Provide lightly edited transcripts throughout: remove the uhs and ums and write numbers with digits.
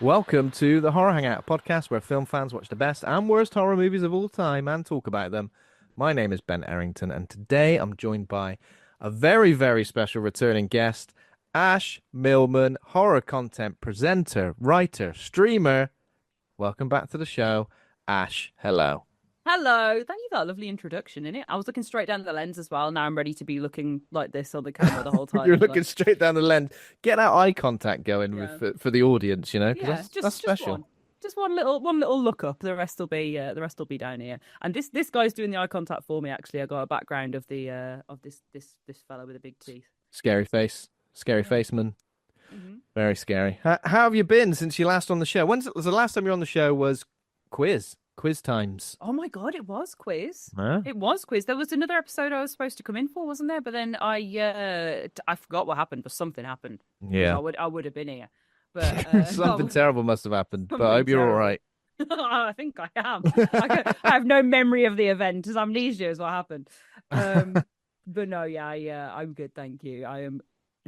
Welcome to the Horror Hangout podcast where film fans watch the best and worst horror movies of all time and talk about them. My name is Ben Errington, and today I'm joined by a very, very special returning guest, Ash Millman, horror content presenter, writer, streamer. Welcome back to the show. Ash, hello. Hello. Thank you for that lovely introduction, innit? I was looking straight down the lens as well. Now I'm ready to be looking like this on the camera the whole time. You're looking straight down the lens. Get that eye contact going for the audience, you know, because that's special. Just one little look up. The rest will be down here. And this guy's doing the eye contact for me. Actually, I got a background of this fella with the big teeth. Scary face man. Mm-hmm. Very scary. How have you been since you last on the show? When's the last time you were on the show? Was quiz times. Oh my God, it was quiz. Huh? It was quiz. There was another episode I was supposed to come in for, wasn't there? But then I forgot what happened, but something happened. Yeah, I would have been here. But something terrible must have happened. But I hope you're all right. I think I am. I have no memory of the event. As amnesia is what happened. But no, I'm good, thank you. I am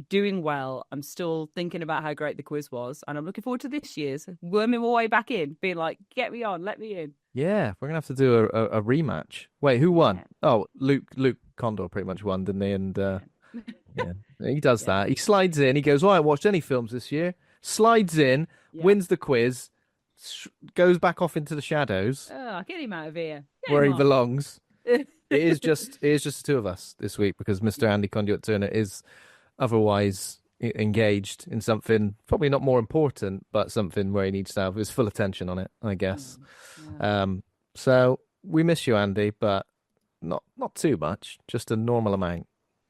doing well. I'm still thinking about how great the quiz was, and I'm looking forward to this year's. Worming my way back in, being like, "Get me on, let me in." Yeah, we're gonna have to do a rematch. Wait, who won? Yeah. Oh, Luke Condor pretty much won, didn't he? And yeah, he does Yeah. that. He slides in. He goes, "Oh, I watched any films this year." Slides in, wins the quiz, goes back off into the shadows. Oh, get him out of here. Where he belongs. It is just the two of us this week because Mr. Andy Conduit Turner is otherwise engaged in something probably not more important, but something where he needs to have his full attention on it, I guess. Yeah. So we miss you, Andy, but not too much, just a normal amount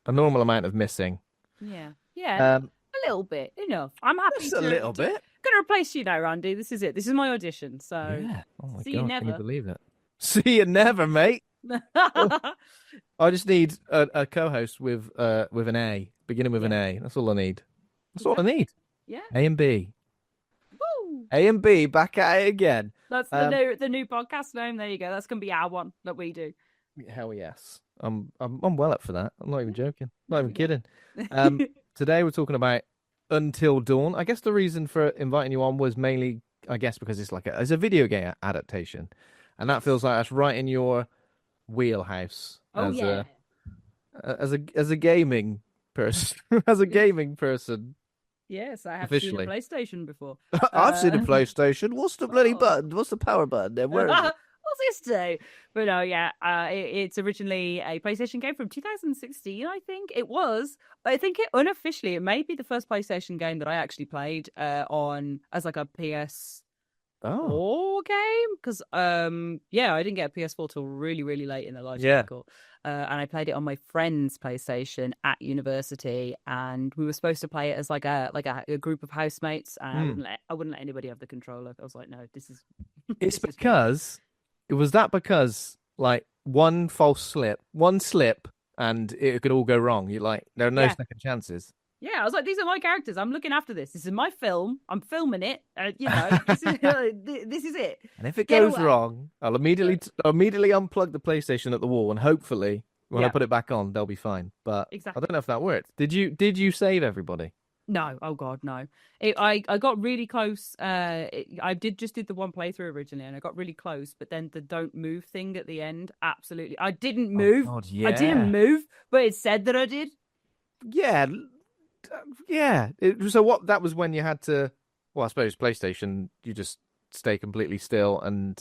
of missing. Yeah. A little bit, enough. I'm happy Just a little bit. Gonna replace you now, Randy. This is it. This is my audition. So Yeah. Oh my see God, you never. can you believe it? See you never, mate. I just need a co-host with an A, beginning with an A. That's all I need. That's all I need. Yeah. A and B. Woo! A and B, back at it again. That's the new podcast name. There you go. That's gonna be our one that we do. Hell yes. I'm well up for that. I'm not even joking. Not even kidding. Today we're talking about Until Dawn. I guess the reason for inviting you on was mainly, I guess, because it's it's a video game adaptation, and that feels like that's right in your wheelhouse. Oh yeah. As a gaming person, as a gaming person. Yes, I have Officially. seen a PlayStation before. I've seen a PlayStation. What's the bloody button? What's the power button there? Where is it? What's this do? But no, it's originally a PlayStation game from 2016, I think. Unofficially, it may be the first PlayStation game that I actually played on as like a PS4 game. Because, I didn't get a PS4 till really, really late in the life cycle. And I played it on my friend's PlayStation at university, and we were supposed to play it as like a group of housemates. And I wouldn't let anybody have the controller. I was like, no, this is. Because like one slip, and it could all go wrong. There are no second chances. Yeah, I was like, these are my characters. I'm looking after this. This is my film. I'm filming it. This is it. And if it goes wrong, I'll immediately unplug the PlayStation at the wall, and hopefully, when I put it back on, they'll be fine. But exactly. I don't know if that worked. Did you save everybody? No. Oh God, no. I got really close. I did the one playthrough originally, and I got really close. But then the don't move thing at the end, absolutely, I didn't move. Oh God, yeah. I didn't move, but it said that I did. Yeah. Yeah. So that was when you had to. Well, I suppose PlayStation, you just stay completely still, and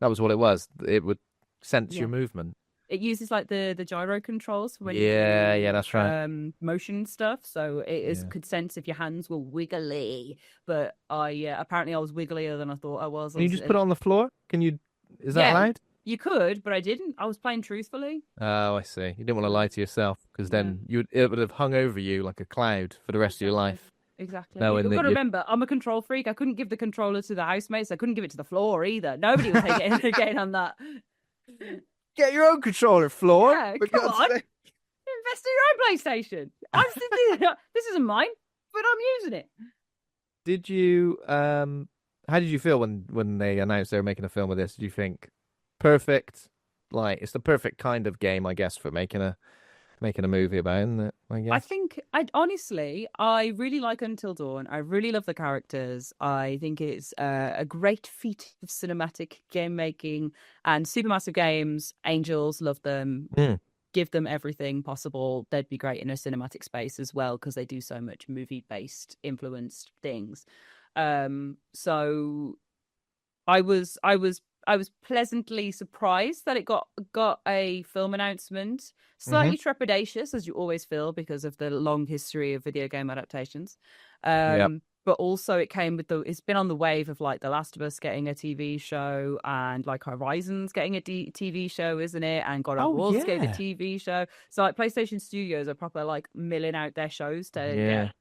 that was what it was. It would sense your movement. It uses like the gyro controls for when that's right. Motion stuff. So could sense if your hands were wiggly. But apparently I was wigglier than I thought I was. Can you just put it on the floor? Is that allowed? You could, but I didn't. I was playing truthfully. Oh, I see. You didn't want to lie to yourself, because then it would have hung over you like a cloud for the rest of your life. Exactly. You've got to remember, I'm a control freak. I couldn't give the controller to the housemates. I couldn't give it to the floor either. Nobody was getting on that. Get your own controller, Floor. Yeah, come on. Invest in your own PlayStation. This isn't mine, but I'm using it. Did you? How did you feel when they announced they were making a film of this? Did you think perfect? Like, it's the perfect kind of game, I guess, for making a making a movie about, isn't it? I I guess. think I really like Until Dawn. I really love the characters. I think it's a great feat of cinematic game making and Supermassive Games. Angels love them. Mm. Give them everything possible. They'd be great in a cinematic space as well because they do so much movie based influenced things. So I was pleasantly surprised that it got a film announcement. Hmm. Slightly trepidatious, as you always feel, because of the long history of video game adaptations. Yep. But also it came with it's been on the wave of like The Last of Us getting a TV show and like Horizon's getting a TV show, isn't it? And God of Oh War's getting a yeah. TV show. So like PlayStation Studios are proper like milling out their shows to Yeah. get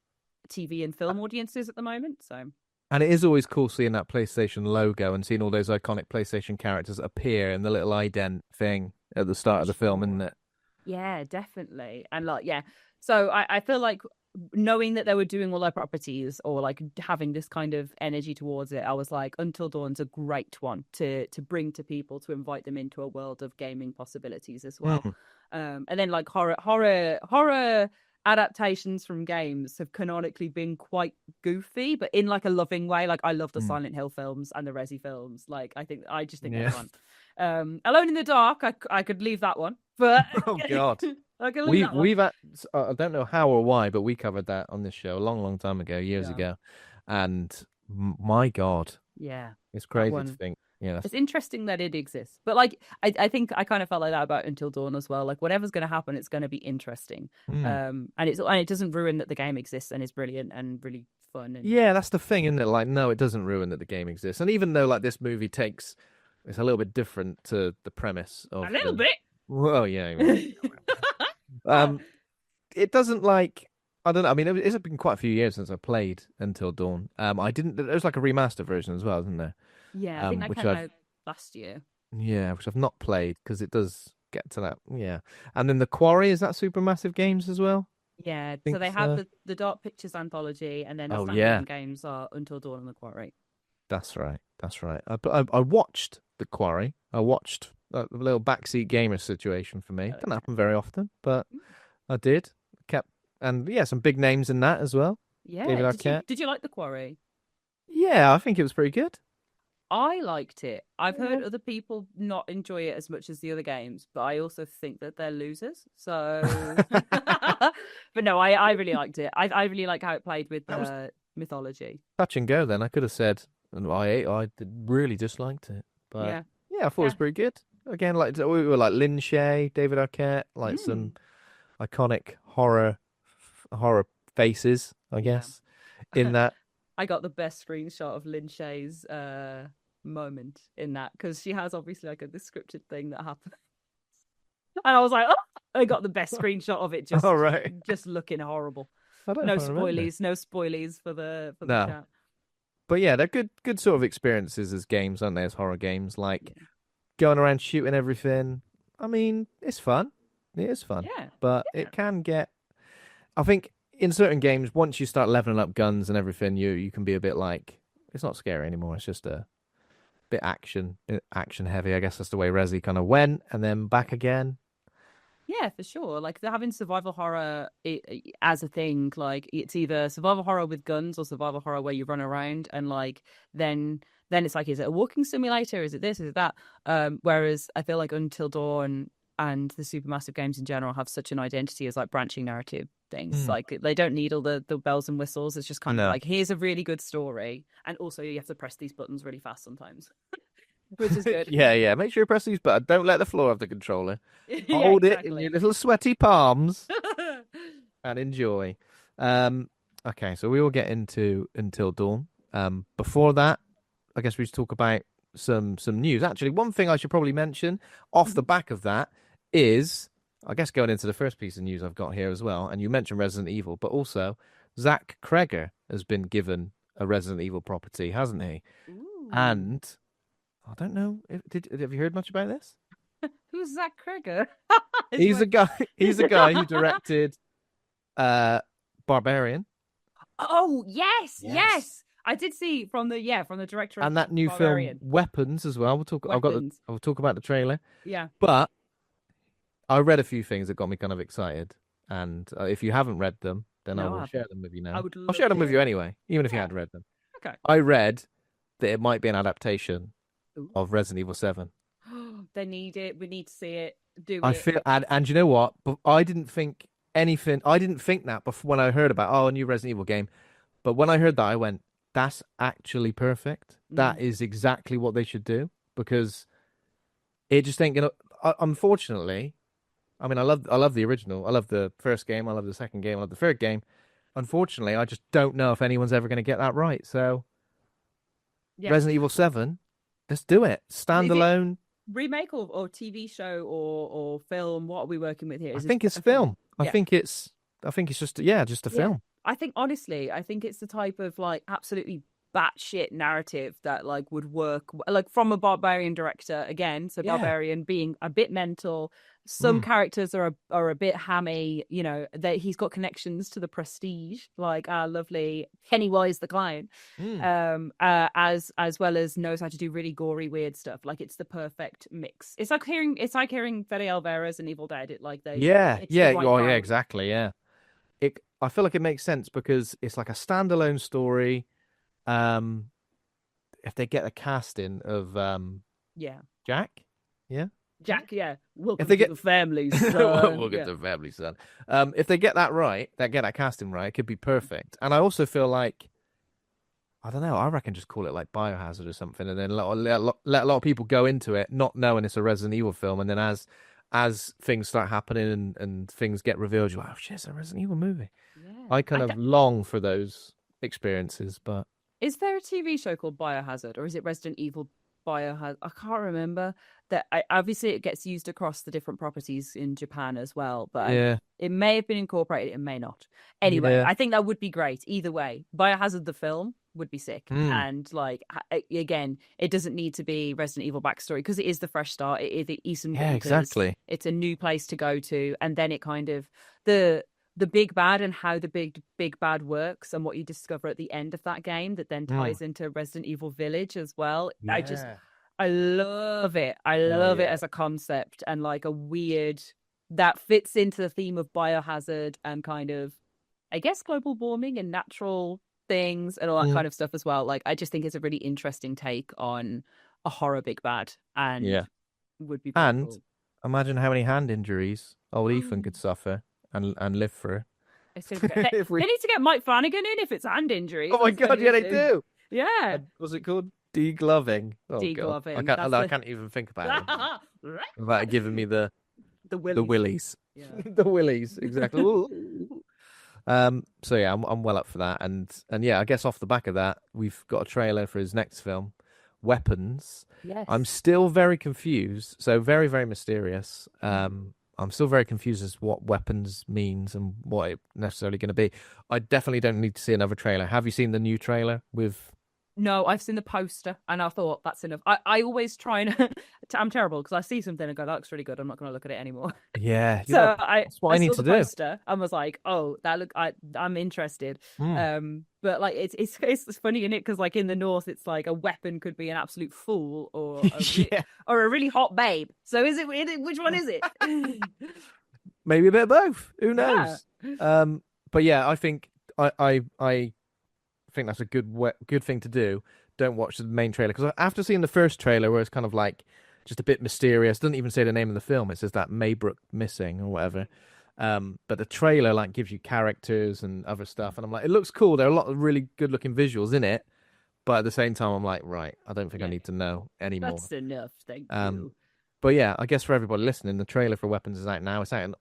TV and film audiences at the moment. So And it is always cool seeing that PlayStation logo and seeing all those iconic PlayStation characters appear in the little ident thing at the start of the film, isn't it? yeah, definitely. And like, yeah. So I feel like knowing that they were doing all their properties or like having this kind of energy towards it, I was like, Until Dawn's a great one to bring to people, to invite them into a world of gaming possibilities as well. Mm. And then like horror adaptations from games have canonically been quite goofy, but in like a loving way. Like I love the Mm. Silent Hill films and the Resi films. Like I just think they're Yeah. fun. Alone in the Dark, I could leave that one, but Oh God. I can leave that one. We've I don't know how or why, but we covered that on this show a long time ago, years Yeah, ago, and my God, yeah, it's that crazy to one. think. Yeah. It's interesting that it exists, but like I think I kind of felt like that about Until Dawn as well. Like whatever's going to happen, it's going to be interesting. Mm. And it doesn't ruin that the game exists and is brilliant and really fun. And Yeah, that's the thing, isn't it? Like, no, it doesn't ruin that the game exists, and even though like this movie it's a little bit different to the premise a of little the. bit. Well, yeah. Um, it doesn't like I don't know. I mean, it's been quite a few years since I played Until Dawn. I didn't. There was like a remaster version as well, isn't there? Yeah, I think that Which came I've out last year. which I've not played because it does get to that. Yeah, and then the Quarry, is that Supermassive Games as well? Yeah, I so think they have so. the Dark Pictures anthology, and then the Oh yeah, standalone games are Until Dawn and the Quarry. that's right. That's right. I watched the Quarry. I watched a little backseat gamer situation for me. Doesn't happen very often, but I did. Kept and yeah, some big names in that as well. Yeah, David Arquette. did you like the Quarry? Yeah, I think it was pretty good. I liked it. I've Yeah. heard other people not enjoy it as much as the other games, but I also think that they're losers. So, but no, I really liked it. I really like how it played with That was mythology. touch and go. Then I could have said, and really disliked it, but Yeah, yeah, I thought it was yeah. pretty good. Again, like we were like Lin Shay, David Arquette, like some Mm. iconic horror faces, I Yeah. guess. In that, I got the best screenshot of Lin Shay's moment in that because she has obviously like a descripted thing that happened, and I was like, oh, I got the best screenshot of it, all right. just looking horrible. I don't know No if I remember. spoilies, no spoilies for the No, chat. but yeah, they're good sort of experiences as games, aren't they? As horror games, like Yeah, going around shooting everything. I mean, it's fun. It is fun, yeah, but yeah. it can get. I think in certain games, once you start leveling up guns and everything, you can be a bit like it's not scary anymore. It's just a bit action heavy. I guess that's the way Resi kind of went, and then back again. Yeah, for sure. Like they're having survival horror as a thing. Like it's either survival horror with guns or survival horror where you run around and like then it's like, is it a walking simulator? Is it this? Is it that? Whereas I feel like Until Dawn and the Supermassive games in general have such an identity as like branching narrative things. Mm. Like they don't need all the bells and whistles. It's just kind of No. like, here's a really good story, and also you have to press these buttons really fast sometimes, which is good. Yeah. Make sure you press these buttons. Don't let the floor of the controller. Yeah, Hold it in exactly. your little sweaty palms and enjoy. Okay, so we will get into Until Dawn. Before that, I guess we should talk about some news. Actually, one thing I should probably mention off the back of that is, I guess, going into the first piece of news I've got here as well. And you mentioned Resident Evil, but also Zach Kreger has been given a Resident Evil property, hasn't he? Ooh. And I don't know. Have you heard much about this? Who's Zach Kreger? He's a guy. He's a guy who directed Barbarian. Oh yes, Yes. yes. I did see from the director of And that new Barbarian. film Weapons as well. We'll talk. Weapons. I'll talk about the trailer. Yeah. But I read a few things that got me kind of excited, and if you haven't read them, then I No, I will share haven't. them with you I now. would I'll love share them to with hear you it. anyway, even if you Yeah. had read them. Okay. I read that it might be an adaptation Ooh. of Resident Evil 7. They need it. We need to see it. Do I it. feel, and you know what? But I didn't think anything. I didn't think that before when I heard about a new Resident Evil game. But when I heard that, I went, "That's actually perfect. That Mm. is exactly what they should do." Because it just ain't gonna. Unfortunately, I mean, I love the original. I love the first game. I love the second game. I love the third game. Unfortunately, I just don't know if anyone's ever going to get that right. So, Yeah. Resident Evil 7, let's do it. Is it Standalone. remake or TV show or film? What are we working with here? I Is this think it's a film? film. I Yeah. think it's. I think it's just yeah, just a Yeah. film. I think honestly, I think it's the type of like absolutely batshit narrative that like would work like from a Barbarian director again. So Yeah. Barbarian being a bit mental. Some Mm. characters are a bit hammy, you know, that he's got connections to the Prestige, like our lovely Pennywise the Clown. Mm. As well as knows how to do really gory, weird stuff. Like it's the perfect mix. It's like hearing Fede Alvarez and Evil Dead. It like they Yeah, it's the yeah, right oh yeah, crowd. exactly, yeah. I feel like it makes sense because it's like a standalone story. Um, if they get a casting of Yeah. Jack, yeah, Jack, yeah. if Welcome they to get the family, son. we'll get Yeah. the family son. If they get that right, get that casting right, it could be perfect. And I also feel like I don't know. I reckon just call it like Biohazard or something, and then let a lot of people go into it, not knowing it's a Resident Evil film, and then as things start happening and things get revealed, you're like, oh shit, it's a Resident Evil movie. Yeah. I kind of long for those experiences, but Is there a TV show called Biohazard or is it Resident Evil Biohazard? I can't remember. Obviously it gets used across the different properties in Japan as well, but yeah, it may have been incorporated, it may not. Anyway, yeah. I think that would be great either way. Biohazard the film would be sick. Mm. And like again, it doesn't need to be Resident Evil backstory because it is the fresh start. It is the Eastern Yeah, Winters. exactly. It's a new place to go to, and then it kind of the big bad and how the big bad works and what you discover at the end of that game that then ties into Resident Evil Village as well. Yeah. I love it. I Hell love it yeah. as a concept and like a weird that fits into the theme of biohazard and kind of I guess global warming and natural things and all that kind of stuff as well. Like I just think it's a really interesting take on a horror big bad and Yeah. would be pretty And cool. imagine how many hand injuries old Ethan could suffer and live through. It's gonna be great. If we- They need to get Mike Flanagan in if it's hand injuries. Oh my That's what god, yeah, they need to do. Yeah. Was it called degloving? Oh god, Degloving. I can't even think about it without it giving me the The willies. willies. Yeah. The willies, exactly. So yeah, I'm well up for that, and yeah, I guess off the back of that, we've got a trailer for his next film, Weapons. Yes. I'm still very confused, so very, very mysterious. I'm still very confused as what weapons means and what it necessarily going to be. I definitely don't need to see another trailer. Have you seen the new trailer with? No, I've seen the poster and I thought that's enough. I always try and I'm terrible because I see something and go, that looks really good. I'm not going to look at it anymore. Yeah, So that's what I need saw to the do. poster and was like, oh, I'm interested. But like it's funny in it because like in the north it's like a weapon could be an absolute fool or or a really hot babe. So which one is it? Maybe a bit of both. Who knows? Yeah. But yeah, I think I think that's a good thing to do. Don't watch the main trailer because after seeing the first trailer where it's kind of like just a bit mysterious, doesn't even say the name of the film. It says that Maybrook missing or whatever. But the trailer like gives you characters and other stuff, and I'm like, it looks cool. There are a lot of really good looking visuals in it, but at the same time, I'm like, right, I don't think I need to know anymore. That's enough, thank you. But yeah, I guess for everybody listening, the trailer for Weapons is out now. It's out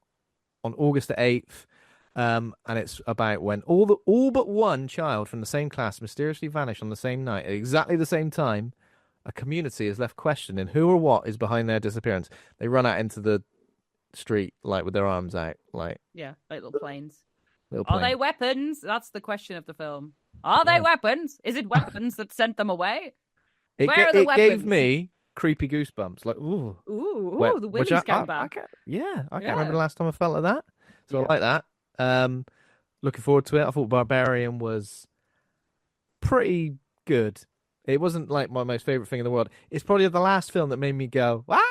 on August the 8th. And it's about when all but one child from the same class mysteriously vanish on the same night at exactly the same time. A community is left questioning who or what is behind their disappearance. They run out into the street like with their arms out, like little planes. Little Are they weapons? That's the question of the film. Are they weapons? Is it weapons that sent them away? Where are the weapons? It gave me creepy goosebumps. Like ooh, the which willies came back. I can't remember the last time I felt like that. So I like that. Looking forward to it. I thought Barbarian was pretty good. It wasn't like my most favorite thing in the world. It's probably the last film that made me go, ah!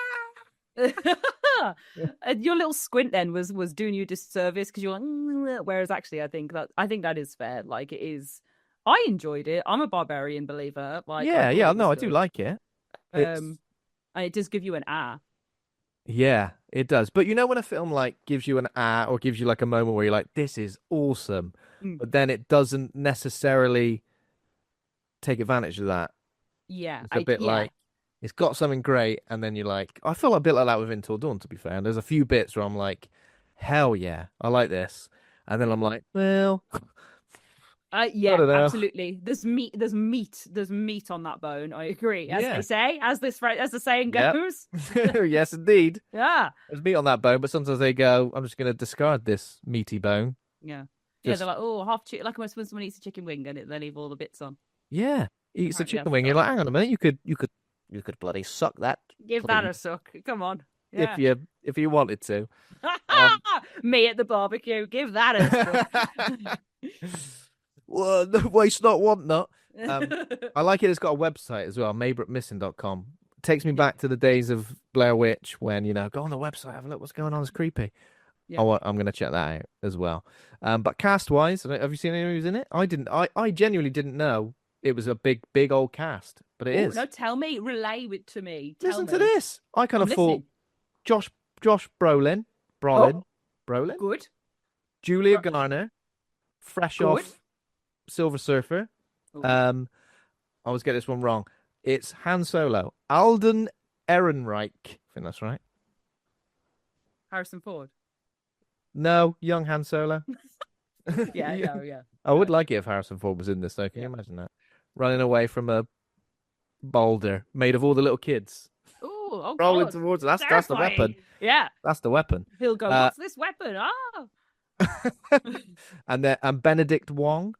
And your little squint then was doing you a disservice because you're like, whereas actually, I think that is fair. Like it is. I enjoyed it. I'm a barbarian believer. Like I Yeah, thought yeah, it was no, I do good. like it. It's And it does give you an ah. yeah, it does. But you know when a film like gives you an ah or gives you like a moment where you're like, this is awesome, Mm. but then it doesn't necessarily take advantage of that. Yeah, It's a bit yeah. like it's got something great, and then you're like, I feel a bit like that with Until Dawn, to be fair. And there's a few bits where I'm like, hell yeah, I like this, and then I'm like, well, I Yeah, don't know. absolutely. There's meat on that bone. I agree. As they Yeah, say, as the saying yep, goes. yes, indeed. Yeah, There's meat on that bone, but sometimes they go, I'm just going to discard this meaty bone. yeah, yeah. They're Just like, oh, half chicken. Like when someone eats a chicken wing and they leave all the bits on. yeah, eats the Apparently, chicken that's wing. You're like, fine. hang on a minute, you could bloody suck that, Give that a please, suck. Come on. if Yeah. you wanted to. Um, Me at the barbecue. Give that a suck. well, no, waste not, want not. I like it. It's got a website as well, maybrooksmissing.com. Takes me Yeah, back to the days of Blair Witch when, go on the website, have a look what's going on. It's creepy. yeah. I'm going to check that out as well. But cast-wise, have you seen any who's in it? I didn't. I genuinely didn't know it was a big, big old cast, but it Oh is. no, tell me, relay it to me. Tell Listen to me. this. I kind I'm of thought listening. Josh Brolin, Oh, Brolin, good. Julia Garner, fresh Good. off Silver Surfer. Oh, I always get this one wrong. It's Han Solo, Alden Ehrenreich. I think that's right. Harrison Ford. No, young Han Solo. Yeah, Yeah. no, yeah. I would like it if Harrison Ford was in this, though. Can Yeah. you imagine that? Running away from a boulder made of all the little kids Oh rolling God. towards it. That's the Terrifying. weapon. Yeah. That's the weapon. He'll go, Uh, what's this weapon? Ah. and Benedict Wong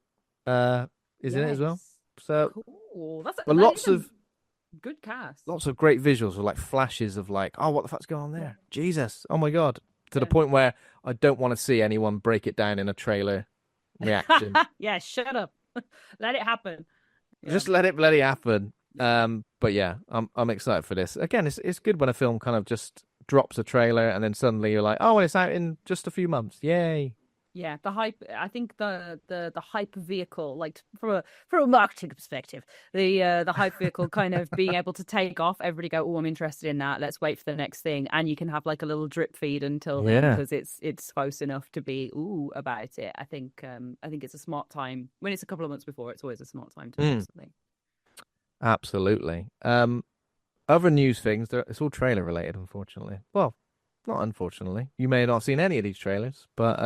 is in it as well. Yes. So, Cool. but That is a good cast. lots of great visuals with like flashes of like, oh, what the fuck's going on there? Jesus, oh my God, to the Yeah. point where I don't want to see anyone break it down in a trailer reaction. Yeah, shut up. Let it happen. Yeah. Just let it bloody happen. But yeah, I'm excited for this. Again, it's good when a film kind of just drops a trailer and then suddenly you're like, oh, well, it's out in just a few months. Yay. Yeah, the hype. I think the hype vehicle, like from a marketing perspective, the hype vehicle kind of being able to take off. Everybody go, oh, I'm interested in that. Let's wait for the next thing, and you can have like a little drip feed until then Yeah. because it's close enough to be about it. I think it's a smart time when it's a couple of months before. It's always a smart time to do something. Absolutely. Other news things, it's all trailer related, unfortunately. Well, not unfortunately. You may have not seen any of these trailers, but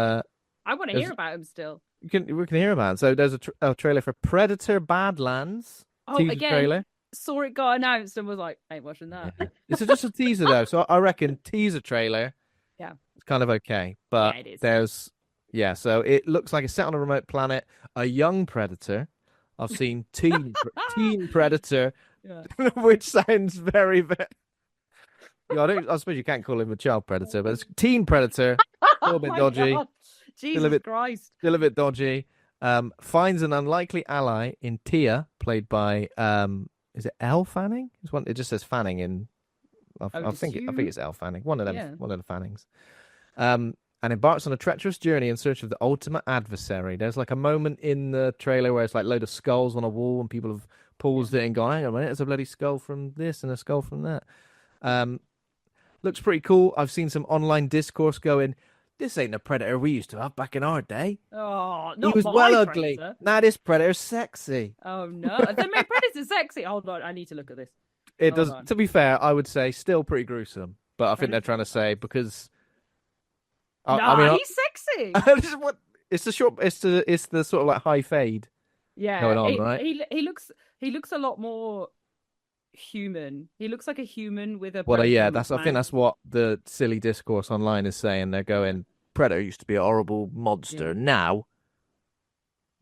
I want to hear about him still. we can hear about it. So there's a trailer for Predator Badlands. Oh, Teaser again, trailer. saw it got announced and was like, I ain't watching that. Yeah. This is just a teaser though, so I reckon teaser trailer. Yeah. It's kind of okay, but Yeah, it is. so it looks like it's set on a remote planet. A young predator. I've seen teen predator, Yeah. which sounds very, very. Yeah, I suppose you can't call him a child predator, but it's teen predator. Still a bit my dodgy. God. Jesus Christ. Still a bit dodgy. Finds an unlikely ally in Tia, played by is it Elle Fanning? It just says Fanning in. I think it's Elle Fanning. One of them. Yeah. One of the Fannings. And embarks on a treacherous journey in search of the ultimate adversary. There's like a moment in the trailer where it's like a load of skulls on a wall, and people have paused it and gone, "Hang on a minute, there's a bloody skull from this and a skull from that." Looks pretty cool. I've seen some online discourse going, this ain't the Predator we used to have back in our day. Oh, He not was my well ugly. Predator. Now this Predator's sexy. Oh no, they made Predator sexy. Hold on, I need to look at this. It Hold does. on. To be fair, I would say still pretty gruesome, but I think they're Predator. trying to say because. He's sexy. This is what it's the short. It's the sort of like high fade. Yeah, going on, right? He looks a lot more human. He looks like a human with a. Well, yeah, Predator I think that's what the silly discourse online is saying. They're going, Predator used to be a horrible monster. Yeah. Now,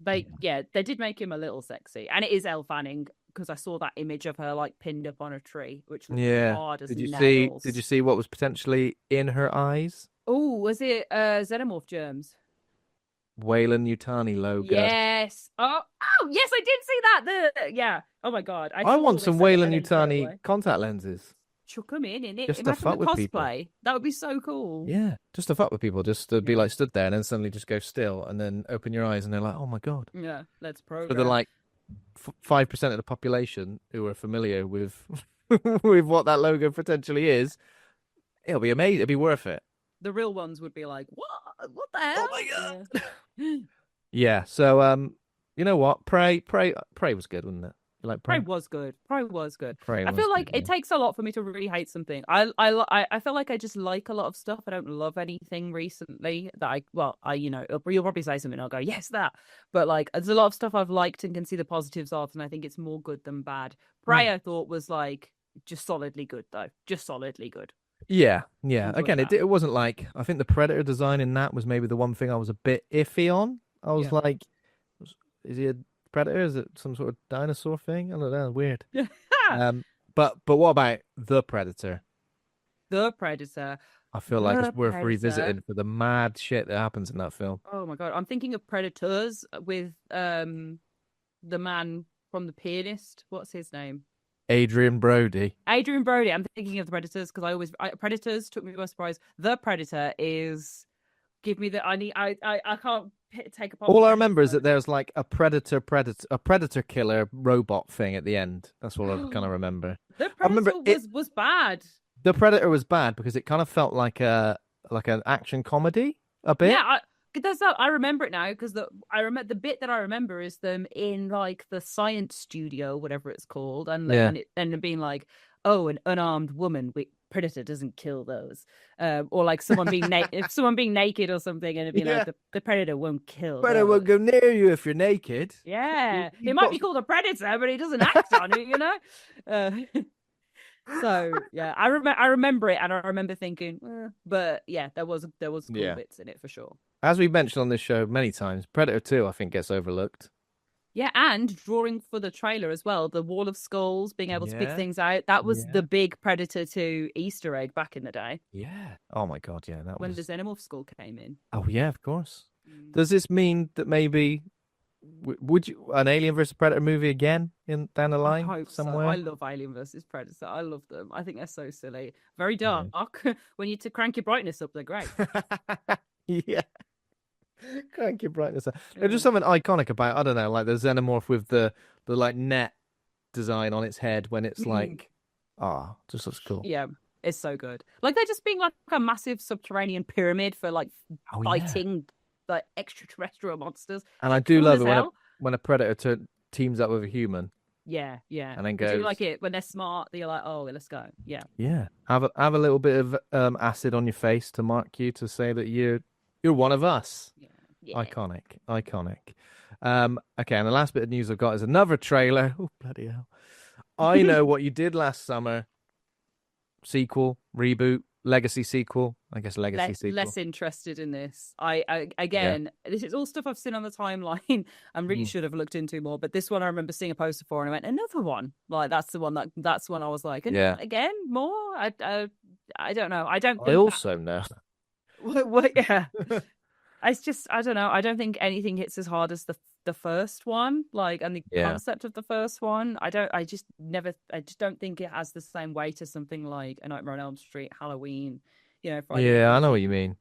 they did make him a little sexy, and it is Elle Fanning because I saw that image of her like pinned up on a tree, which was hard as Did you nails. see what was potentially in her eyes? Oh, was it xenomorph germs? Wayland Yutani logo. Yes. Oh, yes, I did see that. Yeah. Oh my God. I saw want this some and Wayland then straight Yutani away. contact lenses. chuck them in it. just to Imagine the fuck with people. cosplay. That would be so cool. Yeah, just to fuck with people, just to be Yeah. like stood there and then suddenly just go still and then open your eyes and they're like, oh my God. Yeah. Let's For the program. like 5% of the population who are familiar with with what that logo potentially is, it'll be amazing. It'll be worth it. The real ones would be like, what? What the Oh hell? my God. Yeah. Yeah. So you know what? Pray was good, wasn't it? You like Prey Pray? was good. Prey was good. Pray I was feel like good. it Yeah. takes a lot for me to really hate something. I feel like I just like a lot of stuff. I don't love anything recently that you'll probably say something and I'll go, yes, that. But like there's a lot of stuff I've liked and can see the positives of, and I think it's more good than bad. Prey I thought was like just solidly good though. Just solidly good. Yeah, yeah. Enjoyed Again, that. it wasn't like I think the Predator design in that was maybe the one thing I was a bit iffy on. I was Yeah. like, is he a predator? Is it some sort of dinosaur thing? I don't know. Weird. Um, but what about the Predator? The Predator. I feel like it's The worth Predator. revisiting for the mad shit that happens in that film. Oh my god. I'm thinking of Predators with the man from The Pianist. What's his name? Adrian Brody. Adrian Brody. I'm thinking of the Predators because Predators took me by surprise. The Predator is give me the I can't take apart. All I remember is that there's like a predator killer robot thing at the end. That's what I kind of remember. The I remember Predator was bad. the Predator was bad because it kind of felt like an action comedy a bit. Yeah, that's how I remember it now because I remember the bit that I remember is them in like the science studio, whatever it's called, and Yeah. and it being like, oh, an unarmed woman. Predator doesn't kill those, or like someone being if someone being naked or something, and it'd be Yeah. like the predator won't kill. Predator won't go near you if you're naked. Yeah, He it might got- be called a predator, but he doesn't act on it, you know. So yeah, I remember it, and I remember thinking, but yeah, there was cool Yeah. bits in it for sure. As we've mentioned on this show many times, Predator 2, I think, gets overlooked. Yeah, and drawing for the trailer as well, the wall of skulls, being able to pick Yeah. things out. That was Yeah. the big Predator 2 Easter egg back in the day Yeah. Oh my God, yeah, that when was. the Xenomorph skull came in. Oh yeah, of course. Does this mean that maybe would you an Alien versus Predator movie again in down the I line hope somewhere? so. I love Alien versus Predator. I love them. I think they're so silly. Very dark. When you to crank your brightness up, they're great. Yeah. Crank your brightness up. There's just something iconic about, I don't know, like the Xenomorph with the like net design on its head when it's like, just looks cool. Yeah, it's so good. Like they're just being like a massive subterranean pyramid for like Oh, yeah. fighting like extraterrestrial monsters. And I do Cool love as it hell. when a Predator teams up with a human. Yeah. And then I goes. do like it when they're smart. You're like, oh, let's go. Yeah. Yeah. Have a little bit of acid on your face to mark you to say that you're one of us. Yeah. Yeah. Iconic. Okay, and the last bit of news I've got is another trailer. Oh, bloody hell. I Know What You Did Last Summer. Sequel, reboot, legacy sequel. I guess legacy sequel. Less interested in this. Again, this is all stuff I've seen on the timeline. I really should have looked into more, but this one I remember seeing a poster for, and I went, another one. Like that's when I was like, again, more. I don't know. I don't. I Think also know. yeah. It's just I don't know. I don't think anything hits as hard as the first one. Like and the concept of the first one. I just don't think it has the same weight as something like A Nightmare on Elm Street, Halloween. You know. Friday I know what you mean.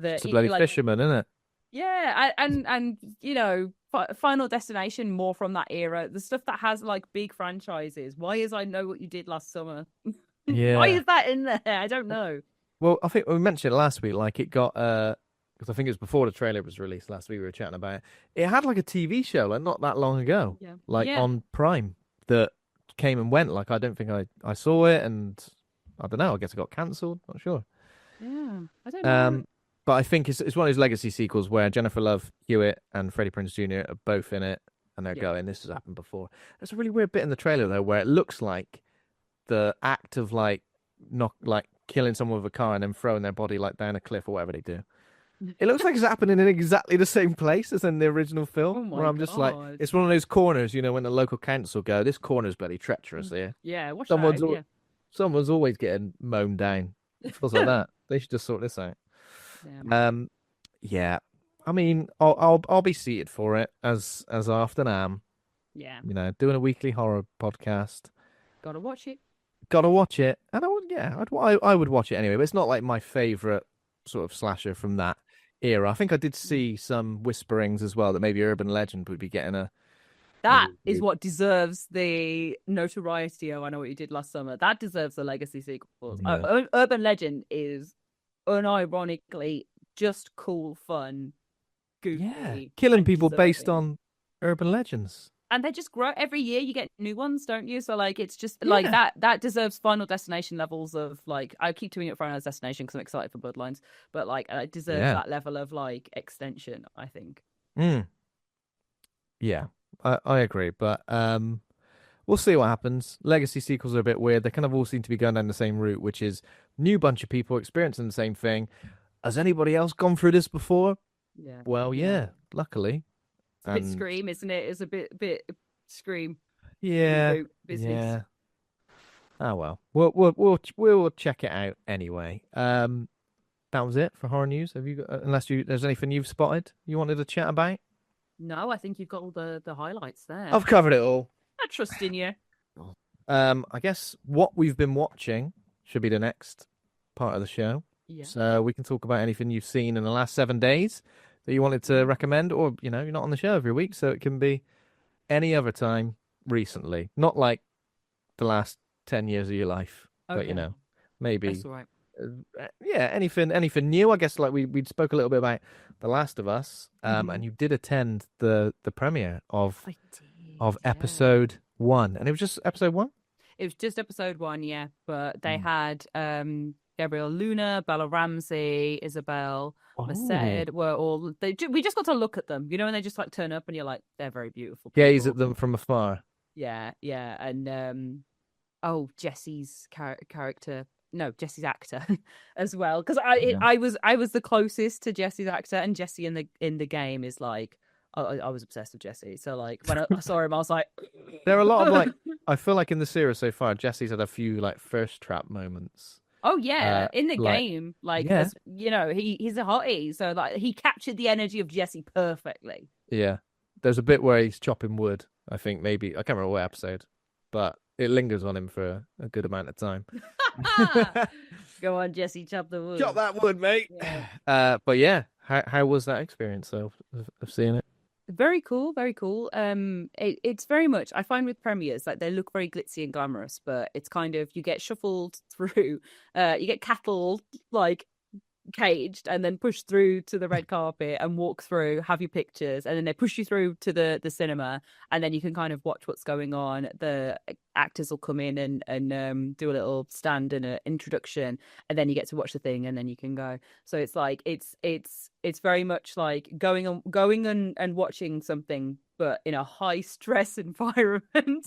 It's a bloody fisherman, isn't it? Yeah, and you know, Final Destination more from that era. The stuff that has like big franchises. Why is I Know What You Did Last Summer? Yeah. Why is that in there? I don't know. Well, I think we mentioned it last week. Like it got because I think it was before the trailer was released last week. We were chatting about it. It had like a TV show like not that long ago, on Prime that came and went. Like I don't think I saw it, and I don't know. I guess it got cancelled. Not sure. Yeah, I don't know. But I think it's one of those legacy sequels where Jennifer Love Hewitt and Freddie Prinze Jr. are both in it, and they're going, "This has happened before." There's a really weird bit in the trailer though where it looks like the act of like killing someone with a car and then throwing their body like down a cliff or whatever they do. It looks like it's happening in exactly the same place as in the original film. Oh where I'm just like, it's one of those corners, you know, when the local council go, this corner's bloody treacherous here. Yeah, watch someone's always getting mown down. It feels like that. They should just sort this out. Yeah. I mean, I'll be seated for it as I often am. Yeah. You know, doing a weekly horror podcast. Gotta watch it. Gotta watch it. And Yeah, I would watch it anyway, but it's not like my favorite sort of slasher from that era. I think I did see some whisperings as well that maybe Urban Legend would be getting a That is reboot. what deserves the notoriety. Oh, I know what you did last summer. That deserves the legacy sequels. Yeah. Urban Legend is unironically just cool, fun, Yeah, goofy, killing and people based deserving. on urban legends. And they just grow every year. You get new ones, don't you? So like, it's just like Yeah. that deserves Final Destination levels of like. I keep doing it Final Destination because I'm excited for Bloodlines, but like, it deserves Yeah. that level of like extension. I think. Mm. Yeah. I agree, but we'll see what happens. Legacy sequels are a bit weird. They kind of all seem to be going down the same route, which is new bunch of people experiencing the same thing. Has anybody else gone through this before? Yeah, Well, yeah. yeah, luckily. It's a bit And Scream, isn't it? It's a bit Scream yeah, reboot business. yeah. Oh well. We'll check it out anyway. That was it for horror news. Have you got, unless there's anything you've spotted you wanted to chat about? No, I think you've got all the highlights there. I've covered it all. I trust in you. I guess what we've been watching should be the next part of the show. Yeah. So we can talk about anything you've seen in the last 7 days that you wanted to recommend, or you're not on the show every week, so it can be any other time recently, not like the last 10 years of your life, but Okay. maybe That's all right. yeah, anything new. I guess like we spoke a little bit about The Last of Us, Mhm. and you did attend the premiere of I did, yeah. episode 1, and it was just episode 1. It was just episode 1, yeah. But they Mm. had Gabrielle Luna, Bella Ramsey, Isabel Oh, Merced were all we just got to look at them, and they just like turn up and you're like, they're very beautiful gaze people. at them from afar. Yeah, yeah. And oh, Jesse's character. No, Jesse's actor as well, because Yeah. I was the closest to Jesse's actor, and Jesse in the game is like I was obsessed with Jesse. So like when I saw him, I was like, There are a lot of like I feel like in the series so far, Jesse's had a few like first trap moments. oh yeah, in the Like game, like yeah, as he's a hottie, so like he captured the energy of Jesse perfectly. yeah. There's a bit where he's chopping wood. I think maybe I can't remember what episode, but it lingers on him for a good amount of time. Go on, Jesse, chop the wood. Chop that wood, mate. Yeah. But yeah, how was that experience of seeing it? Very cool, very cool. It's very much I find with premieres like they look very glitzy and glamorous, but it's kind of you get shuffled through, you get cattle like caged and then pushed through to the red carpet and walk through, have your pictures, and then they push you through to the cinema, and then you can kind of watch what's going on. The actors will come in and do a little stand and an introduction, and then you get to watch the thing, and then you can go. So it's like it's very much like going and watching something, but in a high stress environment,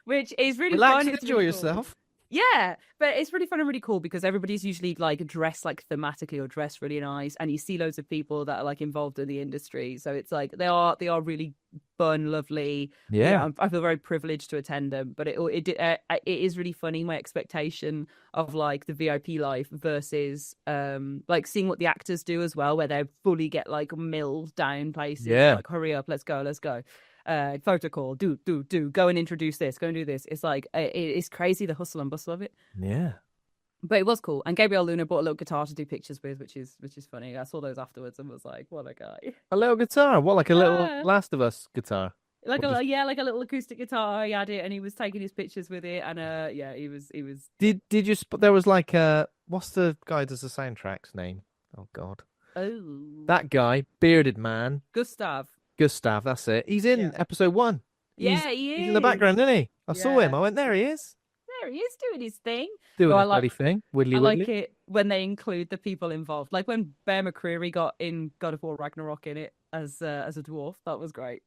which is really Relax fun. and It's enjoy really cool. yourself. Yeah, but it's really fun and really cool because everybody's usually like dressed like thematically or dressed really nice, and you see loads of people that are like involved in the industry. So it's like they are really fun, lovely. Yeah. I feel very privileged to attend them, but it is really funny. My expectation of like the VIP life versus like seeing what the actors do as well, where they fully get like milled down places. Yeah. Like hurry up, let's go. Photo call, do go and introduce this, go and do this. It's like it's crazy, the hustle and bustle of it, Yeah. but it was cool. And Gabrielle Luna bought a little guitar to do pictures with, which is funny. I saw those afterwards and was like, what a guy. A little guitar. What, like a little Yeah. Last of Us guitar? Like Or just... like a little acoustic guitar. He had it and he was taking his pictures with it, and yeah, he was Did you there was like what's the guy who does the soundtracks name? Oh God. oh, That guy, bearded man, Gustav. Gustav, that's it. He's in Yeah. episode 1. Yeah, he He's in the is. background, isn't he? I saw him. Yeah. I went, there he is. There he is doing his thing. Doing So his bloody thing. Widdly I like wiggly. it when they include the people involved. Like when Bear McCreary got in God of War Ragnarok in it as a dwarf. That was great.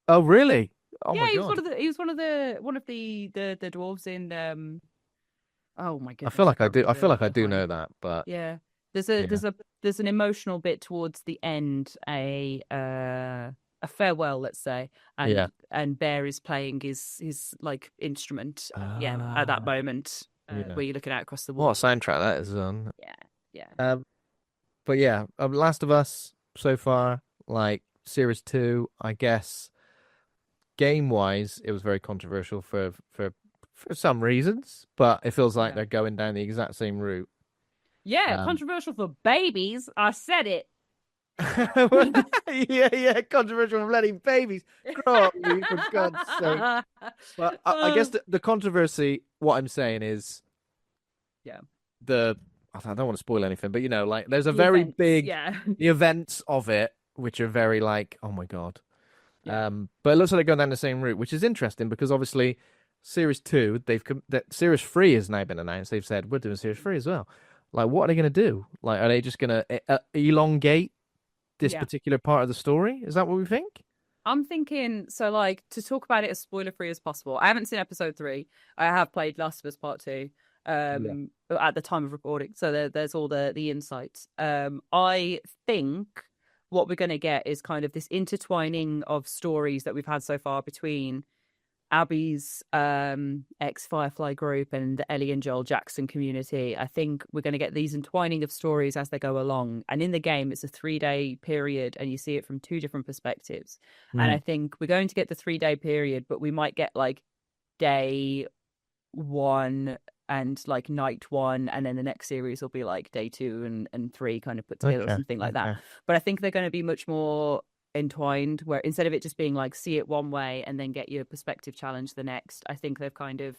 Oh really? Oh Yeah, my he was God. one of the dwarves in oh my I feel goodness, like I can't do. I remember feel like I the do final. know that, but Yeah. yeah. There's an emotional bit towards the end, a farewell, let's say, Yeah. and Bear is playing his like instrument, at that Ah, moment, yeah. where you're looking out across the What water. a soundtrack that is on. Yeah, yeah. But yeah, Last of Us so far, like Series 2, I guess game wise, it was very controversial for for some reasons, but it feels like Yeah. they're going down the exact same route. Yeah, Um, controversial for babies. I said it. yeah, controversial from letting babies grow up, Lee, for God's sake. But I guess the controversy, what I'm saying is Yeah. the I don't want to spoil anything, but like there's a The very events. big Yeah. the events of it, which are very like, oh my God. Yeah. But it looks like they're going down the same route, which is interesting because obviously series two, that series three has now been announced. They've said we're doing series three as well. Like, what are they going to do? Like, are they just going to elongate this Yeah. particular part of the story? Is that what we think? I'm thinking, so like to talk about it as spoiler free as possible. I haven't seen episode 3. I have played Last of Us Part 2 Yeah. at the time of recording. So there's all the insights. I think what we're going to get is kind of this intertwining of stories that we've had so far between Abby's ex Firefly group and the Ellie and Joel Jackson community. I think we're going to get these entwining of stories as they go along. And in the game, it's a 3-day period, and you see it from 2 different perspectives. And I Mm. think we're going to get the 3-day period, but we might get like day 1 and like night 1, and then the next series will be like day 2 and 3 kind of put together or Okay. something like that. Okay. But I think they're going to be much more entwined, where instead of it just being like see it one way and then get your perspective challenge the next, I think they've kind of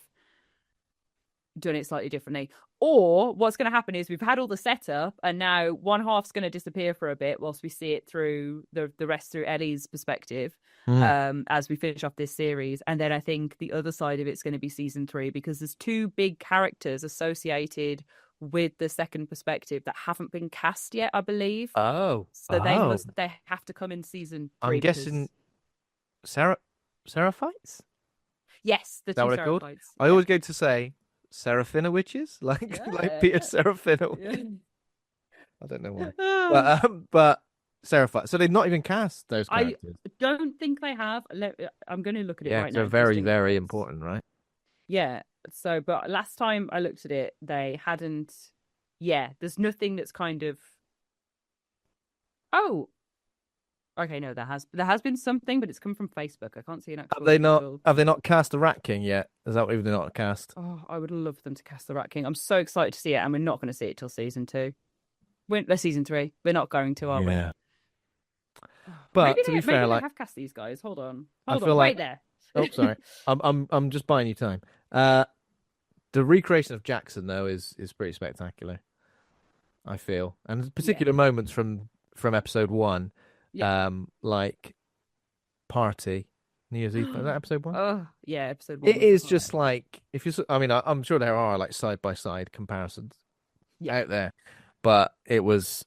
done it slightly differently. Or what's going to happen is we've had all the setup, and now one half's going to disappear for a bit whilst we see it through the rest through Ellie's perspective, Mm. as we finish off this series. And then I think the other side of it's going to be season 3, because there's 2 big characters associated with the second perspective that haven't been cast yet, I believe. Oh. So Oh. they have to come in season 3. I'm because guessing Seraphites? yes, the Is that 2 what they're called? Seraphites. I Yeah. always go to say Seraphina witches, like Peter Yeah. Seraphina. Yeah. I don't know why, but Seraphite. So they've not even cast those I characters. don't think they have. I'm going to look at it Yeah, right 'cause now. they're very, just in very case. important, right? Yeah. So, but last time I looked at it, they hadn't. Yeah, there's nothing that's kind of. Oh, okay. No, there has been something, but it's come from Facebook. I can't see an actual. Have they not cast the Rat King yet? Is that what they've not cast? Oh, I would love them to cast the Rat King. I'm so excited to see it, and we're not going to see it till season 2. Season 3. We're not going to, are we? Yeah. But to be fair, maybe like they have cast these guys. Hold on, I hold feel on, like wait there. oh sorry. I'm just buying you time. The recreation of Jackson though is pretty spectacular. I feel. And particular moments from episode 1, Yeah. like Party, New Year's Eve. Is that episode 1? Oh, yeah, episode 1 It was is high. just like if you. I mean, I'm sure there are like side by side comparisons out there, but it was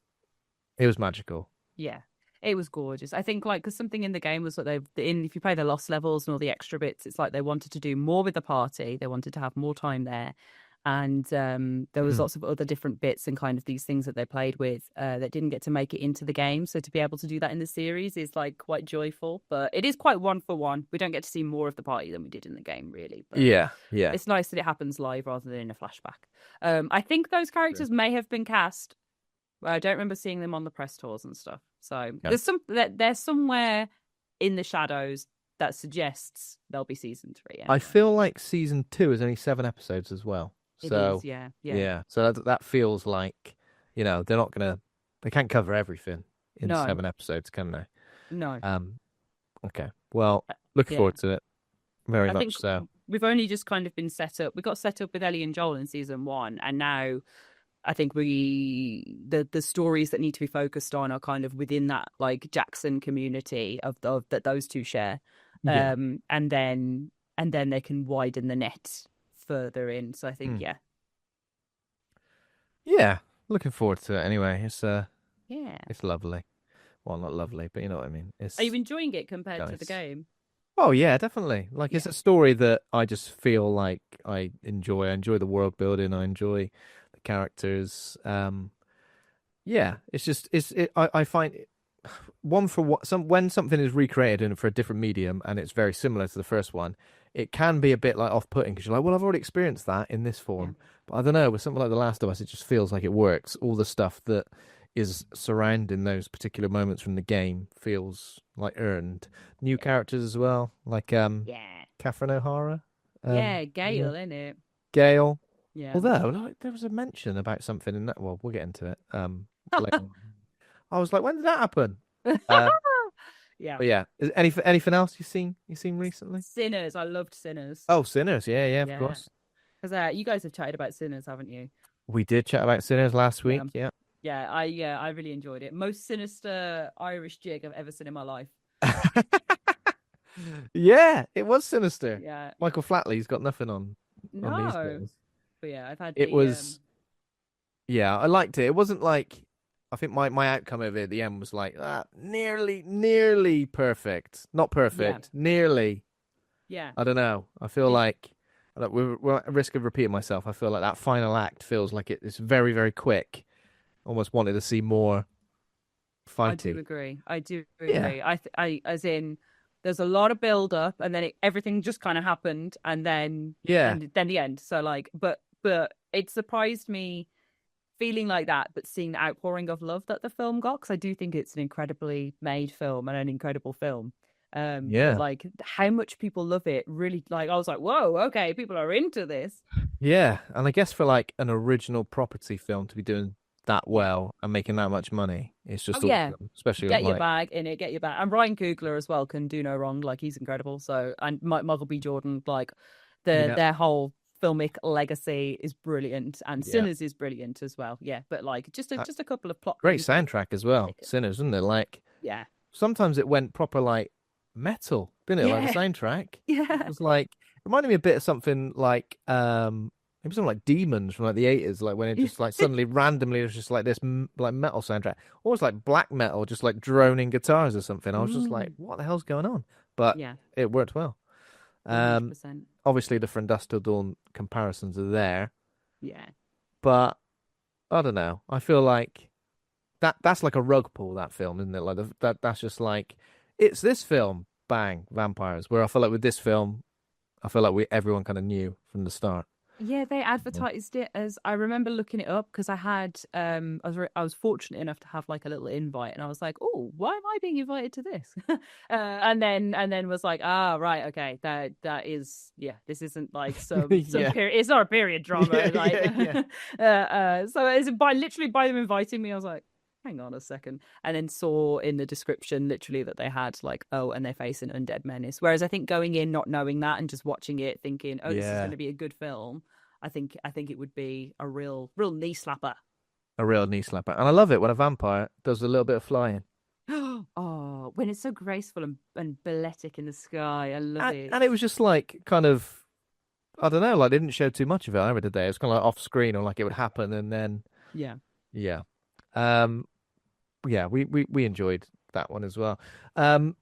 magical. Yeah, it was gorgeous. I think like because something in the game was that if you play the lost levels and all the extra bits, it's like they wanted to do more with the party. They wanted to have more time there, and there was lots of other different bits and kind of these things that they played with that didn't get to make it into the game. So to be able to do that in the series is like quite joyful, but it is quite 1-for-1. We don't get to see more of the party than we did in the game, really. But Yeah. it's nice that it happens live rather than in a flashback. I think those characters may have been cast. I don't remember seeing them on the press tours and stuff. So there's somewhere in the shadows that suggests there'll be season 3. Anyway. I feel like season 2 is only 7 episodes as well. So it is, yeah. So that feels like they're not they can't cover everything in 7 episodes, can they? No. Okay. Well, looking forward to it. Very much so. We've only just kind of been set up. We got set up with Ellie and Joel in season 1, and now I think the stories that need to be focused on are kind of within that like Jackson community of that those 2 share, and then they can widen the net further in. So I think yeah, looking forward to it. Anyway, it's lovely. Well, not lovely, but you know what I mean. Are you enjoying it compared to the game? Oh yeah, definitely. Like it's a story that I just feel like I enjoy. I enjoy the world building. I enjoy the characters. It's just I find one for what when something is recreated for a different medium and it's very similar to the first one, it can be a bit like off-putting because you're like, well, I've already experienced that in this form. But I don't know, with something like The Last of Us, it just feels like it works. All the stuff that is surrounding those particular moments from the game feels like earned. New characters as well, like Catherine O'Hara. Yeah, Yeah. Gale, in it. Gale. Yeah. Although like, there was a mention about something in that. Well, we'll get into it. Later on. I was like, when did that happen? Um, Yeah. but yeah, anything else you seen recently? Sinners. I loved Sinners. Oh, Sinners. Yeah, yeah, of Yeah. course. Because you guys have chatted about Sinners, haven't you? We did chat about Sinners last Yeah. week. Yeah. I really enjoyed it. Most sinister Irish jig I've ever seen in my life. Yeah, it was sinister. Yeah. Michael Flatley's got nothing on these No. guys. But yeah, I've had It was yeah, I liked it. It wasn't like I think my outcome of it at the end was like nearly perfect. Not yeah. perfect, nearly. Yeah. I don't know. I feel Did like we're at risk of repeating myself. I feel like that final act feels like it's very, very quick. Almost wanted to see more I do fighting. agree. I do Yeah. agree. I as in there's a lot of build up and then everything just kind of happened and Yeah. then the end. So like but it surprised me feeling like that, but seeing the outpouring of love that the film got, because I do think it's an incredibly made film and an incredible film. But Yeah. like how much people love it, really, like I was like, whoa, okay, people are into this. Yeah. And I guess for like an original property film to be doing that Yeah. well and making that much money, it's Oh just yeah. awesome. Especially Get your like bag in it, get your bag. And Ryan Coogler as well can do no wrong. Like he's incredible. So and Michael B. Jordan, like yeah, their whole filmic legacy is brilliant, and yeah. Sinners is brilliant as well. Yeah, but like Uh, just a couple of plot Great things. Like, soundtrack as well. Sinners, isn't it? Like yeah, sometimes it went proper like metal, didn't it? Like the yeah, soundtrack. It yeah. was like reminded me a bit of something like maybe something like Demons from like the 80s, like when it just like suddenly randomly was just like this like metal soundtrack. Almost like black metal, just like droning guitars or something. I was just like, Mm, what the hell's going on? But yeah, it worked well. 100%. Um Obviously the From Dusk Till Dawn comparisons are there, Yeah, but I don't know. I feel like that's like a rug pull, that film, isn't it? Like that's just like it's this film, bang, vampires. Where I feel like with this film, I feel like we everyone kind of knew from the start. yeah. They Yeah. advertised it as, I remember looking it up because I was fortunate enough to have like a little invite, and I was like, oh, why am I being invited to this? And then was like, ah, right, okay, that is, yeah, this isn't like some Yeah, period. It's not a period drama, yeah, like. yeah, yeah. So it's by them inviting me, I was like, hang on a second, and then saw in the description literally that they had like, oh, and they face an undead menace. Whereas I think going in not knowing that and just watching it thinking, oh, this is going Yeah, to be a good film, I think it would be a real knee slapper. a real knee slapper, and I love it when a vampire does a little bit of flying. Oh, when it's so graceful and balletic in the sky, I love it. And it was just like kind of I don't know, like they didn't show too much of it either, did they? It was kind of like off screen or like it would happen, and then Yeah. yeah, um, yeah, we enjoyed that one as well. Um,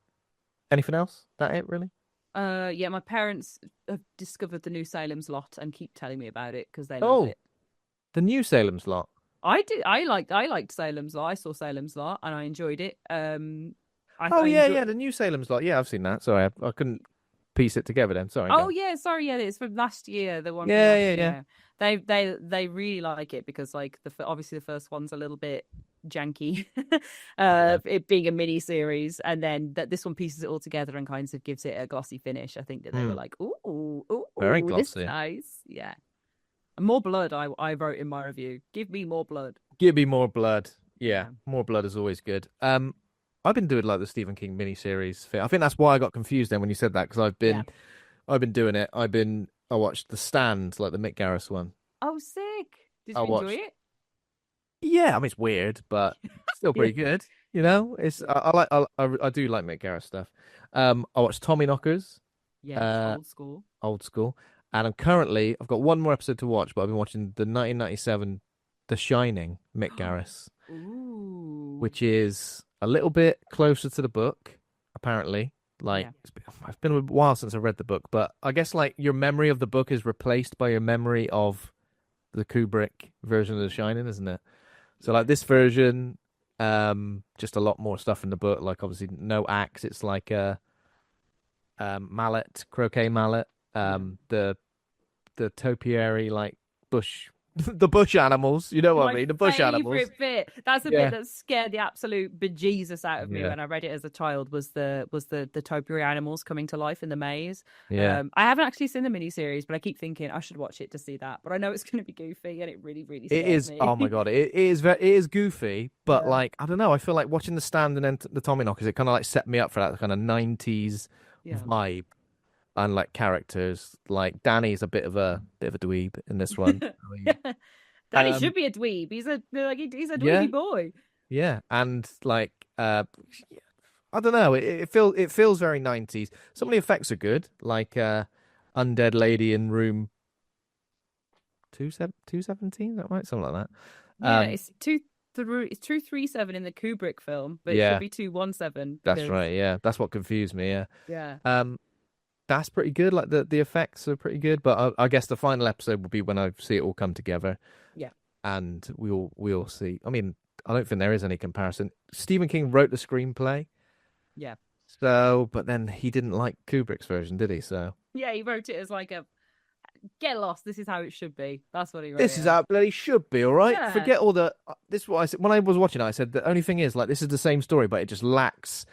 Anything else? That it really? Yeah, my parents have discovered the new Salem's Lot and keep telling me about it because they love Oh, it. the new Salem's Lot. I liked Salem's Lot. I saw Salem's Lot and I enjoyed it. Oh I yeah, enjoy. yeah, the new Salem's Lot. Yeah, I've seen that. Sorry, I couldn't piece it together then. Sorry, Oh go. yeah, sorry, yeah, it's from last year. The one from Yeah, last yeah, yeah, year. They really like it because like obviously the first one's a little bit janky, yeah. it being a mini series, and then that this one pieces it all together and kind of gives it a glossy finish. I think that they were Hmm, like, ooh, very this is glossy. nice, yeah. And more blood, I wrote in my review. Give me more blood. Give me more blood. Yeah, Yeah, more blood is always good. I've been doing like the Stephen King miniseries thing. I think that's why I got confused then when you said that because yeah. I've been doing it. I watched The Stand, like the Mick Garris one. Oh, sick. Did I you enjoy watched. it? Yeah, I mean it's weird, but still Yeah, pretty good. You know, it's I do like Mick Garris stuff. I watched Tommy Knockers, yes, uh, old school. old school, and I've got one more episode to watch, but I've been watching the 1997 The Shining, Mick Garris, Ooh, which is a little bit closer to the book, apparently. Like yeah, it's been a while since I read the book, but I guess like your memory of the book is replaced by your memory of the Kubrick version of The Shining, isn't it? So like yeah, this version, just a lot more stuff in the book. Like obviously no axe. It's like a mallet, croquet mallet. yeah. The topiary like bush the bush animals. You know what I My mean? The bush animals. favorite bit. That's the Yeah. bit that scared the absolute bejesus out of me Yeah. when I read it as a child. Was the topiary animals coming to life in the maze? Yeah. I haven't actually seen the miniseries, but I keep thinking I should watch it to see that. But I know it's going to be goofy, and it really, really It scares is. me. Oh my god! It is goofy, but Yeah. like I don't know. I feel like watching The Stand and then the Tommyknockers. It kind of like set me up for that kind of '90s Yeah. vibe and like characters. Like Danny's a bit of a dweeb in this one. Danny Um, should be a dweeb. He's a he's a yeah, dweeby boy. yeah, and like I don't know. It feels very '90s. Some of the effects are good, like undead lady in room 217. Is that right? Something like that. Yeah, Um, it's 237 in the Kubrick film, but it should yeah, be 217 that's because right. Yeah, that's what confused me. Yeah. yeah. Um, that's pretty good. Like the effects are pretty good, but I guess the final episode will be when I see it all come together, Yeah. and we all see. I mean, I don't think there is any comparison. Stephen King wrote the screenplay, Yeah. so but then he didn't like Kubrick's version, did he? So Yeah, he wrote it as like a get lost. This is how it should be. That's what he wrote. this is it as. how it bloody should be, all right. Yeah. Forget all the. This is what I said when I was watching it. I said the only thing is like this is the same story, but it just lacks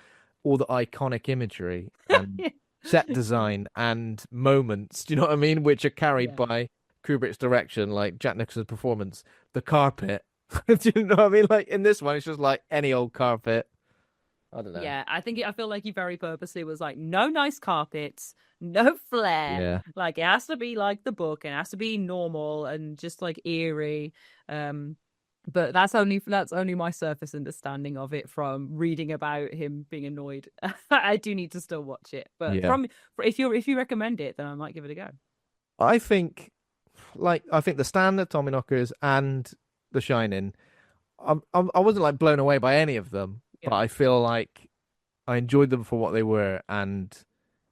all the iconic imagery and set design and moments. Do you know what I mean? Which are carried Yeah. by Kubrick's direction, like Jack Nicholson's performance, the carpet. Do you know what I mean? Like in this one, it's just like any old carpet. I don't know. Yeah, I feel like he very purposely was like, no nice carpets, no flair. Yeah. Like it has to be like the book, and it has to be normal and just like eerie. But that's only my surface understanding of it from reading about him being annoyed. I do need to still watch it, but Yeah. if you recommend it, then I might give it a go. I think the Stand, the Tommyknockers, and the Shining. I wasn't like blown away by any of them, but Yeah. I feel like I enjoyed them for what they were, and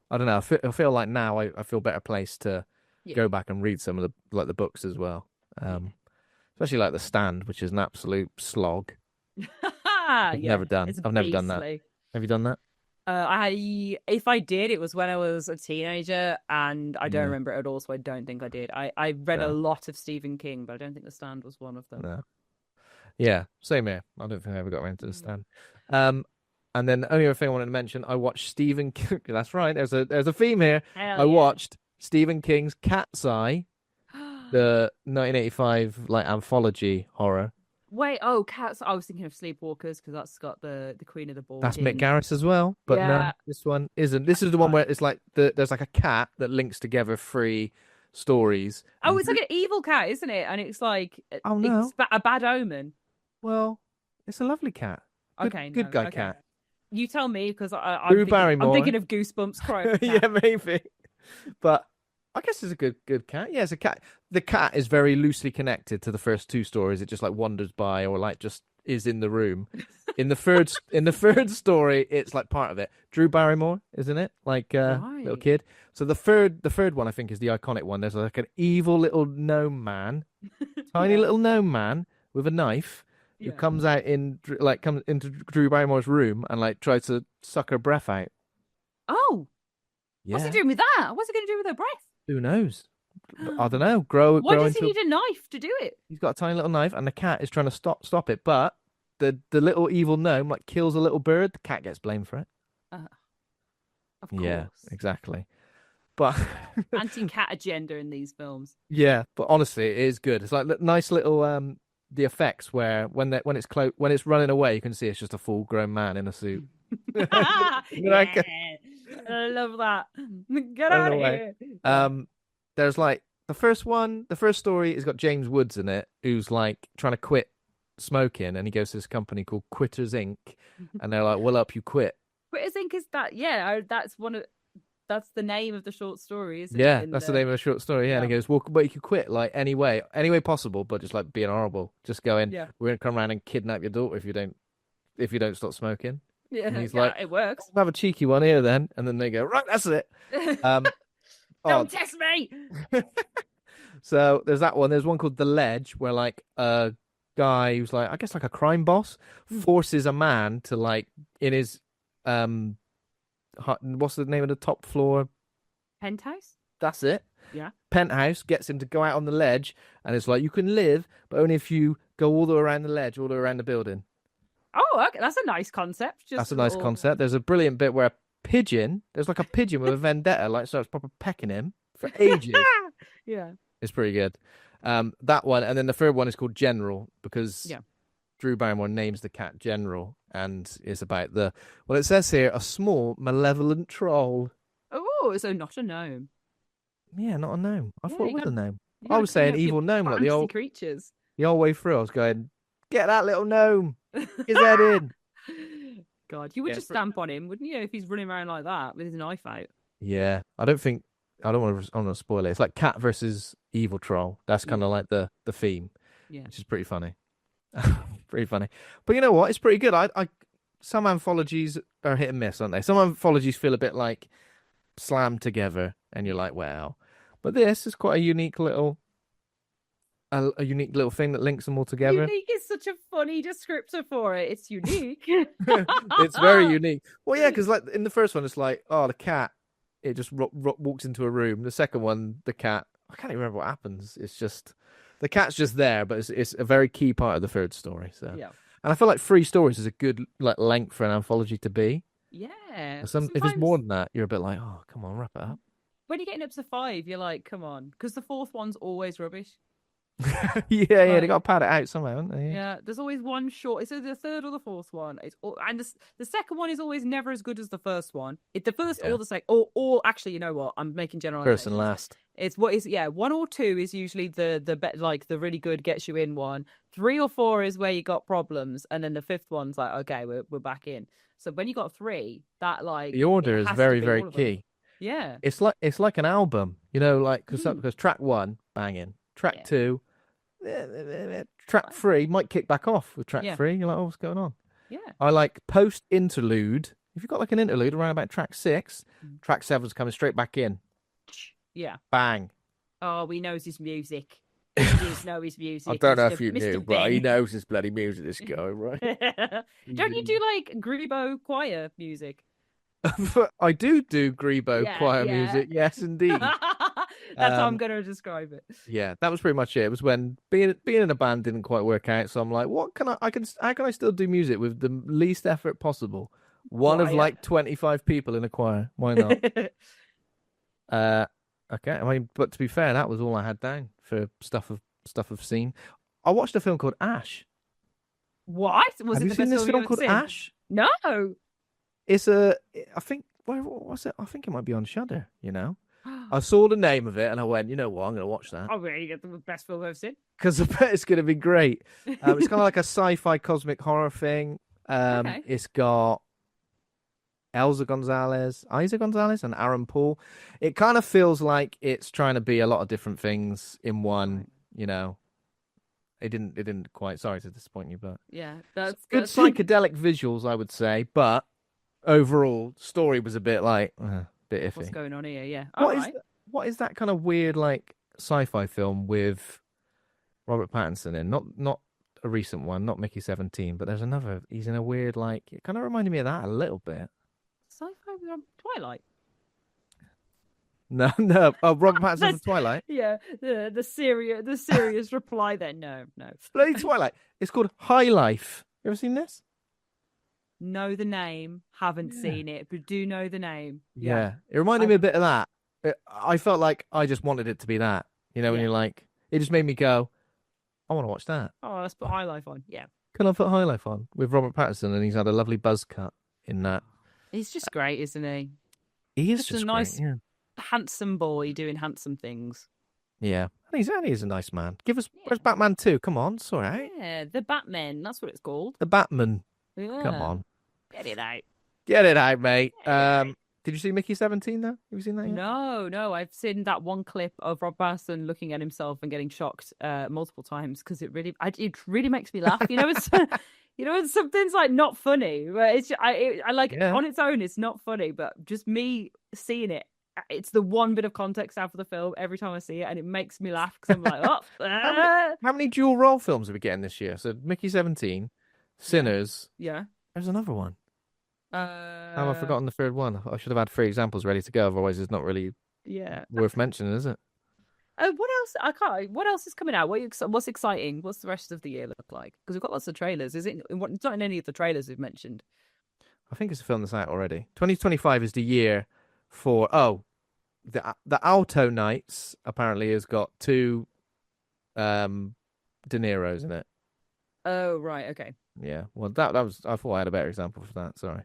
I don't know. I feel like now I feel better placed to Yeah. go back and read some of the books as well. Especially like the Stand, which is an absolute slog. I've never done. It's I've never done that. beastly. Have you done that? If I did, it was when I was a teenager, and I don't Yeah. remember it at all, so I don't think I did. I read a No. lot of Stephen King, but I don't think The Stand was one of them. No. Yeah, same here. I don't think I ever got around to the Stand. And then the only other thing I wanted to mention, I watched Stephen King. That's right. There's a theme here. Hell I yeah. watched Stephen King's Cat's Eye, the 1985 like anthology horror. Wait, Cats. I was thinking of Sleepwalkers because that's got the Queen of the Ball. That's in. Mick Garris as well, but no, Yeah. this one isn't. This is the one where it's like there's like a cat that links together three stories. Oh, it's like an evil cat, isn't it? And it's like Oh, no. it's a bad omen. Well, it's a lovely cat. Good, Okay, good no, guy okay. cat. You tell me because I'm Drew thinking, Barrymore. I'm thinking of Goosebumps. Crying. Yeah, maybe. But I guess it's a good cat. Yeah, it's a cat. The cat is very loosely connected to the first two stories. It just like wanders by or like just is in the room. In the third story, it's like part of it. Drew Barrymore, isn't it? Like little Right. kid. So the third one I think is the iconic one. There's like an evil little gnome man, tiny Yeah. little gnome man with a knife who Yeah. comes into Drew Barrymore's room and like tries to suck her breath out. Oh, Yeah. what's he doing with that? What's he going to do with her breath? Who knows? I don't know. Grow Why does into. he need a knife to do it? He's got a tiny little knife, and the cat is trying to stop it. But the little evil gnome like kills a little bird. The cat gets blamed for it. Of course. Yeah, exactly. But Anti-cat agenda in these films. yeah, but honestly, it is good. It's like nice little the effects where when it's running away, you can see it's just a full grown man in a suit. Yeah. I love that. Get out of away. here. There's like the first story has got James Woods in it, who's like trying to quit smoking, and he goes to this company called Quitters Inc. and they're like, "We'll help you quit." Quitters Inc. is that? Yeah, that's the name of the short story, isn't Yeah, it? that's the name of the short story. Yeah, and he goes, "Well, but you could quit like any way possible, but just like being horrible. Just going, Yeah. we're gonna come around and kidnap your daughter if you don't stop smoking." Yeah, And he's yeah, like, it works. "I'll have a cheeky one here then," and then they go, "Right, that's it." Don't test me. So there's that one. There's one called The Ledge, where like a guy who's like, I guess like a crime boss, forces a man to like in his what's the name of the top floor? Penthouse? That's it. Yeah. Penthouse gets him to go out on the ledge, and it's like, you can live, but only if you go all the way around the ledge, all the way around the building. Oh, okay. That's a nice concept. That's Just a a nice little. concept. There's a brilliant bit where there's like a pigeon with a vendetta, like, so it's proper pecking him for ages. Yeah. It's pretty good. That one, and then the third one is called General, because Yeah. Drew Barrymore names the cat General, and it's about it says here, a small, malevolent troll. Oh, so not a gnome. Yeah, not a gnome. I Yeah, thought it you was gotta, a gnome. you I gotta was clean saying up your evil gnome, like fantasy creatures. the old way through. I was going, get that little gnome, his head in. God, you would just stamp on him, wouldn't you, if he's running around like that with his knife out? Yeah, I don't want to spoil it. It's like cat versus evil troll. That's kind of like the theme, Yeah. which is pretty funny. Pretty funny. But you know what? It's pretty good. Some anthologies are hit and miss, aren't they? Some anthologies feel a bit like slammed together, and you're like, wow. But this is quite a unique little thing that links them all together. Unique is such a funny descriptor for it. It's unique. It's very unique. Well, yeah, because like in the first one, it's like, oh, the cat, it just walks into a room. The second one, the cat, I can't even remember what happens. It's just the cat's just there, but it's a very key part of the third story. So Yeah. and I feel like 3 stories is a good like length for an anthology to be. Yeah. If it's more than that, you're a bit like, oh, come on, wrap it up. When you're getting up to 5, you're like, come on, because the fourth one's always rubbish. Yeah, they got to pad it out somehow, haven't they? Yeah, there's always one short. It's either the third or the fourth one. And the second one is always never as good as the first one. The first or the second, or actually, you know what? I'm making generalizations. First and last. It's 1 or 2 is usually the really good gets you in one. 3 or 4 is where you got problems, and then the fifth one's like, okay, we're back in. So when you got 3, that like the order is very very key. Yeah, it's like an album, you know, like because track 1 banging, track 2. Track 3 might kick back off with track 3. You're like, oh, what's going on? Yeah. I like post interlude. If you've got like an interlude around about track 6, track 7's coming straight back in. Yeah. Bang. Oh, he knows his music. He does know his music. I don't know if you knew, but he knows his bloody music, this guy, right? Don't you do like Grebo choir music? I do Grebo choir music. Yes, indeed. That's how I'm going to describe it. Yeah, that was pretty much it. It was when being in a band didn't quite work out, so I'm like, how can I still do music with the least effort possible? One of like 25 people in a choir. Why not? Okay. I mean, but to be fair, that was all I had down for stuff I've seen. I watched a film called Ash. What? Have you seen this film called Ash? No. It's I think, what was it? I think it might be on Shudder, you know? I saw the name of it and I went, you know what? I'm going to watch that. Oh, really? Get the best film I've ever seen. Because I bet it's going to be great. It's kind of like a sci-fi cosmic horror thing. Okay. It's got Isa Gonzalez, and Aaron Paul. It kind of feels like it's trying to be a lot of different things in one, you know. It didn't quite. Sorry to disappoint you, but yeah, that's good psychedelic visuals, I would say. But overall, story was a bit like bit iffy. What's going on here? Yeah. What is that kind of weird like sci-fi film with Robert Pattinson in? Not a recent one, not Mickey 17, but there's another. He's in a weird like. It kind of reminded me of that a little bit. Sci-fi with Twilight. No. Oh, Robert Pattinson for Twilight. Yeah, the serious reply then. No. Bloody Twilight. It's called High Life. You ever seen this? Know the name, haven't seen it, but do know the name. Yeah. It reminded me a bit of that. I felt like I just wanted it to be that. You know, when you're like, it just made me go, I want to watch that. Oh, let's put High Life on. Yeah. Can I put High Life on with Robert Pattinson? And he's had a lovely buzz cut in that. He's just great, isn't he? He is just a nice, great, handsome boy doing handsome things. Yeah. And he's a nice man. Give us, where's Batman 2? Come on, it's all right. Yeah, the Batman, that's what it's called. The Batman. Yeah. Come on. Get it out. Get it out, mate. Did you see Mickey 17 though? Have you seen that yet? No. I've seen that one clip of Rob Pattinson looking at himself and getting shocked multiple times because it really makes me laugh. You know, it's when something's like not funny, but it's I like on its own it's not funny, but just me seeing it, it's the one bit of context out of the film every time I see it, and it makes me laugh because I'm like, oh. How many dual role films are we getting this year? So Mickey 17, Sinners. Yeah. There's another one. How have I forgotten the third one? I should have had 3 examples ready to go. Otherwise, it's not really worth mentioning, is it? What else? I can't. What else is coming out? What's exciting? What's the rest of the year look like? Because we've got lots of trailers. Is it? It's not in any of the trailers we've mentioned. I think it's a film that's out already. 2025 is the year for the Alto Nights apparently has got two De Niro's in it. Oh right, okay. Yeah, well that was I thought I had a better example for that. Sorry.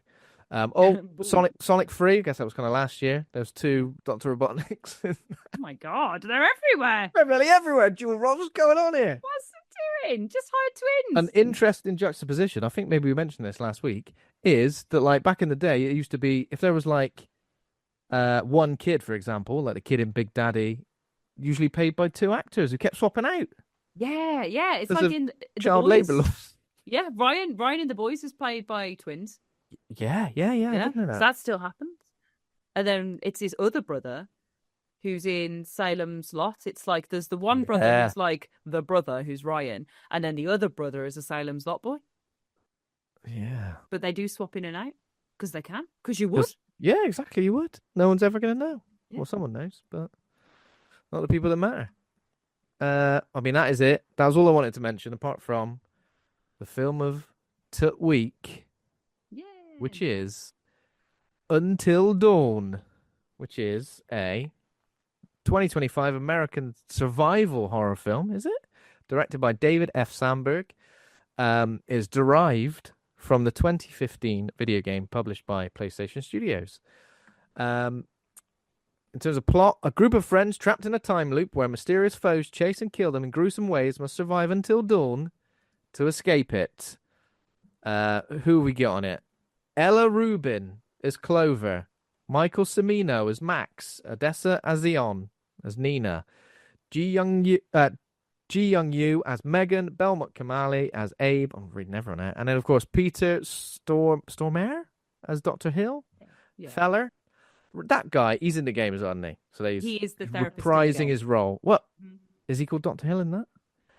Boom. Sonic 3. I guess that was kind of last year. There's two Dr. Robotniks. Oh my god, they're everywhere. They're really everywhere. Jewel Ross, what's going on here? What's it doing? Just hired An twins. interesting juxtaposition. I think maybe we mentioned this last week. Is that like back in the day? It used to be if there was like one kid, for example, like the kid in Big Daddy, usually played by two actors who kept swapping out. Yeah, yeah. It's There's like a in the child boys. labour laws. Yeah, Ryan in the boys is played by twins. Yeah. I Yeah, didn't know so that. that still happens. And then it's his other brother who's in Salem's Lot. It's like there's the one brother Yeah. who's like the brother who's Ryan, and then the other brother is a Salem's Lot boy. Yeah. But they do swap in and out because they can. Because you would. Yeah, exactly. You would. No one's ever going to know. Yeah. Well, someone knows, but not the people that matter. I mean, that is it. That was all I wanted to mention, apart from the film of Tut Week, Yeah. which is Until Dawn, which is a 2025 American survival horror film, is it? Directed by David F. Sandberg. Is derived from the 2015 video game published by PlayStation Studios. In terms of plot, a group of friends trapped in a time loop where mysterious foes chase and kill them in gruesome ways must survive until dawn to escape it. Who we get on it? Ella Rubin as Clover, Michael Cimino as Max, Odessa A'zion as Nina, Ji Young Yu as Megan, Belmont Cameli as Abe. I'm reading everyone out. And then, of course, Peter Stormare as Dr. Hill. Yeah. Feller. That guy, he's in the game as well, isn't he? So He is the therapist in the reprising game. his role. What? Mhm. Is he called Dr. Hill in that?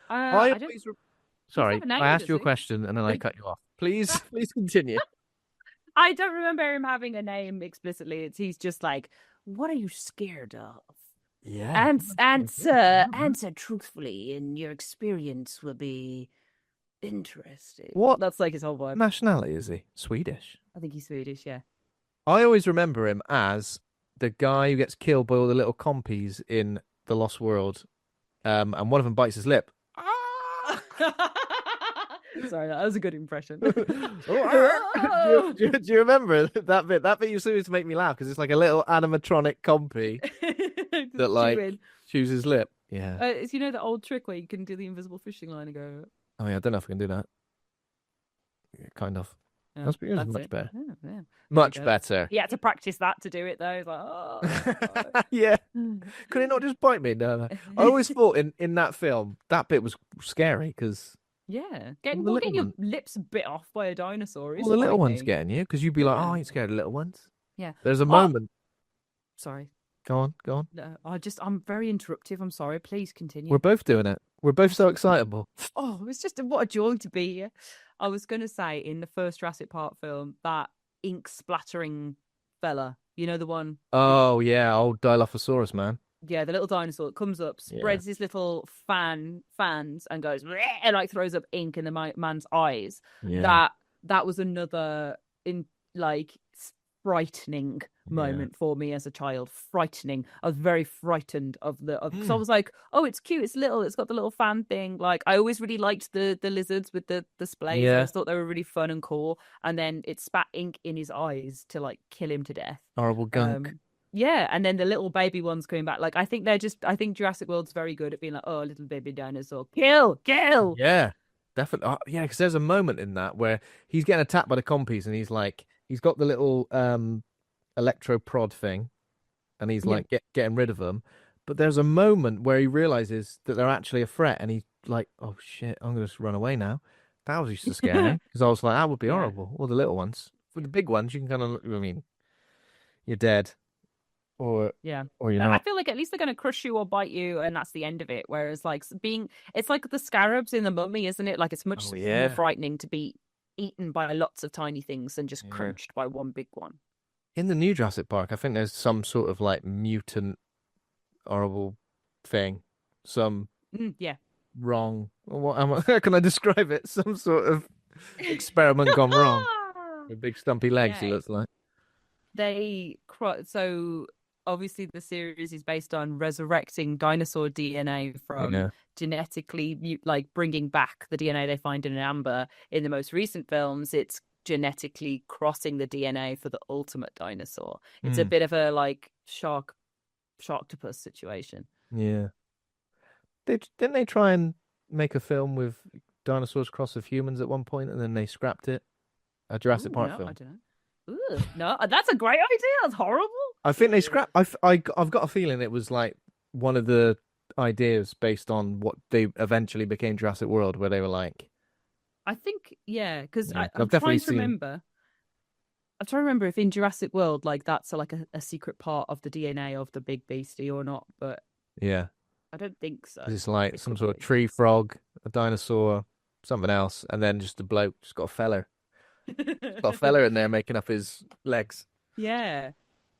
I don't. Sorry, have a name, I asked does you a he? question and then I cut you off. Please continue. I don't remember him having a name explicitly. He's just like, what are you scared of? Yeah. Answer truthfully, and your experience will be interesting. What That's like his whole vibe. nationality is he? Swedish. I think he's Swedish, yeah. I always remember him as the guy who gets killed by all the little compies in The Lost World. And one of them bites his lip. Sorry, that was a good impression. do you remember that bit? That bit used to make me laugh because it's like a little animatronic compy that like chews his lip. Yeah. It's, you know, the old trick where you can do the invisible fishing line and go. Oh yeah, I don't know if I can do that. Yeah, kind of. Yeah, That's that's much it. better. Yeah. Much go. better. He had to practice that to do it though. He's like, oh. Yeah. Could it not just bite me? No. I always thought in that film that bit was scary because Yeah, All the getting your little lips bit off by a dinosaur is all the little ones frightening. getting you because you'd be like, Yeah. oh, I ain't scared of little ones. Yeah. There's a Oh. moment. Sorry. Go on. No, I'm very interruptive. I'm sorry. Please continue. We're both doing it. We're both so excitable. Oh, it's just what a joy to be here. I was going to say in the first Jurassic Park film, that ink splattering fella, you know, the one, Oh yeah, old Dilophosaurus man. yeah, the little dinosaur that comes up, Yeah. spreads his little fans and goes, "Bleh," and like throws up ink in the man's eyes. Yeah. That was another frightening moment for me as a child. Frightening. I was very frightened of because I was like, oh, it's cute, it's little, it's got the little fan thing. Like I always really liked the lizards with the splays. I Yeah. just thought they were really fun and cool. And then it spat ink in his eyes to like kill him to death. Horrible gunk. Yeah, and then the little baby ones coming back. Like I think Jurassic World's very good at being like, oh, little baby dinosaur, kill. Yeah, definitely. Oh, yeah, because there's a moment in that where he's getting attacked by the compies and he's got the little electro prod thing and he's like getting rid of them. But there's a moment where he realizes that they're actually a threat and he's like, oh shit, I'm going to just run away now. That was used to scare me because I was like, that would be horrible. All the little ones. For the big ones, you can kind of, I mean, you're dead. Or you're I not. feel like at least they're going to crush you or bite you, and that's the end of it. Whereas, like it's like the scarabs in the Mummy, isn't it? Like it's much more frightening to be eaten by lots of tiny things than just crunched by one big one. In the new Jurassic Park, I think there's some sort of like mutant, horrible thing, some Yeah. wrong. How can I describe it? Some sort of experiment gone wrong. With big stumpy legs, he Yeah. looks like. So obviously the series is based on resurrecting dinosaur DNA from Yeah. genetically like bringing back the DNA they find in an amber. In the most recent films, it's genetically crossing the DNA for the ultimate dinosaur. It's a Mm, bit of a like sharktopus situation. yeah. Didn't they try and make a film with dinosaurs cross with humans at one point, and then they scrapped it? A Jurassic Ooh, Park no, I film. don't know. Ooh, no, that's a great idea. That's horrible. I think they scrapped. I've got a feeling it was like one of the ideas based on what they eventually became Jurassic World, where they were like, I think, yeah, because yeah, I'm I've definitely trying to seen. remember. I'm trying to remember if in Jurassic World, like that's a secret part of the DNA of the big beastie or not, but Yeah, I don't think so. it's like It some could sort of be. tree frog, a dinosaur, something else, and then just a bloke, just got a feller, got a feller in there making up his legs. Yeah,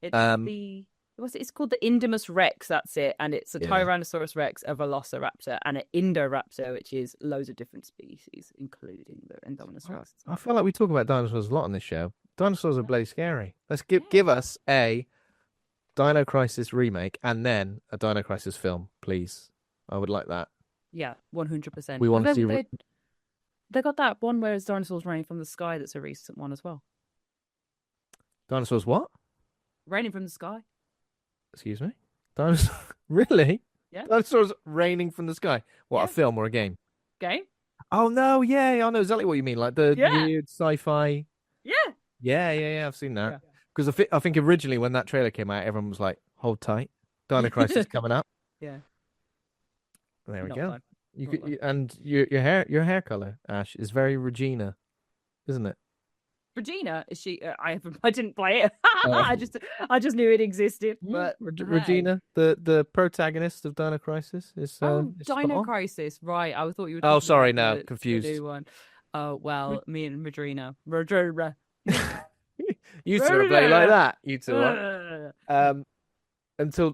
it's Um, the what's it? It's called the Indominus Rex. That's it, and it's a yeah. Tyrannosaurus Rex, a Velociraptor, and an Indoraptor, which is loads of different species, including the Indominus Rex as I well. feel like we talk about dinosaurs a lot on this show. Dinosaurs are bloody scary. Let's give Yeah, us a Dino Crisis remake and then a Dino Crisis film, please. I would like that. yeah, 100%. We want to They, see they they got that one where it's dinosaurs raining from the sky. That's a recent one as well. dinosaurs. What? Raining from the sky. Excuse me. Dinosaurs? Really? Yeah, Dinosaurs raining from the sky. What, a yeah. film or a game? Game. Oh no, yeah, I know exactly what you mean. Like the Yeah, weird sci-fi. yeah, Yeah, I've seen that. yeah, Because I think originally when that trailer came out, everyone was like, "Hold tight, Dino Crisis coming up." yeah. There we Not go. fun. You Not could, fun. and your hair color, Ash, is very Regina, isn't it? Regina, is she? I didn't play it. Oh. I just knew it existed. Yeah, But hey. Regina, the protagonist of Dino Crisis, Oh, is spot Dino on. Crisis. Right. I thought you were Oh, talking sorry, about no, the confused. new one. Oh well, me and Madrina. Madrina. You two are playing like that. You two are. Until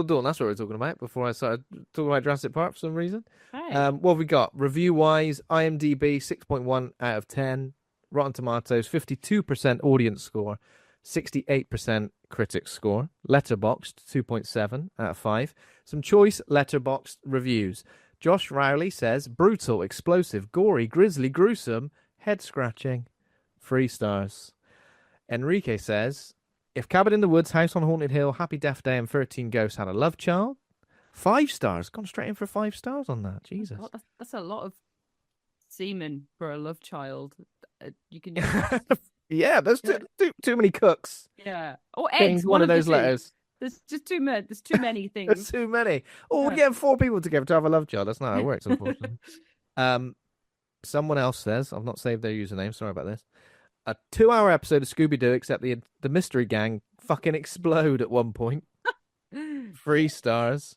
dawn. That's what we're talking about. Before I started talking about Jurassic Park for some reason. Hey. What have we got? Review wise, IMDb 6.1 out of 10. Rotten Tomatoes 52% audience score, 68% critic score. Letterboxd 2.7 out of 5. Some choice Letterboxd reviews. Josh Rowley says brutal, explosive, gory, grisly, gruesome, head scratching. 3 stars. Enrique says if Cabin in the Woods, House on Haunted Hill, Happy Death Day, and 13 Ghosts had a love child, 5 stars. Gone straight in for 5 stars on that. Jesus. God, that's a lot of semen for a love child. You can. Yeah, there's too many cooks. Yeah. Or Getting eggs. one of the those two. letters. There's just too many. There's too many There's things. too many. Oh, we're Yeah. getting 4 people together to have a love child. That's not how it works, unfortunately. Someone else says, I've not saved their username, sorry about this. A 2-hour episode of Scooby-Doo, except the mystery gang fucking explode at one point. 3 stars.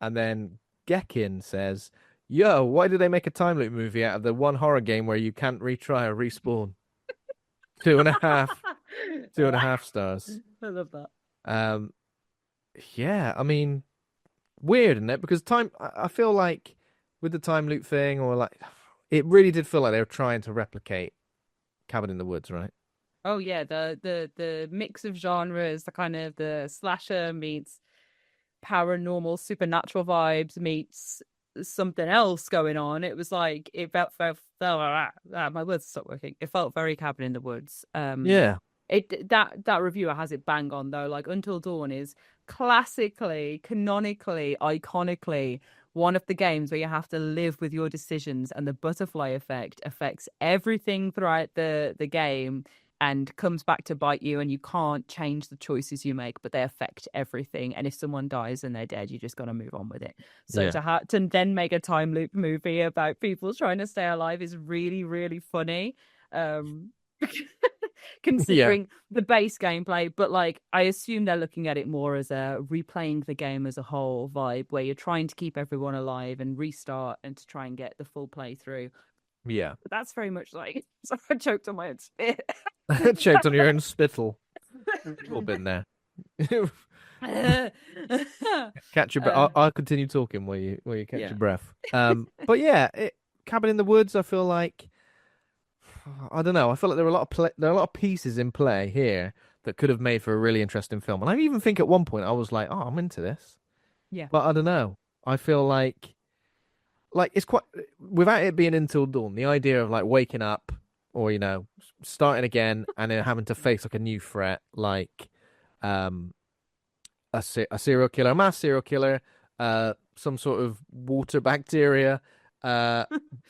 And then Gekin says, yo, why did they make a time loop movie out of the one horror game where you can't retry or respawn? 2.5. 2.5 stars. I love that. Yeah, I mean, weird, isn't it? Because I feel like with the time loop thing, or like, it really did feel like they were trying to replicate Cabin in the Woods, right? Oh yeah, the mix of genres, the kind of the slasher meets paranormal supernatural vibes meets something else going on. It was like it felt my words stopped working. It felt very Cabin in the Woods. Yeah. That reviewer has it bang on though. Like Until Dawn is classically, canonically, iconically one of the games where you have to live with your decisions, and the butterfly effect affects everything throughout the game and comes back to bite you, and you can't change the choices you make, but they affect everything. And if someone dies and they're dead, you just got to move on with it. So Yeah. to then make a time loop movie about people trying to stay alive is really, really funny. Considering the base gameplay, but like I assume they're looking at it more as a replaying the game as a whole vibe, where you're trying to keep everyone alive and restart and to try and get the full playthrough. Yeah. But that's very much like so I choked on my own spit. Choked on your own spittle. We've all been there. Catch your breath. uh, I'll continue talking while you catch yeah. your breath. But yeah, Cabin in the Woods. I feel like I don't know. I feel like there are a lot of there are a lot of pieces in play here that could have made for a really interesting film. And I even think at one point I was like, oh, I'm into this. Yeah. But I don't know. I feel like it's quite without it being Until Dawn. The idea of like waking up or starting again and then having to face like a new threat, like um a serial killer, a mass serial killer, some sort of water bacteria, uh,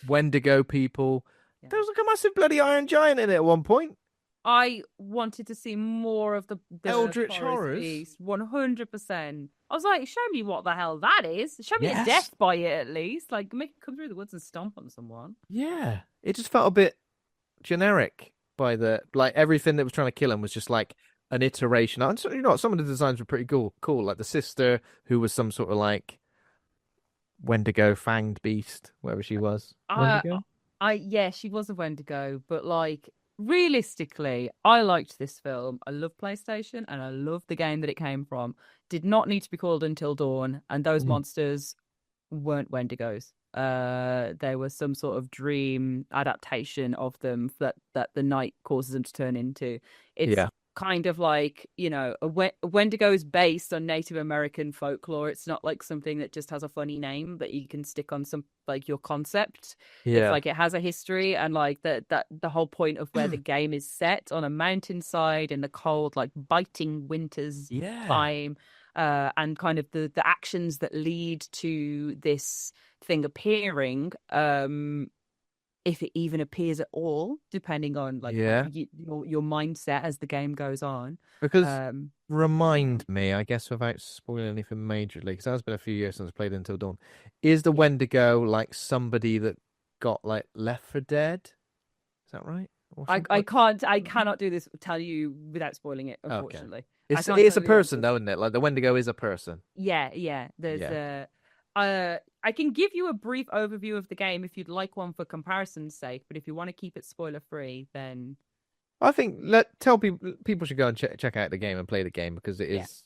Wendigo people. Yeah. There was like a massive bloody iron giant in it at one point. I wanted to see more of the Eldritch forest horrors. beast, 100%. I was like, show me what the hell that is. Show me a Yes. death by it at least. Like, make it come through the woods and stomp on someone. Yeah, it just felt a bit generic by the like everything that was trying to kill him was just like an iteration. And some of the designs were pretty cool. Cool, like the sister who was some sort of like Wendigo fanged beast, whatever she was. Wendigo. Yeah, she was a Wendigo, but like realistically, I liked this film. I love PlayStation and I love the game that it came from. Did not need to be called Until Dawn, and those monsters weren't Wendigos. There was some sort of dream adaptation of them that the night causes them to turn into. It's kind of like, a Wendigo is based on Native American folklore. It's not like something that just has a funny name that you can stick on some like your concept. It's like it has a history, and like that the whole point of where the game is set on a mountainside in the cold, like biting winter's time, and kind of the actions that lead to this thing appearing, if it even appears at all, depending on like your mindset as the game goes on. Because remind me, I guess without spoiling anything majorly, because it's been a few years since I played Until Dawn. Is the Wendigo like somebody that got like left for dead? Is that right? I cannot do this. Tell you without spoiling it. Unfortunately, okay. It's a person though, isn't it? Like the Wendigo is a person. Yeah. There's I can give you a brief overview of the game if you'd like one for comparison's sake, but if you want to keep it spoiler free, then I think tell people should go and check out the game and play the game because it is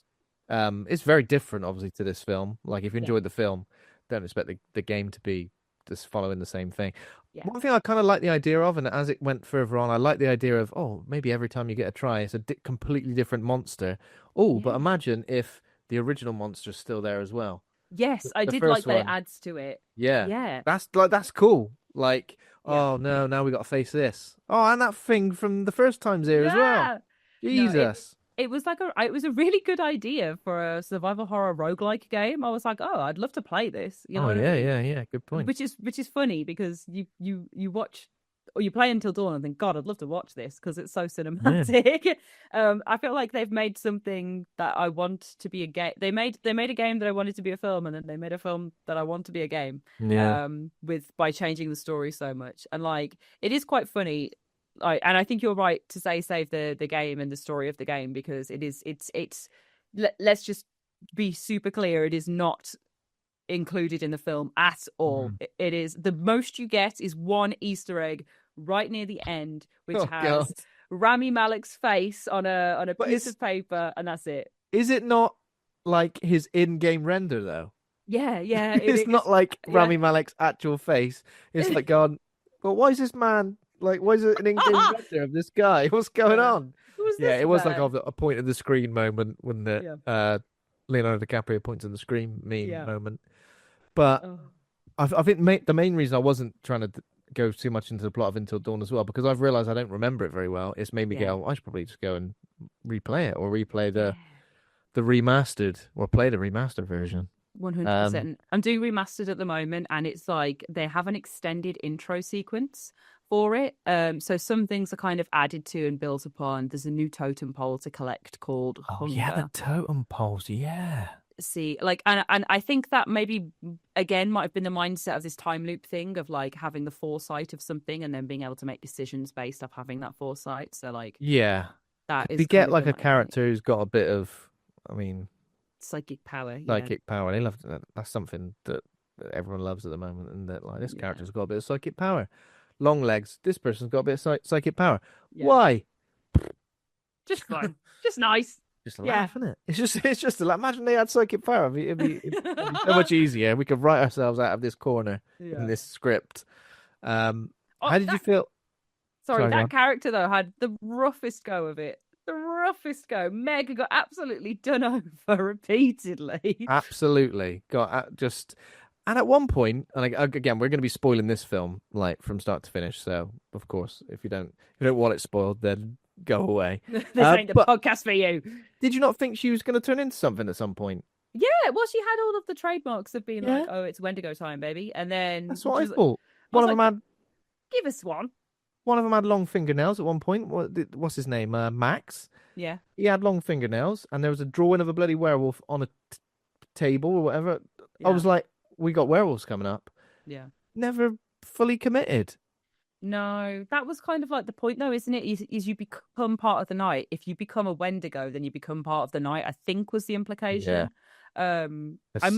it's very different obviously to this film. Like if you enjoyed the film, don't expect the game to be just following the same thing. Yeah. One thing I kind of like the idea of, and as it went further on, I like the idea of maybe every time you get a try, it's a completely different monster. But imagine if the original monster's still there as well. Yes, I did like that it adds to it. Yeah. That's cool. Like, oh no, now we got to face this. Oh, and that thing from the first time's here as well. Jesus. No, it was a really good idea for a survival horror roguelike game. I was like, I'd love to play this. Yeah. Good point. Which is funny because you watch or you play Until Dawn and think, God, I'd love to watch this because it's so cinematic. Yeah. I feel like they've made something that I want to be a game. They made a game that I wanted to be a film, and then they made a film that I want to be a game. Yeah. By changing the story so much, and like it is quite funny. And I think you're right to say save the game and the story of the game because it's. Let's just be super clear. It is not included in the film at all. It is the most you get is one Easter egg right near the end, which has Rami Malek's face on a piece of paper, and that's it. Is it not like his in-game render though? Yeah. It's not like Rami Malek's actual face. It's like God. But why is this man like? Why is it an in-game render of this guy? What's going on? It was like a point of the screen moment when the Leonardo DiCaprio points on the screen meme moment. But I think the main reason I wasn't trying to go too much into the plot of Until Dawn as well, because I've realized I don't remember it very well. It's made me go, I should probably just go and replay it or replay the remastered or play the remastered version. 100%. I'm doing remastered at the moment, and it's like they have an extended intro sequence for it. So some things are kind of added to and built upon. There's a new totem pole to collect called Hunger. Yeah, the totem poles, See, like, and I think that maybe again might have been the mindset of this time loop thing of like having the foresight of something and then being able to make decisions based off having that foresight. So like, that is. You get like a character who's got a bit of, psychic power. Psychic power. They love that. That's something that everyone loves at the moment, and that like this character's got a bit of psychic power. Long legs. This person's got a bit of psychic power. Why? Just fun. Just nice. just a Yeah. laugh, isn't it? It's just a laugh. Imagine they had psychic power. It'd be so much easier. We could write ourselves out of this corner in Yeah. this script. Um, Oh, how did you that feel? sorry, Sorry, go that on. character though had the roughest go of it. The roughest go. Meg got absolutely done over repeatedly. Absolutely. Got just, and at one point, and again, we're going to be spoiling this film like from start to finish. So, of course, if you don't want it spoiled, then go away. This ain't the But podcast for you. did you not think she was going to turn into something at some point? Yeah, well, she had all of the trademarks of being like, Yeah, "Oh, it's Wendigo time, baby," and then that's what I just, thought. I One was of them like, had "Give us one." one of them had long fingernails at one point. What's his name? Max. Yeah, He had long fingernails, and there was a drawing of a bloody werewolf on a table or whatever. I yeah, was like, we got werewolves coming up. yeah. Never fully committed. No, that was kind of like the point, though, isn't it? Is you become part of the night. If you become a Wendigo, then you become part of the night. I think was the Yeah. implication. I It's-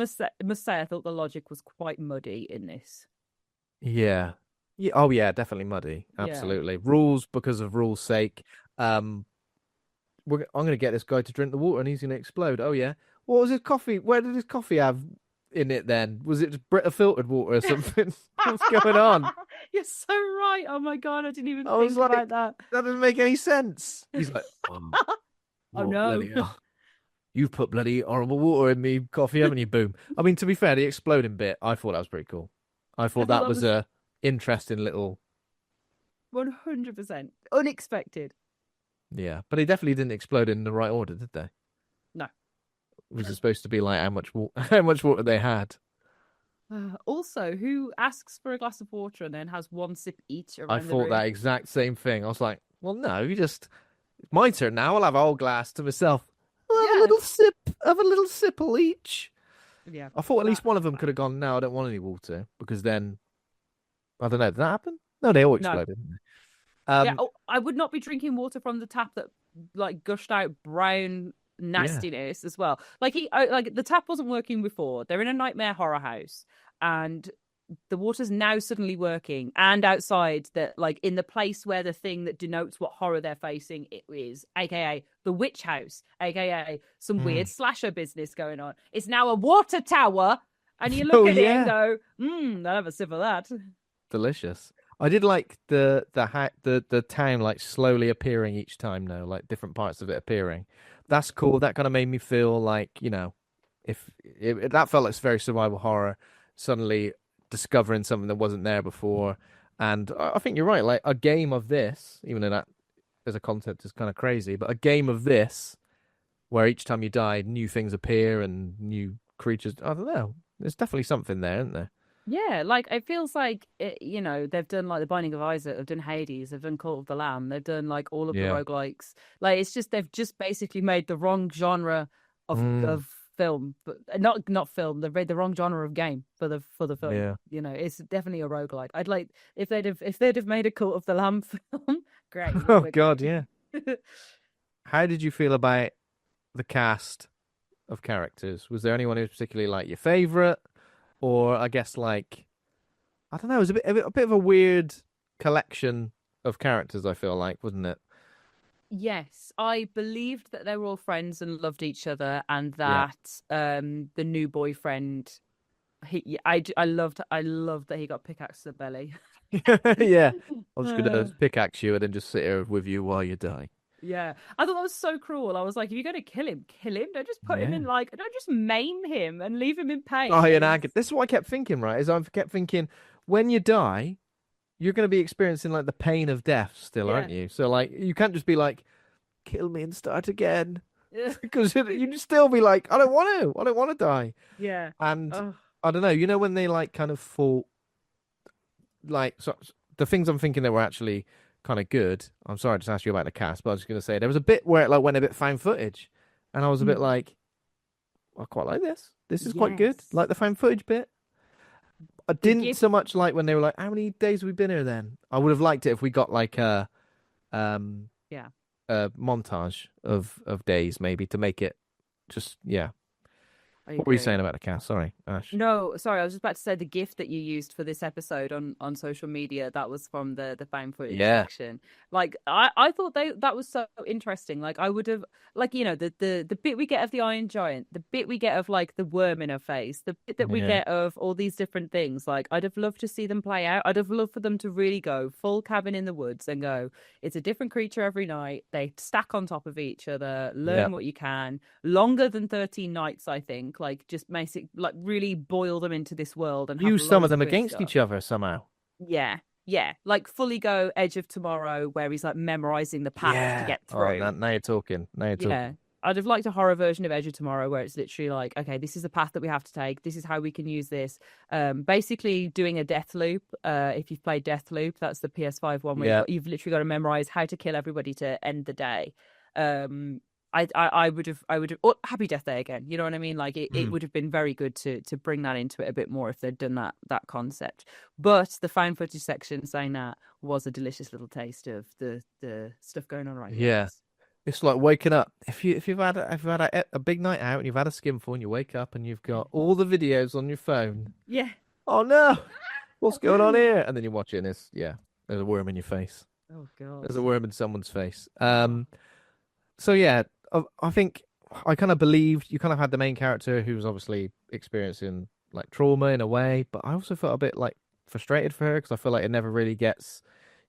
must say, I thought the logic was quite muddy in this. Yeah. Yeah. Oh, yeah. Definitely muddy. Yeah. Absolutely. Rules because of rules' sake. Um, I'm going to get this guy to drink the water, and he's going to explode. Oh yeah. What was his coffee? Where did his coffee have in it then? Was it just Brita filtered water or something? What's going on? You're so right. Oh my God, I didn't even I was think like, about that. that doesn't make any sense. He's like, oh, Oh what no. bloody hell. You've put bloody horrible water in me coffee, haven't you? Boom. I mean, to be fair, the exploding bit, I thought that was pretty cool. I I thought thought that that was was a interesting little 100% unexpected. yeah. But they definitely didn't explode in the right order, did they? No. Was it supposed to be like how much water, how much water they had? Also, who asks for a glass of water and then has one sip each I around the thought that room? exact same thing. I was like, well, no, it's my turn now. I'll have a whole glass to myself. I'll have a Yeah. little sip, have a little sipple each. Yeah. I thought at least That one of them could have gone, no, I don't want any water, because then I don't know, did that happen? No, they all no. exploded, didn't they? Yeah. Oh, I would not be drinking water from the tap that like gushed out brown Yeah. nastiness as well. Like the tap wasn't working before. They're in a nightmare horror house, and the water's now suddenly working, and outside that, like in the place where the thing that denotes what horror they're facing it is, aka the witch house, aka some Mm. weird slasher business going on. It's now a water tower, and you look Oh, at it yeah. and go, I'll have a sip of that. Delicious. I did like the town like slowly appearing each time though, like different parts of it appearing. That's cool. That kind of made me feel like, if that felt like very survival horror, suddenly discovering something that wasn't there before. And I think you're right. Like a game of this, even though that as a concept is kind of crazy, but a game of this where each time you die, new things appear and new creatures. I don't know. There's definitely something there, isn't there? Yeah, like it feels like they've done like the Binding of Isaac, they've done Hades, they've done Cult of the Lamb, they've done like all of the Yeah. roguelikes. Like it's just they've just basically made the wrong genre of Mm, of film, but not film. They've made the wrong genre of game for the film. yeah. It's definitely a roguelike. I'd like if they'd have made a Cult of the Lamb film, great. It would Oh have been God, great. yeah. How did you feel about the cast of characters? Was there anyone who was particularly like your favorite, or I guess like I don't know, it was a bit of a weird collection of characters. I feel like, wasn't it? Yes, I believed that they were all friends and loved each other, and Yeah, that the new boyfriend, I loved that he got pickaxe to the belly. yeah. I'm just gonna Uh, pickaxe you and then just sit here with you while you die. yeah, I thought that was so cruel. I was like, if you're gonna kill him, kill him. Don't just put him Yeah. in don't just maim him and leave him in pain. Oh, and agony. This is what I kept thinking. Right, is I kept thinking when you die, you're going to be experiencing like the pain of death still, Yeah. aren't you? So like you can't just be like, kill me and start again, because you'd still be like, I don't want to. I don't want to die. Yeah. And Oh, I don't know. You know when they like kind of fought, like the things I'm thinking that were actually kind of good. I'm sorry to ask you about the cast, but I was just going to say there was a bit where it like went a bit found footage, and I was a bit like, I quite like this. This is quite good. yes. Like the found footage bit. I The didn't gift. so much like when they were like, how many days have we been here then? I would have liked it if we got like Yeah. a montage of days maybe to make it just yeah. I What were you agree. saying about the cast? Sorry, Ash. No, sorry, I was just about to say the gift that you used for this episode on social media, that was from the found footage Yeah, section. Like I thought that was so interesting. Like I would have, like, the bit we get of the Iron Giant, the bit we get of like the worm in her face, the bit that we yeah. get of all these different things. Like I'd have loved to see them play out. I'd have loved for them to really go full cabin in the woods and go, it's a different creature every night. They stack on top of each other, Yeah. learn what you can. Longer than 13 nights, I think. Like just basic, like really boil them into this world and have Use some of loads them of weird against stuff. each other somehow. Yeah, yeah, like fully go Edge of Tomorrow, where he's like memorizing the path to Yeah. get Oh, through. now you're talking. Now you're Yeah. talking. I'd have liked a horror version of Edge of Tomorrow where it's literally like, okay, this is the path that we have to take. This is how we can use this. Basically doing a death loop. If you've played Death Loop, that's the PS5 one where Yeah. you've literally got to memorize how to kill everybody to end the day. Um, I would have oh, Happy Death Day again. You know what I mean? Like it Mm. would have been very good to bring that into it a bit more if they'd done that concept. But the found footage section saying that was a delicious little taste of the stuff going on right here. Yeah. It's like waking up. If you've had a big night out and you've had a skinful and you wake up and you've got all the videos on your phone. Yeah. Oh no, what's going on here? And then you watch it and there's a worm in your face. Oh god. There's a worm in someone's face. So yeah, I think I kind of believed you kind of had the main character who was obviously experiencing like trauma in a way, but I also felt a bit like frustrated for her because I feel like she never really gets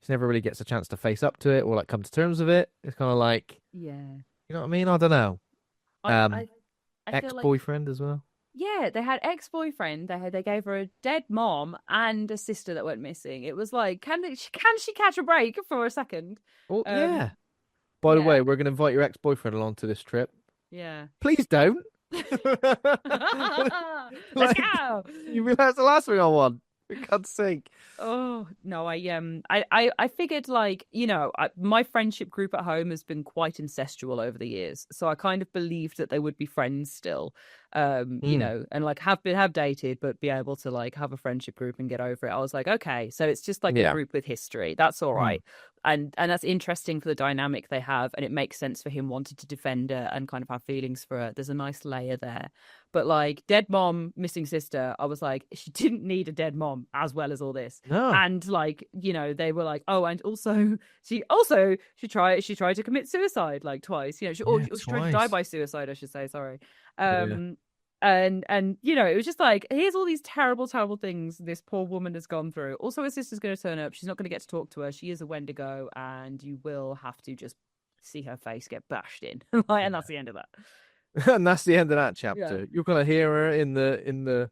a chance to face up to it or like come to terms with it. It's kind of like, Yeah. you know what I mean? I don't know. I Um, I I feel like ex-boyfriend as well. yeah, they had ex-boyfriend. They gave her a dead mom and a sister that went missing. It was like, can she catch a break for a second? Oh Um, yeah. By the yeah, way, we're going to invite your ex-boyfriend along to this trip. yeah. Please don't. Let's Like, go. you realize the last thing I want. For God's sake. Oh no, I figured like my friendship group at home has been quite incestual over the years, so I kind of believed that they would be friends still, Mm, and like have dated, but be able to like have a friendship group and get over it. I was like, okay, so it's just like a yeah. group with history. That's all Mm, right, and that's interesting for the dynamic they have, and it makes sense for him wanting to defend her and kind of have feelings for her. There's a nice layer there. But like dead mom, missing sister, I was like, she didn't need a dead mom as well as all this. no. And like, they were like, oh, and also she tried to commit suicide like twice. Yeah, Or she tried to die twice. by suicide, I should say, sorry. Yeah. Um and it was just like, here's all these terrible, terrible things this poor woman has gone through. Also, her sister's gonna turn up. She's not gonna get to talk to her. She is a Wendigo, and you will have to just see her face get bashed in. Like, and that's the end of that. And that's the end of that Yeah. chapter. You're gonna hear her in the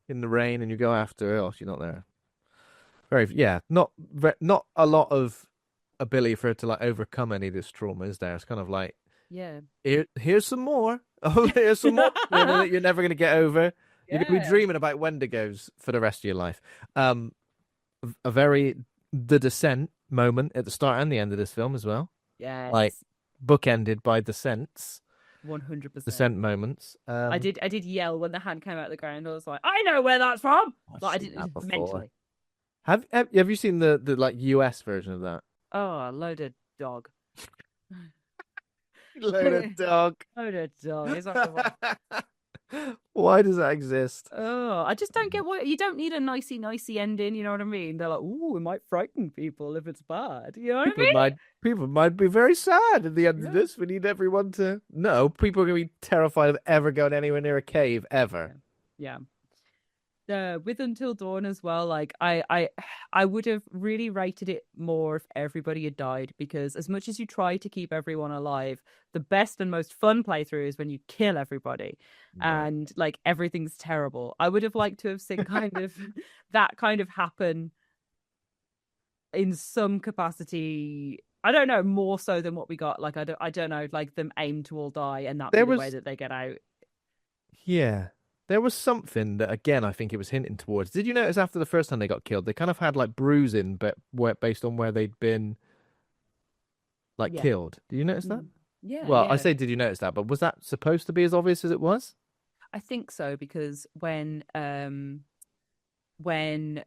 rain, and you go after her. Oh, she's not there. Yeah, not a lot of ability for her to like overcome any of this trauma, is there? It's kind of like Yeah. here's some more. Oh, here's some more trauma that you're never gonna get over. You're gonna be Yeah. dreaming about Wendigos for the rest of your life. A very the descent moment at the start and the end of this film as well, like Yes. bookended by descents, 100%. descent moments. I did yell when the hand came out of the ground. I was like, I know where that's from. I've Like I seen did that before. mentally. Have you seen the like US version of that? Oh, loaded dog. Load of dog. Loaded dog. Is that the one? Why does that exist? Oh, I just don't get what you don't need a nicey ending. You know what I mean? They're like, ooh, it might frighten people if it's bad. You know what I People mean? might people might be very sad at the end Yeah. of this. We need everyone to no. People are gonna be terrified of ever going anywhere near a cave ever. Yeah. With Until Dawn as well, like I would have really rated it more if everybody had died, because as much as you try to keep everyone alive, the best and most fun playthrough is when you kill everybody Right. and like everything's terrible. I would have liked to have seen kind of that kind of happen in some capacity. I don't know, more so than what we got. Like I don't know, like them aim to all die and that be There the way was that they get out. yeah. There was something that again I think it was hinting towards. Did you notice after the first time they got killed, they kind of had like bruising, but based on where they'd been like Yeah. killed. Did you notice that? Yeah, Well, I yeah. say, did you notice that? But was that supposed to be as obvious as it was? I think so, because when when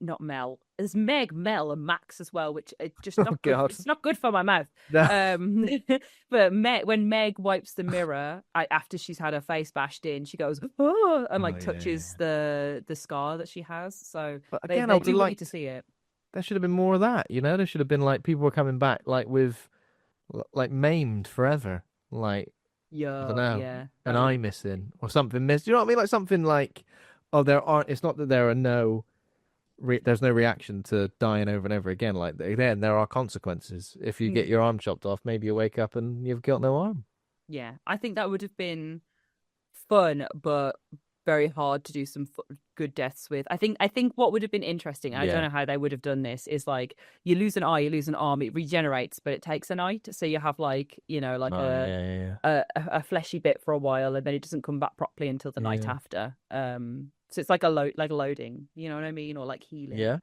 not Mel, there's Meg, Mel, and Max as well, which is just Oh not good. God. It's not good for my mouth. No. But when Meg wipes the mirror after she's had her face bashed in, she goes oh, and like touches the scar that she has. So But they again, I would do have want you liked to see it. there should have been more of that, There should have been like people were coming back like with like maimed forever. Like I don't know, Yeah. an eye missing or something missed. You know what I mean? Like something like, oh, there aren't. It's not that there are there's no reaction to dying over and over again. Like again, there are consequences. If you get your arm chopped off, maybe you wake up and you've got no arm. Yeah, I think that would have been fun, but very hard to do some good deaths with. I think what would have been interesting, I don't know how they would have done this, is like you lose an eye, you lose an arm, it regenerates, but it takes a night. So you have like, like a fleshy bit for a while, and then it doesn't come back properly until the night after. So it's like a loading, you know what I mean, or like healing. Yeah.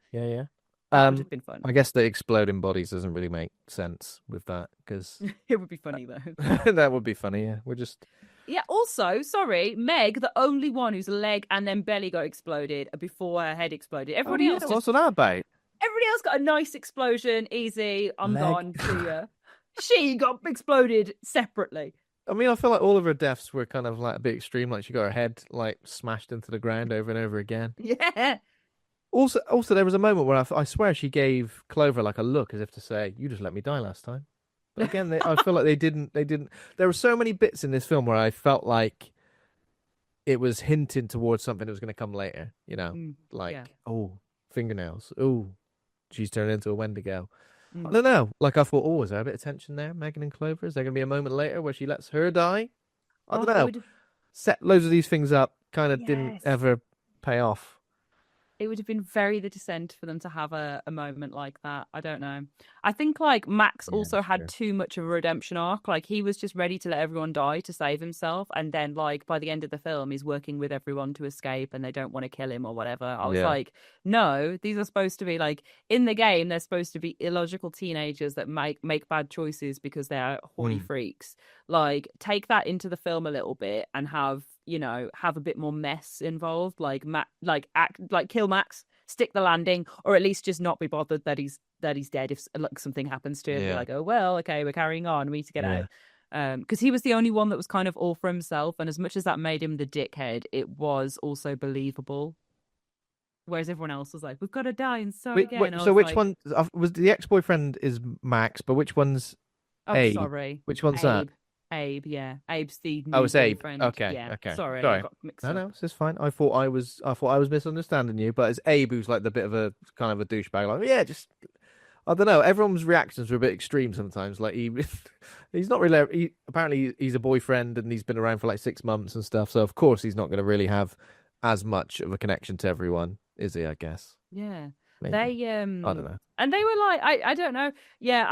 That would have been fun. I guess the exploding bodies doesn't really make sense with that because it would be funny though. That would be funny. Yeah, we're just. Yeah, also, sorry, Meg, the only one whose leg and then belly got exploded before her head exploded. Everybody else what's that about? Everybody else got a nice explosion, easy, I'm gone, see ya. She got exploded separately. I mean, I feel like all of her deaths were kind of like a bit extreme. Like she got her head like smashed into the ground over and over again. Yeah. Also, there was a moment where I swear she gave Clover like a look as if to say, "You just let me die last time." But again, I feel like they didn't. There were so many bits in this film where I felt like it was hinting towards something that was going to come later. Oh, fingernails. Oh, she's turned into a Wendigo. I don't know. Like I thought, oh, is there a bit of tension there, Megan and Clover? Is there going to be a moment later where she lets her die? I don't know. Set loads of these things up, kind of didn't ever pay off. It would have been very The Descent for them to have a moment like that. I don't know. I think like Max also had too much of a redemption arc. Like he was just ready to let everyone die to save himself. And then like by the end of the film, he's working with everyone to escape and they don't want to kill him or whatever. I was like, no, these are supposed to be like in the game. They're supposed to be illogical teenagers that make bad choices because they're horny freaks. Like take that into the film a little bit and have a bit more mess involved, like kill Max, stick the landing, or at least just not be bothered that he's dead if like something happens to him. Be like, oh well, okay, we're carrying on, we need to get out. Because he was the only one that was kind of all for himself, and as much as that made him the dickhead, it was also believable. Whereas everyone else was like, we've got to die and so again. So which one was the ex-boyfriend is Max, but which one's Abe? Sorry, which one's Abe. that? Abe, yeah. Abe's the new it's Abe. friend. Okay, yeah. okay. Sorry. Sorry. I got mixed up. No, it's fine. I thought I was misunderstanding you, but it's Abe who's like the bit of a kind of a douchebag. Like, just I don't know. Everyone's reactions were a bit extreme sometimes. Like he's not really. Apparently he's a boyfriend and he's been around for like 6 months and stuff. So of course he's not going to really have as much of a connection to everyone, is he? I guess. Yeah. Maybe. They I don't know. And they were like, I don't know. Yeah,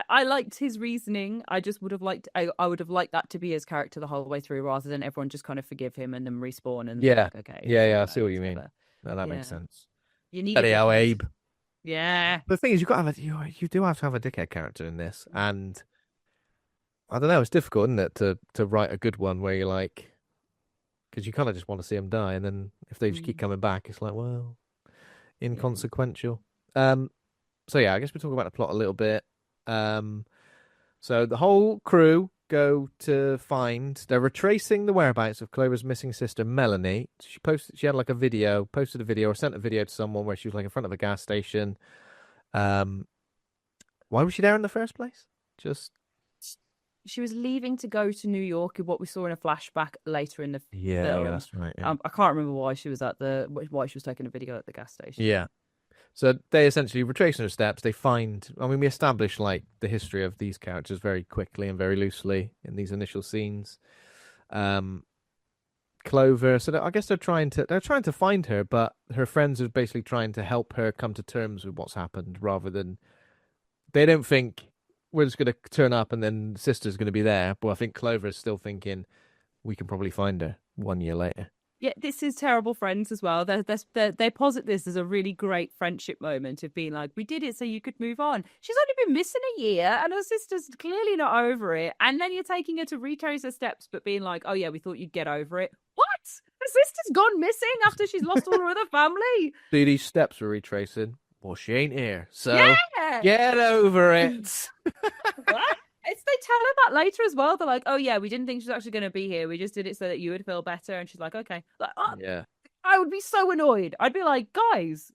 I liked his reasoning. I just would have liked I would have liked that to be his character the whole way through, rather than everyone just kind of forgive him and then respawn and like, okay. Yeah, I see what you mean. No, that makes sense. You need Abe. Yeah. The thing is, you do have to have a dickhead character in this, and I don't know. It's difficult, isn't it, to write a good one where you're like, because you kind of just want to see him die, and then if they just keep coming back, it's like, well, inconsequential. So yeah, I guess we'll talk about the plot a little bit. So the whole crew go to they're retracing the whereabouts of Clover's missing sister Melanie. She had like a video, posted a video or sent a video to someone where she was like in front of a gas station. Why was she there in the first place? She was leaving to go to New York, what we saw in a flashback later in the film. Yeah, that's right. Yeah. I can't remember why she was taking a video at the gas station. Yeah. So they essentially retracing her steps. They we establish like the history of these characters very quickly and very loosely in these initial scenes. Clover. So I guess they're trying to find her, but her friends are basically trying to help her come to terms with what's happened, rather than they don't think we're just going to turn up and then sister's going to be there. But I think Clover is still thinking we can probably find her 1 year later. Yeah, this is terrible friends as well. They posit this as a really great friendship moment of being like, we did it so you could move on. She's only been missing a year and her sister's clearly not over it. And then you're taking her to retrace her steps, but being like, oh yeah, we thought you'd get over it. What? Her sister's gone missing after she's lost all her other family. See, these steps we're retracing. Well, she ain't here, so Yeah. get over it. What? They tell her that later as well. They're like, "Oh yeah, we didn't think she was actually going to be here. We just did it so that you would feel better." And she's like, "Okay." Like, oh, Yeah, I would be so annoyed. I'd be like, "Guys,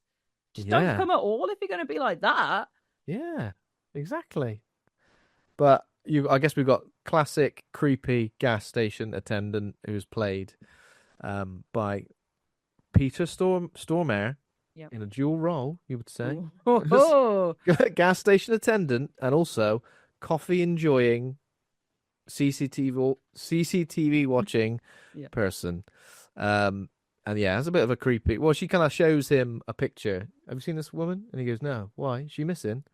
just don't yeah, come at all if you're going to be like that." yeah, exactly. But I guess we've got classic creepy gas station attendant who's played by Peter Stormare Yep. in a dual role, you would say. Oh. Gas station attendant and also coffee enjoying CCTV watching Yep. person. And yeah, it's a bit of a creepy. Well, she kind of shows him a picture. Have you seen this woman? And he goes, "No. Why? Is she missing?"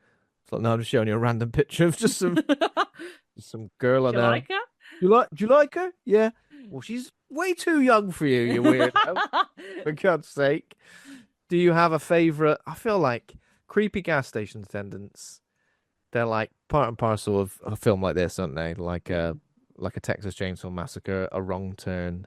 It's like, "No, I'm just showing you a random picture of just some girl I Do you know." like her? Do you like her? Yeah. Well, she's way too young for you, you weirdo. For God's sake. Do you have a favorite? I feel like creepy gas station attendants, they're like part and parcel of a film like this, aren't they? Like a Texas Chainsaw Massacre, A Wrong Turn,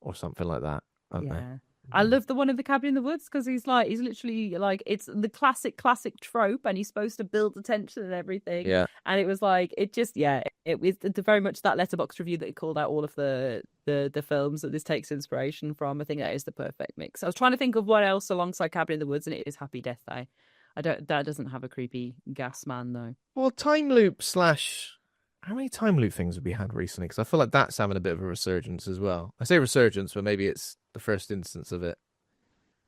or something like that, aren't they? Yeah. I love the one in the cabin in the woods because he's literally like, it's the classic trope and he's supposed to build the tension and everything. Yeah. And it was like, it just, yeah, it was very much that letterbox review that called out all of the films that this takes inspiration from. I think that is the perfect mix. I was trying to think of what else alongside Cabin in the Woods, and it is Happy Death Day. That doesn't have a creepy gas man though. Well, time loop slash. How many time loop things have we had recently? Because I feel like that's having a bit of a resurgence as well. I say resurgence, but maybe it's the first instance of it.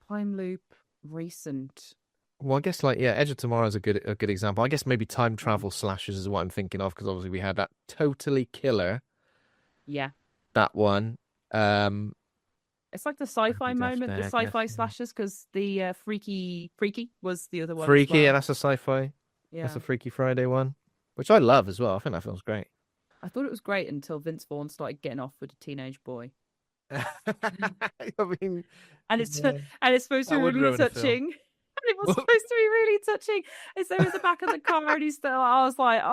Time loop recent. Well, I guess Edge of Tomorrow is a good example. I guess maybe time travel slashes is what I'm thinking of because obviously we had that Totally Killer. Yeah. That one. It's like the sci-fi Happy Death moment, Day, the I sci-fi guess, yeah. slashes, because the Freaky was the other one. Freaky, as yeah, well. that's a sci-fi. Yeah. That's a Freaky Friday one, which I love as well. I think that film's great. I thought it was great until Vince Vaughn started getting off with a teenage boy. I mean, And it's yeah, and it's supposed to that be would really ruin a film. touching. And it was supposed to be really touching. And so it was the back of the car and he's still, I was like, oh,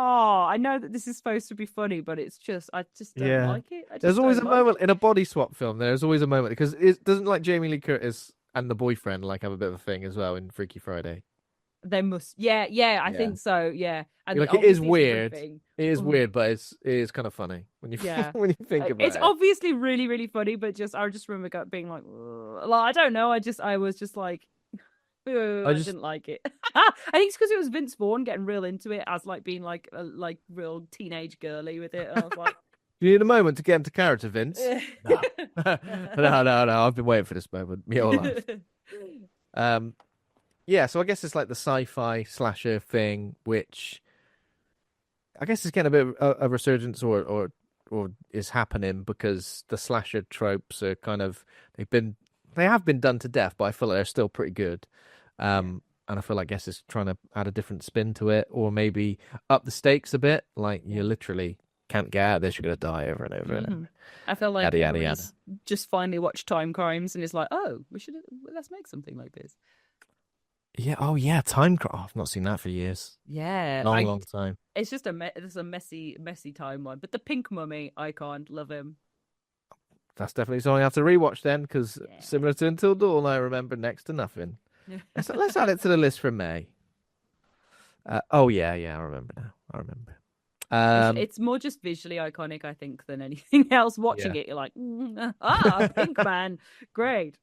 I know that this is supposed to be funny, but it's just, I just don't Yeah. like it. There's always a moment in a body swap film. There's always a moment because it doesn't like Jamie Lee Curtis and the boyfriend like have a bit of a thing as well in Freaky Friday. They must, yeah, I think so, yeah. And Like it is obviously it's a good weird. thing. It is weird, but it is kind of funny when you Yeah. when you think about It's it. obviously really, really funny, but I just remember being like, "Ugh." Like, I don't know. I was just like, "Ugh," I didn't like it. I think it's because it was Vince Vaughn getting real into it as like being like a real teenage girly with it. And I was like, Do you need a moment to get into character, Vince? No. No. I've been waiting for this moment my whole life. Yeah, so I guess it's like the sci-fi slasher thing, which I guess is getting a bit of a resurgence or is happening because the slasher tropes are kind of they have been done to death, but I feel like they're still pretty good. And I feel like I guess it's trying to add a different spin to it, or maybe up the stakes a bit. Like you literally can't get out of this; you're gonna die over and over and over. I feel like Yada, yada. just finally watched Time Crimes and it's like, oh, let's make something like this. Yeah. Oh, yeah. I've not seen that for years. Yeah, Long time. It's just it's a messy time one. But the Pink Mummy icon, love him. That's definitely something I have to rewatch then, because similar to Until Dawn, I remember next to nothing. Let's add it to the list for May. Oh yeah, I remember now. I remember. It's more just visually iconic, I think, than anything else. Watching it, you're like, Pink Man, great.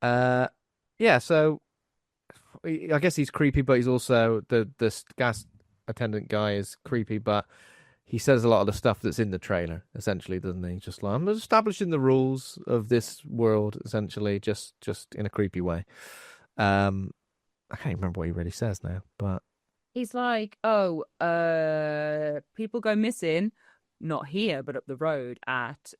Yeah. So I guess he's creepy, but he's also the gas attendant guy is creepy, but he says a lot of the stuff that's in the trailer, essentially, doesn't he? Just like, I'm establishing the rules of this world, essentially, just in a creepy way. I can't remember what he really says now, but he's like, people go missing, not here, but up the road at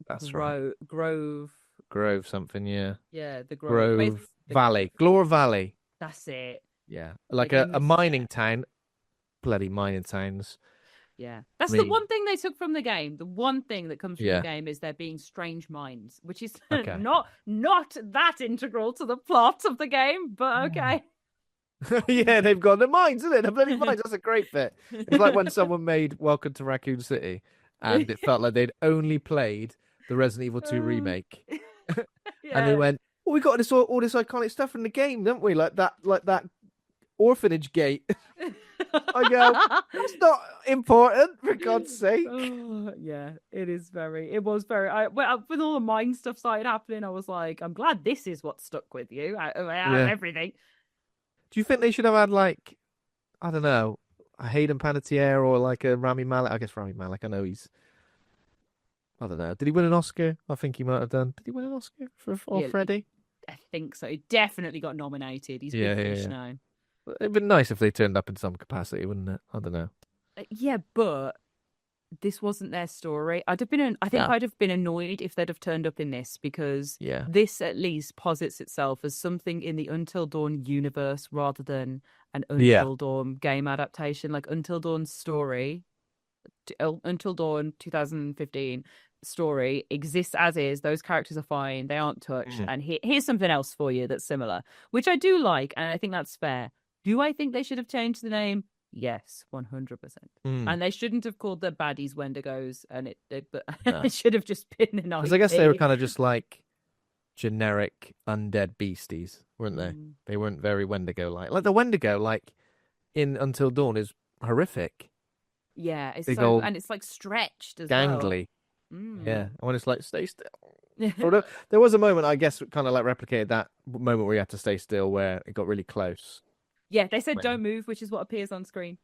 Grove something, yeah. Yeah, the Grove Valley. Glore Valley. That's it. Yeah. Like a mining town. Bloody mining towns. Yeah. That's the one thing they took from the game. The one thing that comes from the game is there being strange mines, which is not that integral to the plot of the game, but okay. Yeah, they've got the mines, isn't it? The bloody mines. That's a great bit. It's like when someone made Welcome to Raccoon City and it felt like they'd only played the Resident Evil 2 remake. And they Yeah. went, well, we got all this iconic stuff from the game, don't we? Like that orphanage gate. I go, that's not important, for God's sake. Oh, yeah, it was very, with all the mine stuff started happening, I was like, I'm glad this is what stuck with you out of everything. Do you think they should have had, like, I don't know, a Hayden Panettiere or like a Rami Malek? I guess Rami Malek, I know I don't know. Did he win an Oscar? I think he might have done. Did he win an Oscar for Freddy? I think so. He definitely got nominated. He's big fish now. It'd been nice if they turned up in some capacity, wouldn't it? I don't know. Yeah, but this wasn't their story. I'd have been annoyed if they'd have turned up in this, because this at least posits itself as something in the Until Dawn universe rather than an Until Dawn game adaptation. Like Until Dawn's story, Until Dawn 2015 story exists as is. Those characters are fine. They aren't touched. And here's something else for you that's similar, which I do like, and I think that's fair. Do I think they should have changed the name? Yes, 100%. And they shouldn't have called the baddies Wendigos, and it should have just been an IP. Because I guess they were kind of just like generic undead beasties, weren't they? They weren't very Wendigo-like. Like the Wendigo, like in Until Dawn, is horrific. Yeah, it's and it's like stretched as gangly. Well. Yeah, and when it's like stay still. Although there was a moment, I guess, kind of like replicated that moment where you had to stay still, where it got really close. Yeah, they said don't move, which is what appears on screen.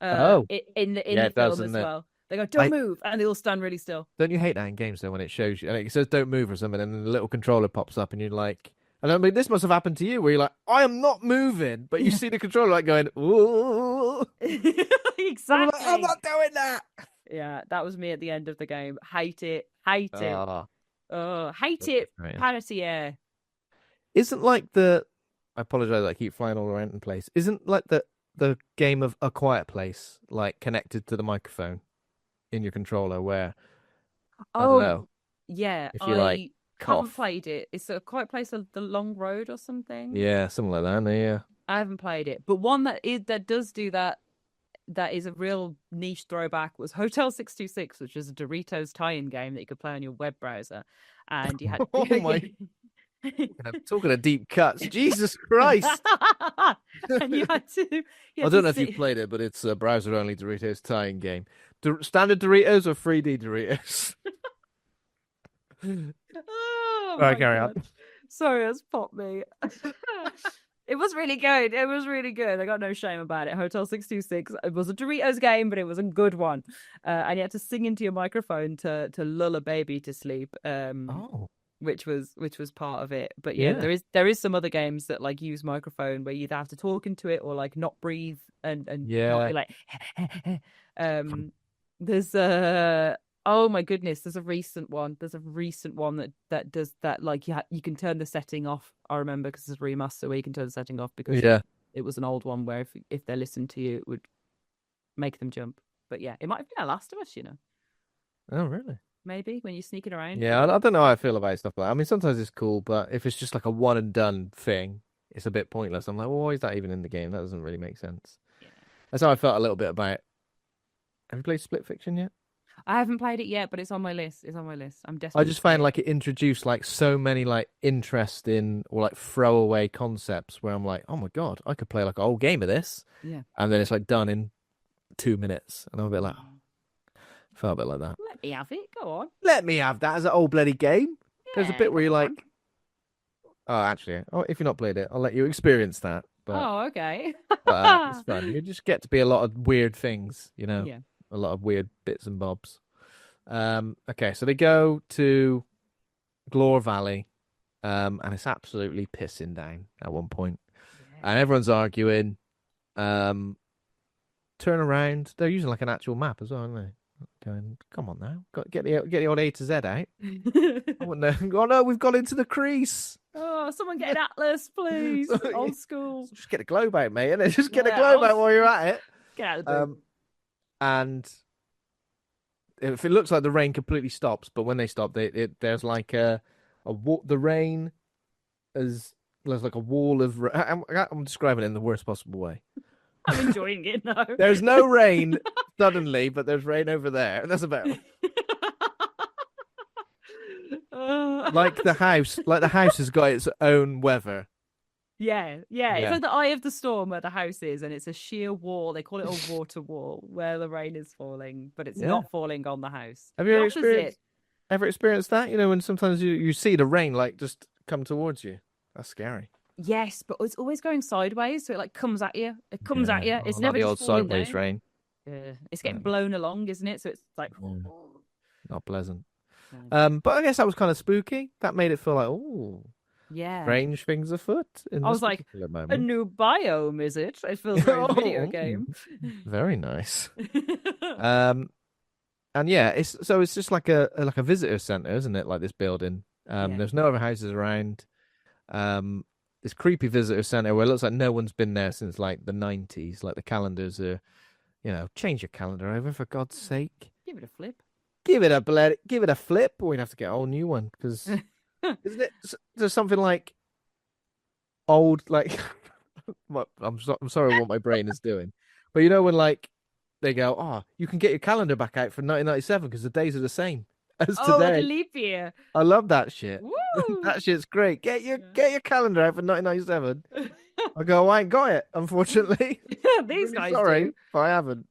In the film as well. They go, don't move, and they all stand really still. Don't you hate that in games, though, when it shows you, and it says don't move or something, and then the little controller pops up, and you're like, and I mean, this must have happened to you, where you're like, I am not moving, but you see the controller like going, ooh. Exactly. Like, I'm not doing that. Yeah, that was me at the end of the game. Hate it. Hate it. Panettiere. Isn't like I apologize, I keep flying all around in place. Isn't like the game of A Quiet Place like connected to the microphone in your controller where I don't know. Yeah, if you like haven't played it. It's A Quiet Place of the Long Road or something. Yeah, something like that. Yeah, I haven't played it, but one that does do that. That is a real niche throwback. Was Hotel 626, which is a Doritos tie-in game that you could play on your web browser, and you had. Oh my. Talking of deep cuts, Jesus Christ! And you had to. I don't know if you played it, but it's a browser-only Doritos tie-in game. Standard Doritos or 3D Doritos? Oh, all right, carry on. Sorry, that's popped me. It was really good. It was really good. I got no shame about it. Hotel 626. It was a Doritos game, but it was a good one. And you had to sing into your microphone to lull a baby to sleep. Which was part of it. But yeah, there is some other games that like use microphone where you either have to talk into it or like not breathe and not be like there's oh my goodness, there's a recent one that does that, like you can turn the setting off. I remember, because it's a remaster where you can turn the setting off, because it was an old one where if they listened to you it would make them jump. But yeah, it might have been a Last of Us, Oh really? Maybe when you're sneaking around. Yeah, I don't know how I feel about stuff like that. I mean, sometimes it's cool, but if it's just like a one and done thing, it's a bit pointless. I'm like, well, why is that even in the game? That doesn't really make sense. Yeah. That's how I felt a little bit about. Have you played Split Fiction yet? I haven't played it yet, but it's on my list. I'm desperate. I just find like it introduced like so many like interesting or like throwaway concepts where I'm like, oh my God, I could play like a whole game of this. Yeah. And then it's like done in 2 minutes. And I'm a bit like, felt a bit like that. Let me have it. Go on. Let me have that as an old bloody game. Yeah, there's a bit where you're like, actually, if you've not played it, I'll let you experience that. But, okay. But it's fun. You just get to be a lot of weird things, Yeah. A lot of weird bits and bobs. Okay, so they go to Glore Valley, and it's absolutely pissing down at one point. Yeah. And everyone's arguing. Turn around. They're using like an actual map as well, aren't they? Going, come on now, get the old A to Z out. I wouldn't know. Oh no, we've gone into the crease. Oh, someone get an atlas, please. Old school. Just get a globe out, mate, and just get a globe out while you're at it. Get out of the boat. And if it looks like the rain completely stops, but when they stop, there's like the rain there's like a wall of. I'm describing it in the worst possible way. I'm enjoying it though. There's no rain suddenly, but there's rain over there. That's about it. Like the house, has got its own weather. Yeah. It's like the eye of the storm where the house is, and it's a sheer wall. They call it a water wall where the rain is falling, but it's not falling on the house. Have you ever experienced that? When sometimes you see the rain like just come towards you. That's scary. Yes, but it's always going sideways, so it like comes at you. It comes at you. It's Not never the just old falling sideways down. rain. Yeah, it's getting blown along, isn't it? So it's like Not pleasant. But I guess that was kind of spooky. That made it feel like, oh, yeah, strange things afoot. I was like, a new biome, is it? It feels very video game. Very nice. And yeah, it's just like a visitor center, isn't it? Like this building. There's no other houses around. This creepy visitor center where it looks like no one's been there since like the 90s. Like the calendars are, change your calendar over for God's sake. Give it a flip. Give it a flip, or we'd have to get a whole new one because isn't it? There's something like old, like I'm sorry what my brain is doing, but when like they go, oh, you can get your calendar back out for 1997 because the days are the same as today. Oh, the leap year. I love that shit. Woo! That shit's great. Get your calendar out for 1997. I go, I ain't got it, unfortunately. These guys sorry do. if I haven't.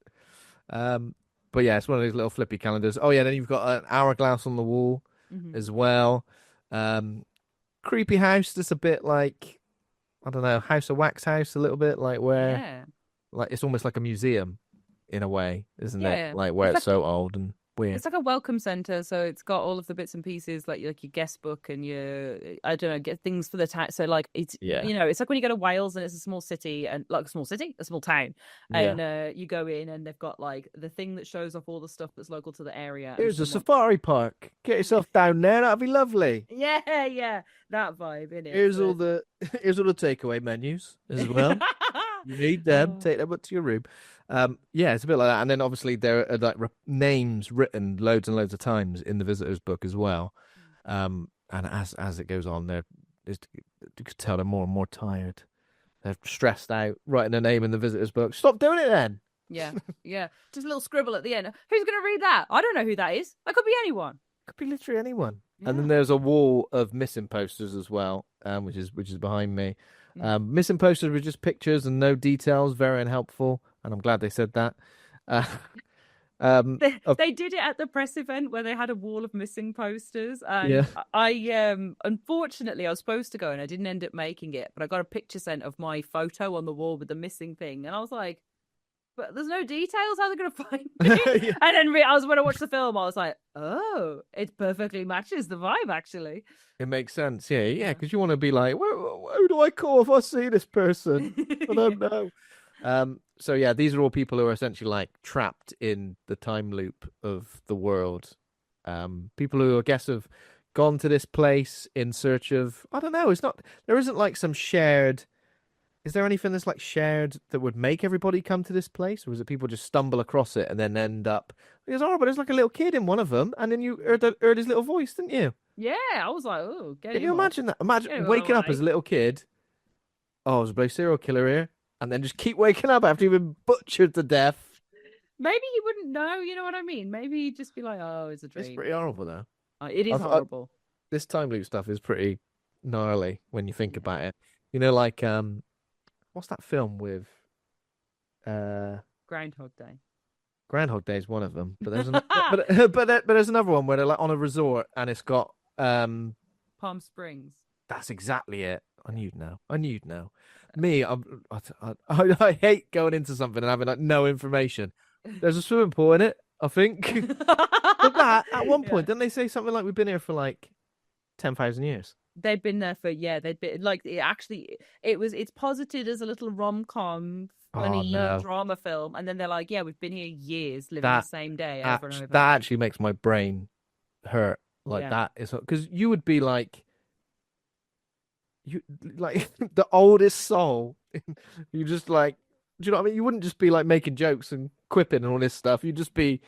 But yeah, it's one of these little flippy calendars. Oh yeah, then you've got an hourglass on the wall as well. Creepy house, just a bit like, I don't know, House of Wax house, a little bit like where, like it's almost like a museum in a way, isn't it? Like where it's so old and weird. It's like a welcome center, so it's got all of the bits and pieces, like your guest book and your, I don't know, get things for the town. So like it's it's like when you go to Wales and it's a small city and like a small town, and you go in and they've got like the thing that shows off all the stuff that's local to the area. Here's a safari park. Get yourself down there. That'd be lovely. Yeah, that vibe in it. Here's all the takeaway menus as well. You need them. Take them up to your room. It's a bit like that. And then obviously there are like names written loads and loads of times in the visitor's book as well. And as it goes on, you could tell they're more and more tired. They're stressed out writing their name in the visitor's book. Stop doing it then. Yeah. Just a little scribble at the end. Who's going to read that? I don't know who that is. That could be anyone. Could be literally anyone. Yeah. And then there's a wall of missing posters as well, which is behind me. Missing posters were just pictures and no details, very unhelpful. And I'm glad they said that. They did it at the press event where they had a wall of missing posters. And I unfortunately I was supposed to go and I didn't end up making it, but I got a picture sent of my photo on the wall with the missing thing, and I was like, but there's no details. How are they going to find me? And then when I watched the film, I was like, oh, it perfectly matches the vibe, actually. It makes sense. Yeah. Because you want to be like, who do I call if I see this person? I don't know. So yeah, these are all people who are essentially like trapped in the time loop of the world. People who I guess have gone to this place in search of, I don't know. There isn't like some shared. Is there anything that's like shared that would make everybody come to this place, or is it people just stumble across it and then end up? Because but there's like a little kid in one of them, and then you heard his little voice, didn't you? Yeah, I was like, oh, can you imagine that? Imagine waking up as a little kid. Oh, there's a bloody serial killer here, and then just keep waking up after you've been butchered to death. Maybe he wouldn't know. You know what I mean? Maybe he'd just be like, oh, it's a dream. It's pretty horrible, though. It is horrible. This time loop stuff is pretty gnarly when you think about it. Like what's that film with? Groundhog Day. Groundhog Day is one of them, but there's but there's another one where they're like on a resort and it's got Palm Springs. That's exactly it. I knew you'd know. Me, I hate going into something and having like no information. There's a swimming pool in it, I think. But that at one point, didn't they say something like we've been here for like 10,000 years? They'd been there for they'd been like it's posited as a little rom-com funny drama film, and then they're like, we've been here years living the same day over and over. That actually makes my brain hurt. Like that is because you would be like the oldest soul. You just like, do you know what I mean? You wouldn't just be like making jokes and quipping and all this stuff. You'd be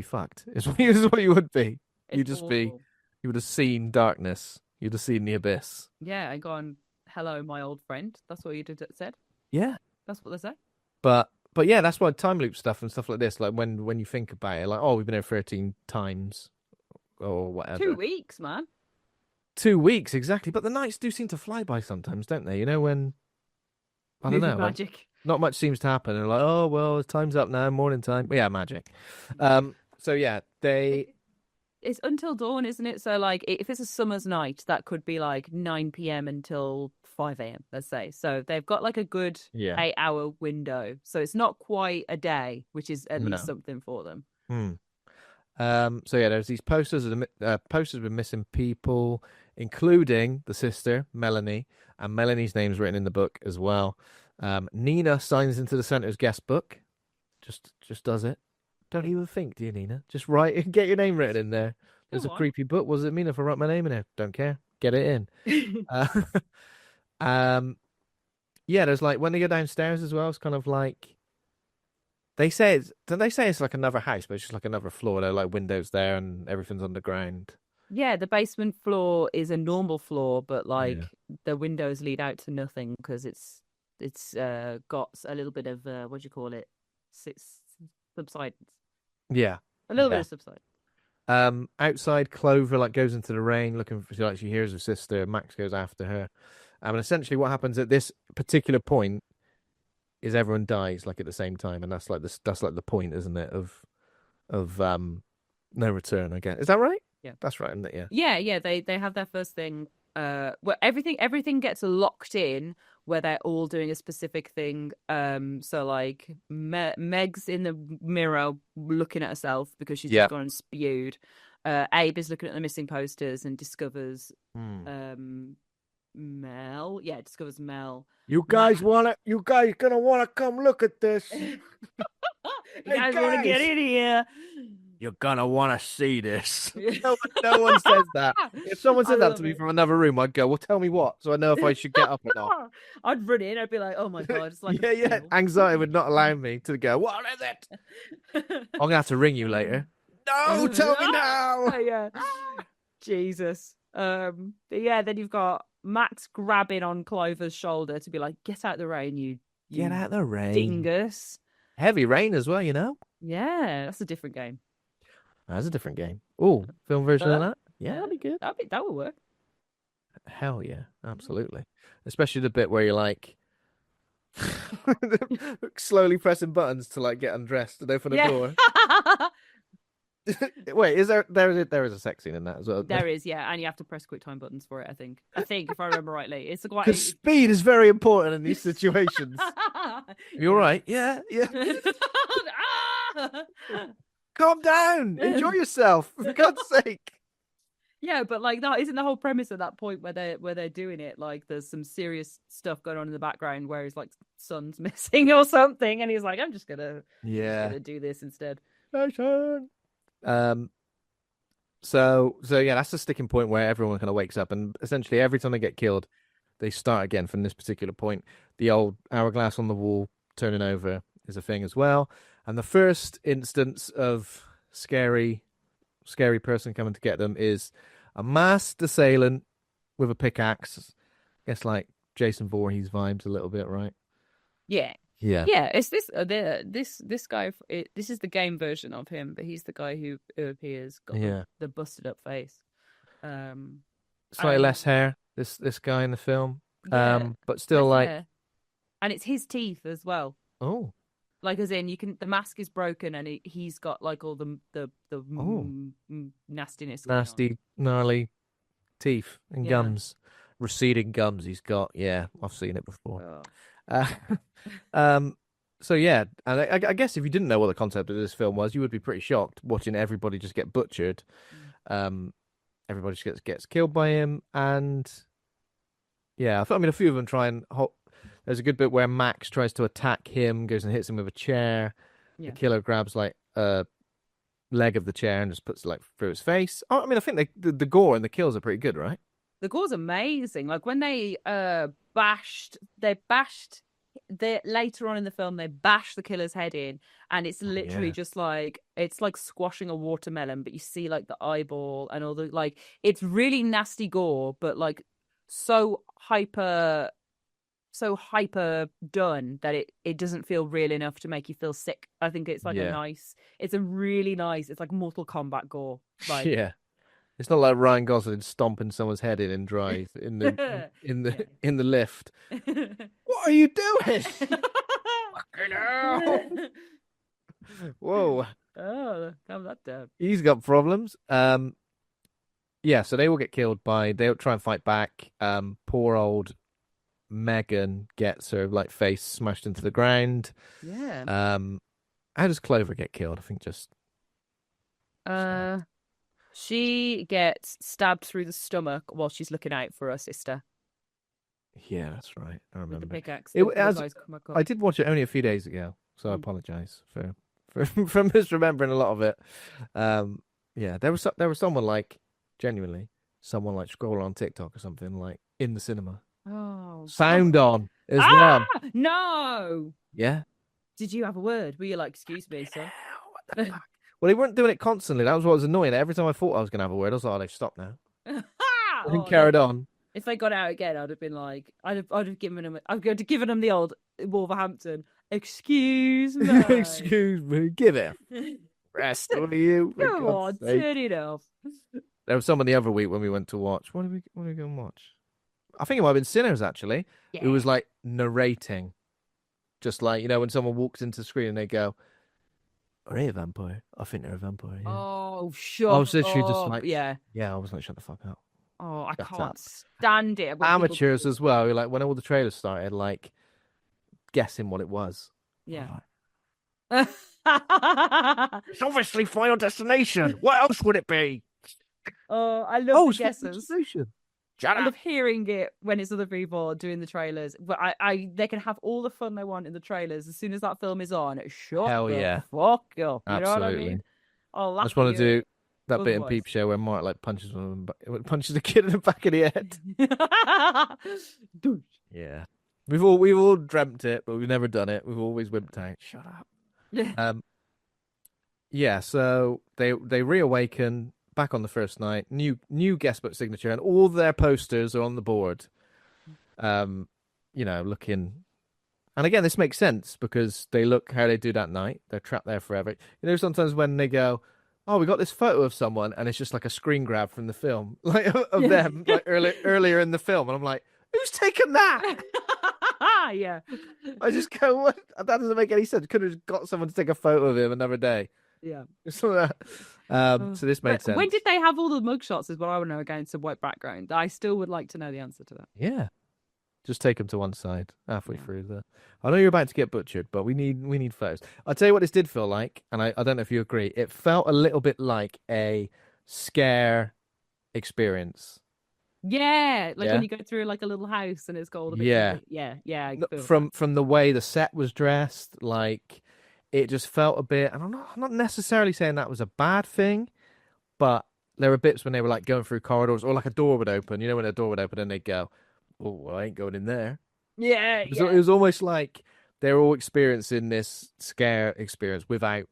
fucked. Is what you would be. You would have seen darkness. You'd have seen the abyss. Yeah, and gone, hello, my old friend. That's what you'd have said. Yeah. That's what they say. But yeah, that's why time loop stuff and stuff like this, like when you think about it, like, oh, we've been here 13 times. or 2 whatever. weeks, man. 2 weeks exactly, but the nights do seem to fly by sometimes, don't they? You know when I don't Movie know, like magic. not much seems to happen, and like, oh well, time's up now, morning time. But yeah, magic. So yeah, they It's until dawn, isn't it? So like if it's a summer's night, that could be like 9 p.m. until 5 a.m., let's say. So they've got like a good yeah 8 hour window. So it's not quite a day, which is at least no. something for them. Hmm. So yeah, there's these posters of posters with missing people, including the sister Melanie, and Melanie's name's written in the book as well. Nina signs into the center's guest book, just does it. Don't even think, do you, Nina? Just write and get your name written in there. There's a Come creepy book. What does it mean if I write my name in there? Don't care. Get it in. on. Uh, yeah, there's like when they go downstairs as well. It's kind of like don't they say it's like another house, but it's just like another floor. There are like windows there and everything's underground. Yeah, the basement floor is a normal floor, but Yeah. like the windows lead out to nothing because it's got a little bit of what do you call it? Subsidence. Yeah. A little bit Yeah. of subsidence. Outside, Clover like goes into the rain looking for like she hears her sister. Max goes after her. And essentially, what happens at this particular point is everyone dies like at the same time, and that's like this. That's like the point, isn't it? Of no return. Again, is that right? Yeah. That's right, isn't it? Yeah. Yeah. They have their first thing. Well, everything gets locked in where they're all doing a specific thing. So like Meg's in the mirror looking at herself because she's Yeah. just gone and spewed. Abe is looking at the missing posters and discovers Mel. Yeah, discovers Mel. You guys wanna? You guys gonna wanna come look at this? You guys want to get in here? You're gonna wanna see this. No one says that. If someone I said that love to me it. from another room, I'd go, "Well, tell me what," so I know if I should get up or not. I'd run in. I'd be like, "Oh my god!" It's like Yeah, a yeah. funeral. Anxiety would not allow me to go. What is it? I'm gonna have to ring you later. No, tell me now. Yeah. Jesus. But yeah, then you've got Max grabbing on Clover's shoulder to be like, "Get out the rain, you Get out the rain. dingus." Heavy rain as well, you know. Yeah, that's a different game. That's a different game. Oh, film version of that? Yeah, Yeah, that'd be good. that would work. Hell yeah, absolutely. Especially the bit where you're like slowly pressing buttons to like get undressed and open a Yeah. door. Wait, there is a sex scene in that as well? There is, yeah, and you have to press quick time buttons for it. I think if I remember rightly, it's quite. Because speed is very important in these situations. You're right. Yeah, yeah. Calm down. Enjoy yourself, for God's sake. Yeah, but like that isn't the whole premise at that point where they're doing it. Like there's some serious stuff going on in the background where his like son's missing or something, and he's like, I'm just gonna do this instead. So yeah, that's the sticking point where everyone kind of wakes up, and essentially every time they get killed, they start again from this particular point. The old hourglass on the wall turning over is a thing as well, and the first instance of scary person coming to get them is a masked assailant with a pickaxe. I guess like Jason Voorhees vibes a little bit, right? Yeah. Yeah. Yeah, it's this guy. This is the game version of him, but he's the guy who appears got the busted up face. Slightly less hair. This guy in the film, but still like, hair. And it's his teeth as well. Oh, like as in the mask is broken and he's got like all the nastiness, nasty, gnarly teeth and gums, receding gums. He's got. Yeah, I've seen it before. So yeah, and I guess if you didn't know what the concept of this film was, you would be pretty shocked watching everybody just get butchered. Everybody just gets killed by him, and yeah, I mean, a few of them try and. There's a good bit where Max tries to attack him, goes and hits him with a chair. Yeah. The killer grabs like a leg of the chair and just puts it like through his face. Oh, I mean, I think the gore and the kills are pretty good, right? The gore's amazing. Like when they bashed later on in the film, they bash the killer's head in, and it's literally just like it's like squashing a watermelon, but you see like the eyeball and all the like. It's really nasty gore, but like so hyper done that it doesn't feel real enough to make you feel sick. I think it's like it's a really nice, it's like Mortal Kombat gore. Like, yeah. It's not like Ryan Gosling stomping someone's head in Drive Yeah. in the lift. What are you doing? Fucking hell! Whoa, Oh, calm that down. he's got problems. Yeah, so they all get killed by. They'll try and fight back. Poor old Megan gets her like face smashed into the ground. Yeah. How does Clover get killed? I think just Uh, she gets stabbed through the stomach while she's looking out for her sister yeah, that's right. I with the remember. pickaxe. It The as guy's come I up. did watch it only a few days ago, so I Mm. apologize for misremembering a lot of it. Um, yeah, there was someone like genuinely someone like scrolling on TikTok or something like in the cinema, Oh, sound on as ah, well. no! Yeah. Did you have a word? Were you like, excuse me, sir? What the fuck? Well, they weren't doing it constantly. That was what was annoying. Every time I thought I was gonna have a word, I was like, oh, they've stopped now. They Oh, carried on. if they got out again, I'd have been like, I'd have given them, I'd have given them the old Wolverhampton. Excuse me. Excuse me, give it a rest, will you? For Come God's on, sake. turn it off. There was someone the other week when we went to watch. What did we go and watch? I think it might have been Sinners actually. It Yeah. was like narrating, just like when someone walks into the screen and they go, "Are they a vampire? I think they're a vampire." Yeah. Oh, I shut was literally just up. like, Yeah. yeah, I was like, shut the fuck up. Oh, I Shut can't up. stand it when people. Amateurs as well. Like when all the trailers started, like guessing what it was. Yeah. It's obviously Final Destination. What else would it be? Oh, I love Oh, the it's Final guesses. Destination. Shut I up. love hearing it when it's other people doing the trailers. But they can have all the fun they want in the trailers. As soon as that film is on, shut Hell the yeah. fuck up. You know what I Absolutely. mean? I'll I laugh just at want to you do that bit in otherwise. Peep Show where Mark like punches a kid in the back of the head. Douche. Yeah. We've all dreamt it, but we've never done it. We've always wimped out. Shut up. Um yeah, so they reawaken back on the first night, new guest book signature, and all their posters are on the board. Um, looking and again this makes sense because they look how they do that night. They're trapped there forever. Sometimes when they go, oh, we got this photo of someone, and it's just like a screen grab from the film, like of them, like earlier in the film, and I'm like, who's taken that? Yeah. I just go, what? That doesn't make any sense. Could have got someone to take a photo of him another day. Yeah. So this made sense. When did they have all the mugshots is what I want to know against a white background. I still would like to know the answer to that. Yeah, just take them to one side halfway Yeah. through there. I know you're about to get butchered, but we need photos. I'll tell you what this did feel like, and I don't know if you agree. It felt a little bit like a scare experience. Yeah, like Yeah? when you go through like a little house and it's got all the bits Yeah. yeah. I feel From the way the set was dressed, like it just felt a bit. And I'm not necessarily saying that was a bad thing, but there were bits when they were like going through corridors or like a door would open. You know when a door would open and they'd go, "Oh, well, I ain't going in there." yeah, It was almost like they're all experiencing this scare experience without,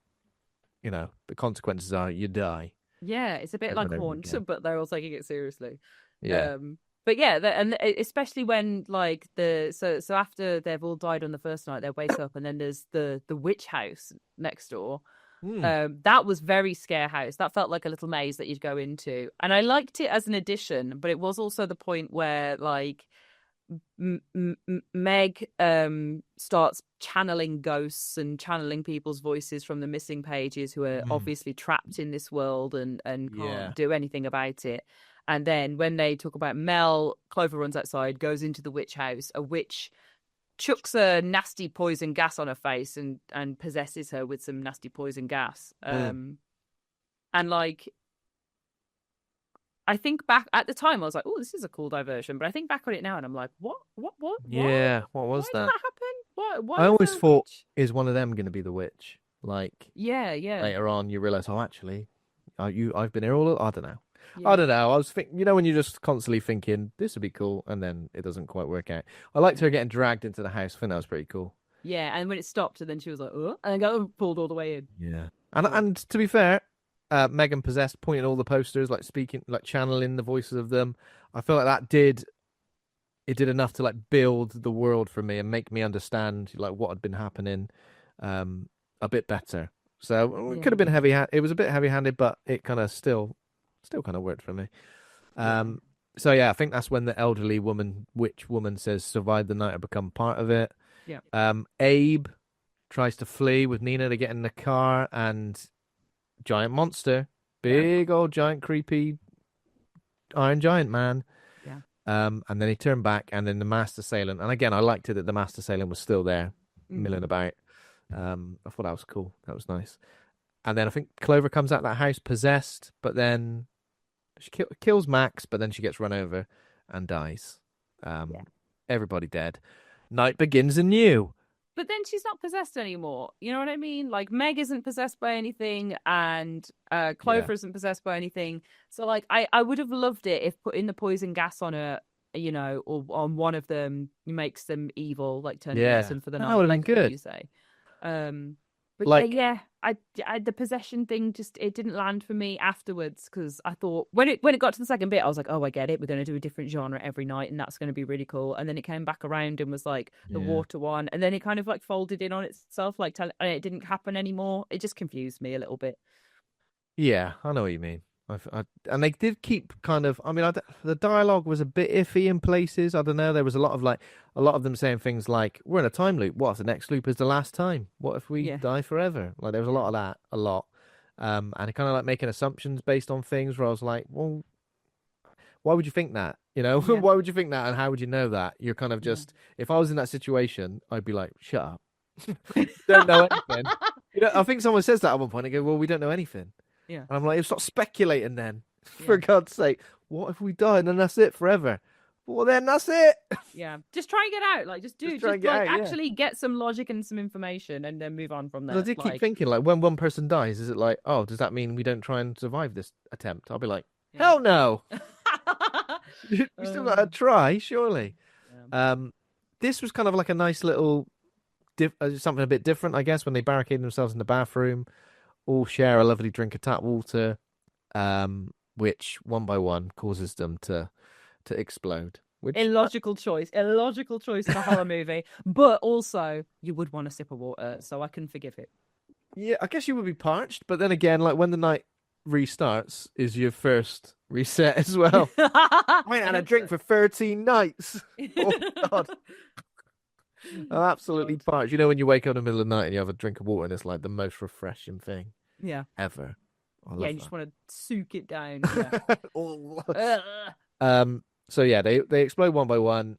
the consequences are you die. yeah. It's a bit Over like and over Haunt, again. but they're all taking it seriously. Yeah. But yeah, and especially when like so after they've all died on the first night, they wake up and then there's the witch house next door. That was very scare house. That felt like a little maze that you'd go into, and I liked it as an addition. But it was also the point where like Meg starts channeling ghosts and channeling people's voices from the missing pages who are obviously trapped in this world and can't do anything about it. And then when they talk about Mel, Clover runs outside, goes into the witch house. A witch chucks a nasty poison gas on her face and possesses her with some nasty poison gas. And like, I think back at the time, I was like, "Oh, this is a cool diversion." But I think back on it now, and I'm like, "What? Yeah, what was Why that? did that happen? Why I is always there a thought, witch?" is one of them going to be the witch? Like Yeah. later on, you realize, oh, actually, I've been here all. I don't know. Yeah. I don't know. I was thinking, when you're just constantly thinking this would be cool, and then it doesn't quite work out. I liked her getting dragged into the house. I think that was pretty cool. Yeah, and when it stopped, and then she was like, "Oh," and got pulled all the way in. Yeah, and to be fair, Megan possessed, pointing all the posters, like speaking, like channeling the voices of them. I feel like that did enough to like build the world for me and make me understand like what had been happening, a bit better. So it could have been heavy. It was a bit heavy-handed, but it kind of still Still kind of worked for me. Yeah. So yeah, I think that's when the elderly witch woman says, "Survive the night or become part of it." Yeah. Abe tries to flee with Nina to get in the car, and giant monster, Yeah. big old giant creepy Iron Giant man. Yeah. And then he turned back, and then the master assailant. And again, I liked it that the master assailant was still there, milling Mm. about. I thought that was cool. That was nice. And then I think Clover comes out of that house possessed, but then she kills Max, but then she gets run over and dies. Yeah. Everybody dead. Night begins anew. But then she's not possessed anymore. You know what I mean? Like Meg isn't possessed by anything, and Clover isn't possessed by anything. So like, I would have loved it if putting the poison gas on her, or on one of them makes them evil, like turning Yeah, medicine for the that night, would have been like good. you say. But Like, yeah, I the possession thing just it didn't land for me afterwards because I thought when it got to the second bit, I was like, oh, I get it. We're going to do a different genre every night, and that's going to be really cool. And then it came back around and was like the yeah, water one, and then it kind of like folded in on itself, like and it didn't happen anymore. It just confused me a little bit. yeah, I know what you mean. And they did keep kind of. I mean, the dialogue was a bit iffy in places. I don't know. There was a lot of them saying things like, "We're in a time loop. What if the next loop is the last time? What if we Yeah, die forever?" Like there was a lot of that, a lot. And it kind of like making assumptions based on things where I was like, "Well, why would you think that? You know, yeah, why would you think that? And how would you know that? You're kind of yeah. just. If I was in that situation, I'd be like, shut up. Don't know anything. You know, I think someone says that at one point. They go, "Well, we don't know anything." Yeah, And I'm like, stop speculating then. For yeah, God's sake. What if we die and then that's it forever? Well, then that's it. yeah. Just try and get out. Like, Just try and just get like out, yeah. actually get some logic and some information, and then move on from But I there. did keep Like, thinking, like, when one person dies, is it like, oh, does that mean we don't try and survive this attempt? I'll be like, yeah. hell no. We still got to try, surely. Yeah. This was kind of like a nice little, something a bit different, I guess, when they barricade themselves in the bathroom, all share a lovely drink of tap water, which one by one causes them to explode. Which Illogical choice in a horror movie, but also you would want a sip of water, so I can forgive it. yeah, I guess you would be parched, but then again, like when the night restarts is your first reset as well. I ain't had a drink for 13 nights. Oh God. I'm absolutely God. parched. You know when you wake up in the middle of the night and you have a drink of water and it's like the most refreshing thing Yeah, ever. I yeah, love you just want to soak it down. Yeah. that. Oh. Ugh. So yeah, they explode one by one.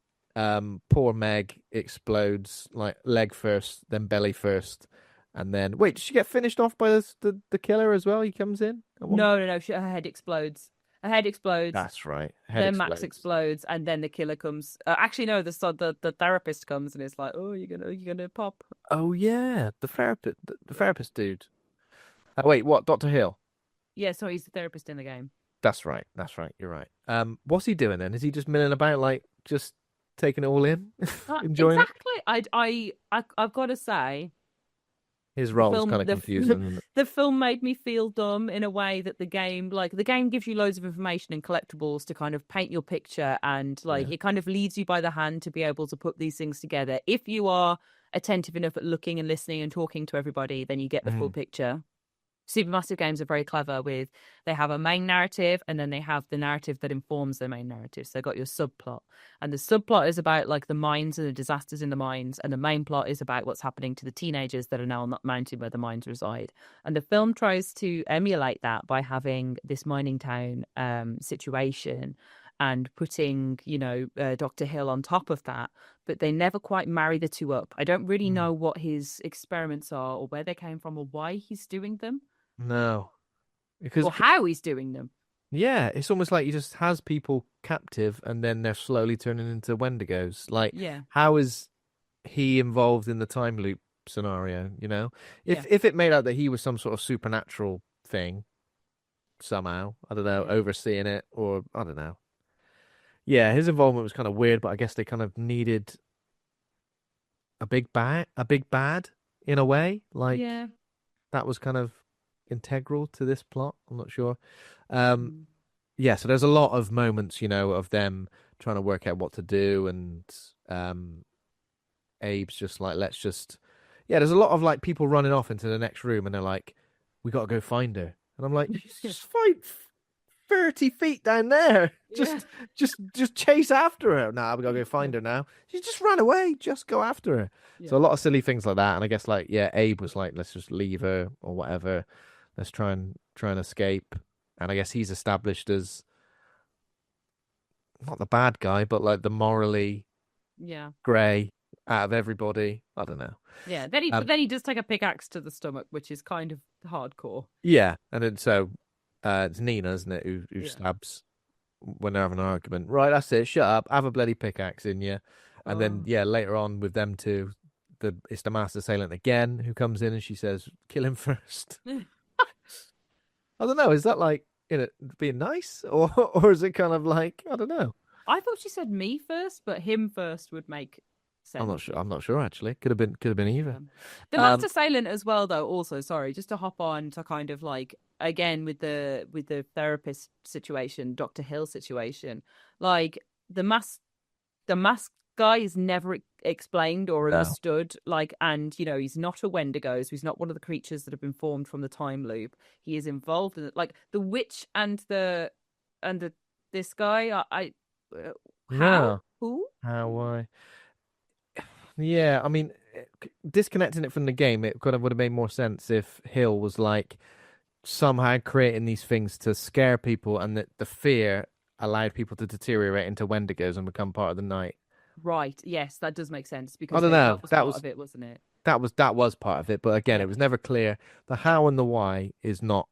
Poor Meg explodes like leg first, then belly first, and then wait, did she get finished off by the killer as well? He comes in at one. No. Her head explodes. Her head explodes. That's right. Head Then explodes. Max explodes, and then the killer comes. Actually, no. The therapist comes, and it's like, oh, you're gonna pop. Oh yeah, the therapist dude. Wait, what? Dr. Hill? Yeah, so he's the therapist in the game. That's right. That's right. You're right. What's he doing then? Is he just milling about, like just taking it all in, enjoying it? Exactly. I've got to say, His role's film kind of confusing. Isn't it? the film made me feel dumb in a way that the game gives you loads of information and collectibles to kind of paint your picture, and like Yeah. it kind of leads you by the hand to be able to put these things together. If you are attentive enough at looking and listening and talking to everybody, then you get the full picture. Supermassive games are very clever with they have a main narrative and then they have the narrative that informs their main narrative. So they've got your subplot. And the subplot is about like the mines and the disasters in the mines. And the main plot is about what's happening to the teenagers that are now on that mountain where the mines reside. And the film tries to emulate that by having this mining town situation and putting, Dr. Hill on top of that. But they never quite marry the two up. I don't really know what his experiments are or where they came from or why he's doing them. No, because Or how he's doing them. yeah, it's almost like he just has people captive and then they're slowly turning into Wendigos. Like, Yeah. how is he involved in the time loop scenario? You know, Yeah. if it made out that he was some sort of supernatural thing somehow, I don't know, Yeah. overseeing it, or I don't know. Yeah, his involvement was kind of weird, but I guess they kind of needed a big bad in a way. Like Yeah. that was kind of integral to this plot. I'm not sure. Mm. Yeah, so there's a lot of moments, of them trying to work out what to do, and Abe's just like, yeah. There's a lot of like people running off into the next room, and they're like, we got to go find her, and I'm like, just 30 feet down there. Yeah. Just chase after her. Nah, we gotta go find her now. She just ran away. Just go after her. So a Yeah. lot of silly things like that. And I guess like, yeah, Abe was like, let's just leave her or whatever. Let's try and escape. And I guess he's established as not the bad guy, but like the morally Yeah. grey out of everybody. I don't know. Yeah. Then he does take a pickaxe to the stomach, which is kind of hardcore. Yeah, and then so it's Nina, isn't it, who Yeah. stabs when they're having an argument. Right, that's it. Shut up. Have a bloody pickaxe in you. And then Oh. yeah, later on with them two, it's the master assailant again who comes in and she says, "Kill him first." I don't know. Is that like being nice, or is it kind of like I don't know? I thought she said me first, but him first would make sense. I'm not sure. I'm not sure actually. Could have been either. The master assailant as well, though. Also, sorry, just to hop on to kind of like again with the therapist situation, Dr. Hill situation, like the mask guy is never explained or No. understood. Like, and you know, he's not a Wendigo, so he's not one of the creatures that have been formed from the time loop. He is involved in it, like the witch and the this guy. How No. who How why? Yeah, I mean, disconnecting it from the game, it kind of would have made more sense if Hill was like somehow creating these things to scare people, and that the fear allowed people to deteriorate into Wendigos and become part of the night. Right. Yes, that does make sense I because don't know. that was That part was of it, wasn't it? that was part of it, but again, Yeah. it was never clear. The how and the why is not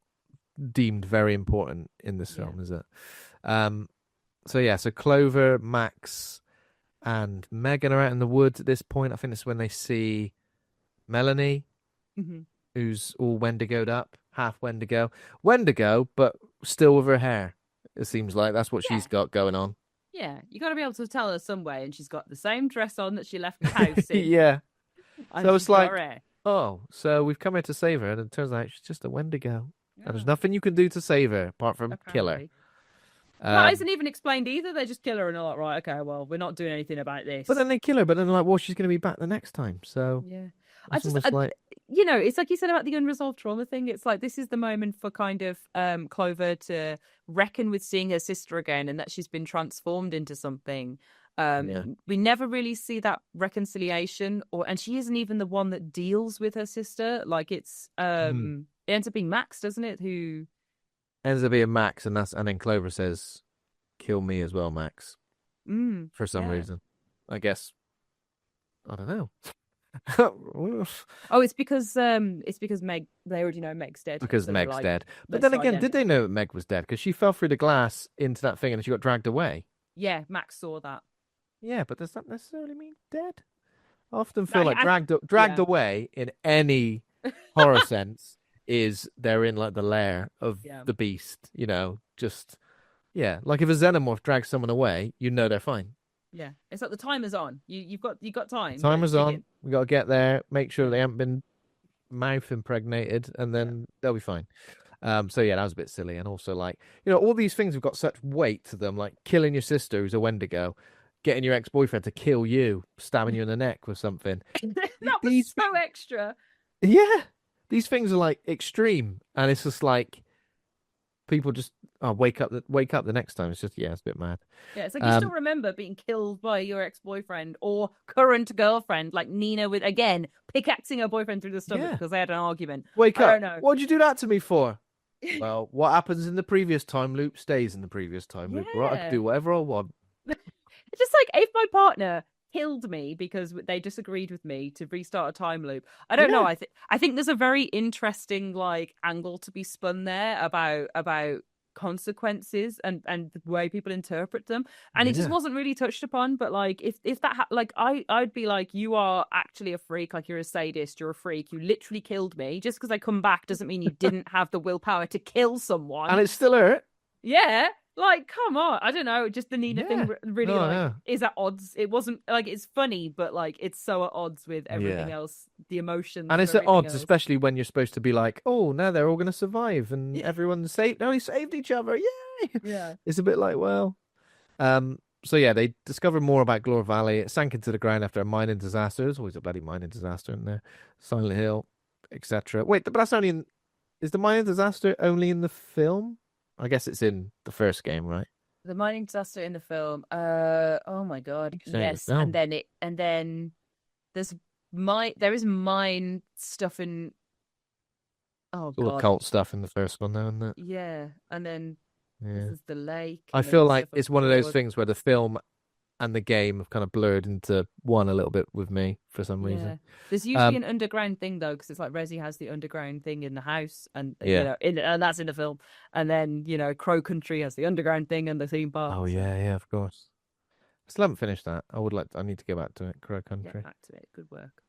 deemed very important in this film, is it? So yeah, so Clover, Max, and Megan are out in the woods at this point. I think it's when they see Melanie, who's all Wendigoed up, half Wendigo, but still with her hair. It seems like that's what she's got going on. Yeah, you got to be able to tell her some way, and she's got the same dress on that she left the house in. Yeah. And So she's it's got like, her hair. oh, so we've come here to save her, and it turns out she's just a Wendigo. And there's Yeah, nothing you can do to save her apart from kill her. apparently. That isn't even explained either. They just kill her and they're like, right, okay, well, we're not doing anything about this. But then they kill her, but then they're like, well, she's going to be back the next time. So yeah, it's almost like, you know, it's like you said about the unresolved trauma thing. It's like this is the moment for kind of Clover to reckon with seeing her sister again, and that she's been transformed into something. We never really see that reconciliation, and she isn't even the one that deals with her sister. Like it's it ends up being Max, doesn't it? Who ends up being Max, and then Clover says, "Kill me as well, Max." For some reason, I guess. I don't know. Oh, it's because Meg. They already know Meg's dead. Because so Meg's like, dead. But then again, did they know that Meg was dead? Because she fell through the glass into that thing and she got dragged away. Yeah, Max saw that. Yeah, but does that necessarily mean dead? I often feel like dragged away in any horror sense is they're in like the lair of the beast. You know, just like if a xenomorph drags someone away, you know they're fine. Yeah, it's like the timer's on. You've got time. Timer's on. We got to get there. Make sure they haven't been mouth impregnated, and then they'll be fine. So yeah, that was a bit silly, and also like all these things have got such weight to them, like killing your sister who's a Wendigo, getting your ex-boyfriend to kill you, stabbing you in the neck with something. That was so extra. Yeah, these things are like extreme, and it's just like people just wake up the next time. It's just it's a bit mad. Yeah, it's like you still remember being killed by your ex-boyfriend or current girlfriend, like Nina with again pickaxing her boyfriend through the stomach because they had an argument. Wake up! I don't know. What'd you do that to me for? Well, what happens in the previous time loop stays in the previous time loop. Right, I can do whatever I want. It's just like if my partner killed me because they disagreed with me to restart a time loop. I don't know. I think there's a very interesting like angle to be spun there about consequences and the way people interpret them, and it just wasn't really touched upon. But like if that I'd be like, you are actually a freak, like you're a sadist, you're a freak, you literally killed me. Just because I come back doesn't mean you didn't have the willpower to kill someone, and it still hurt. Like, come on. I don't know. Just the Nina thing really is at odds. It wasn't like it's funny, but like it's so at odds with everything else, the emotions. And it's at odds, especially when you're supposed to be like, oh, now they're all going to survive and everyone's saved. Only saved each other. Yay! Yeah. It's a bit like, well. So yeah, they discover more about Glore Valley. It sank into the ground after a mining disaster. There's always a bloody mining disaster in there. Silent Hill, etc. Wait, but that's only in... Is the mining disaster only in the film? I guess it's in the first game, right? The mining disaster in the film. Oh my God. You say it was Yes. And film. then there is mine stuff in. Oh It's all the God. cult stuff in the first one, though, isn't it? Yeah. And then this Yeah. is the lake, I and then feel there's like stuff it's one of those abroad. things where the film and the game have kind of blurred into one a little bit with me for some reason. Yeah. There's usually Um, an underground thing though, because it's like Resi has the underground thing in the house, and yeah. and that's in the film. And then Crow Country has the underground thing and the theme Oh parks. yeah, yeah, of course. I still haven't finished that. I need to go back to it. Crow Yeah, Country. back to it. Good work.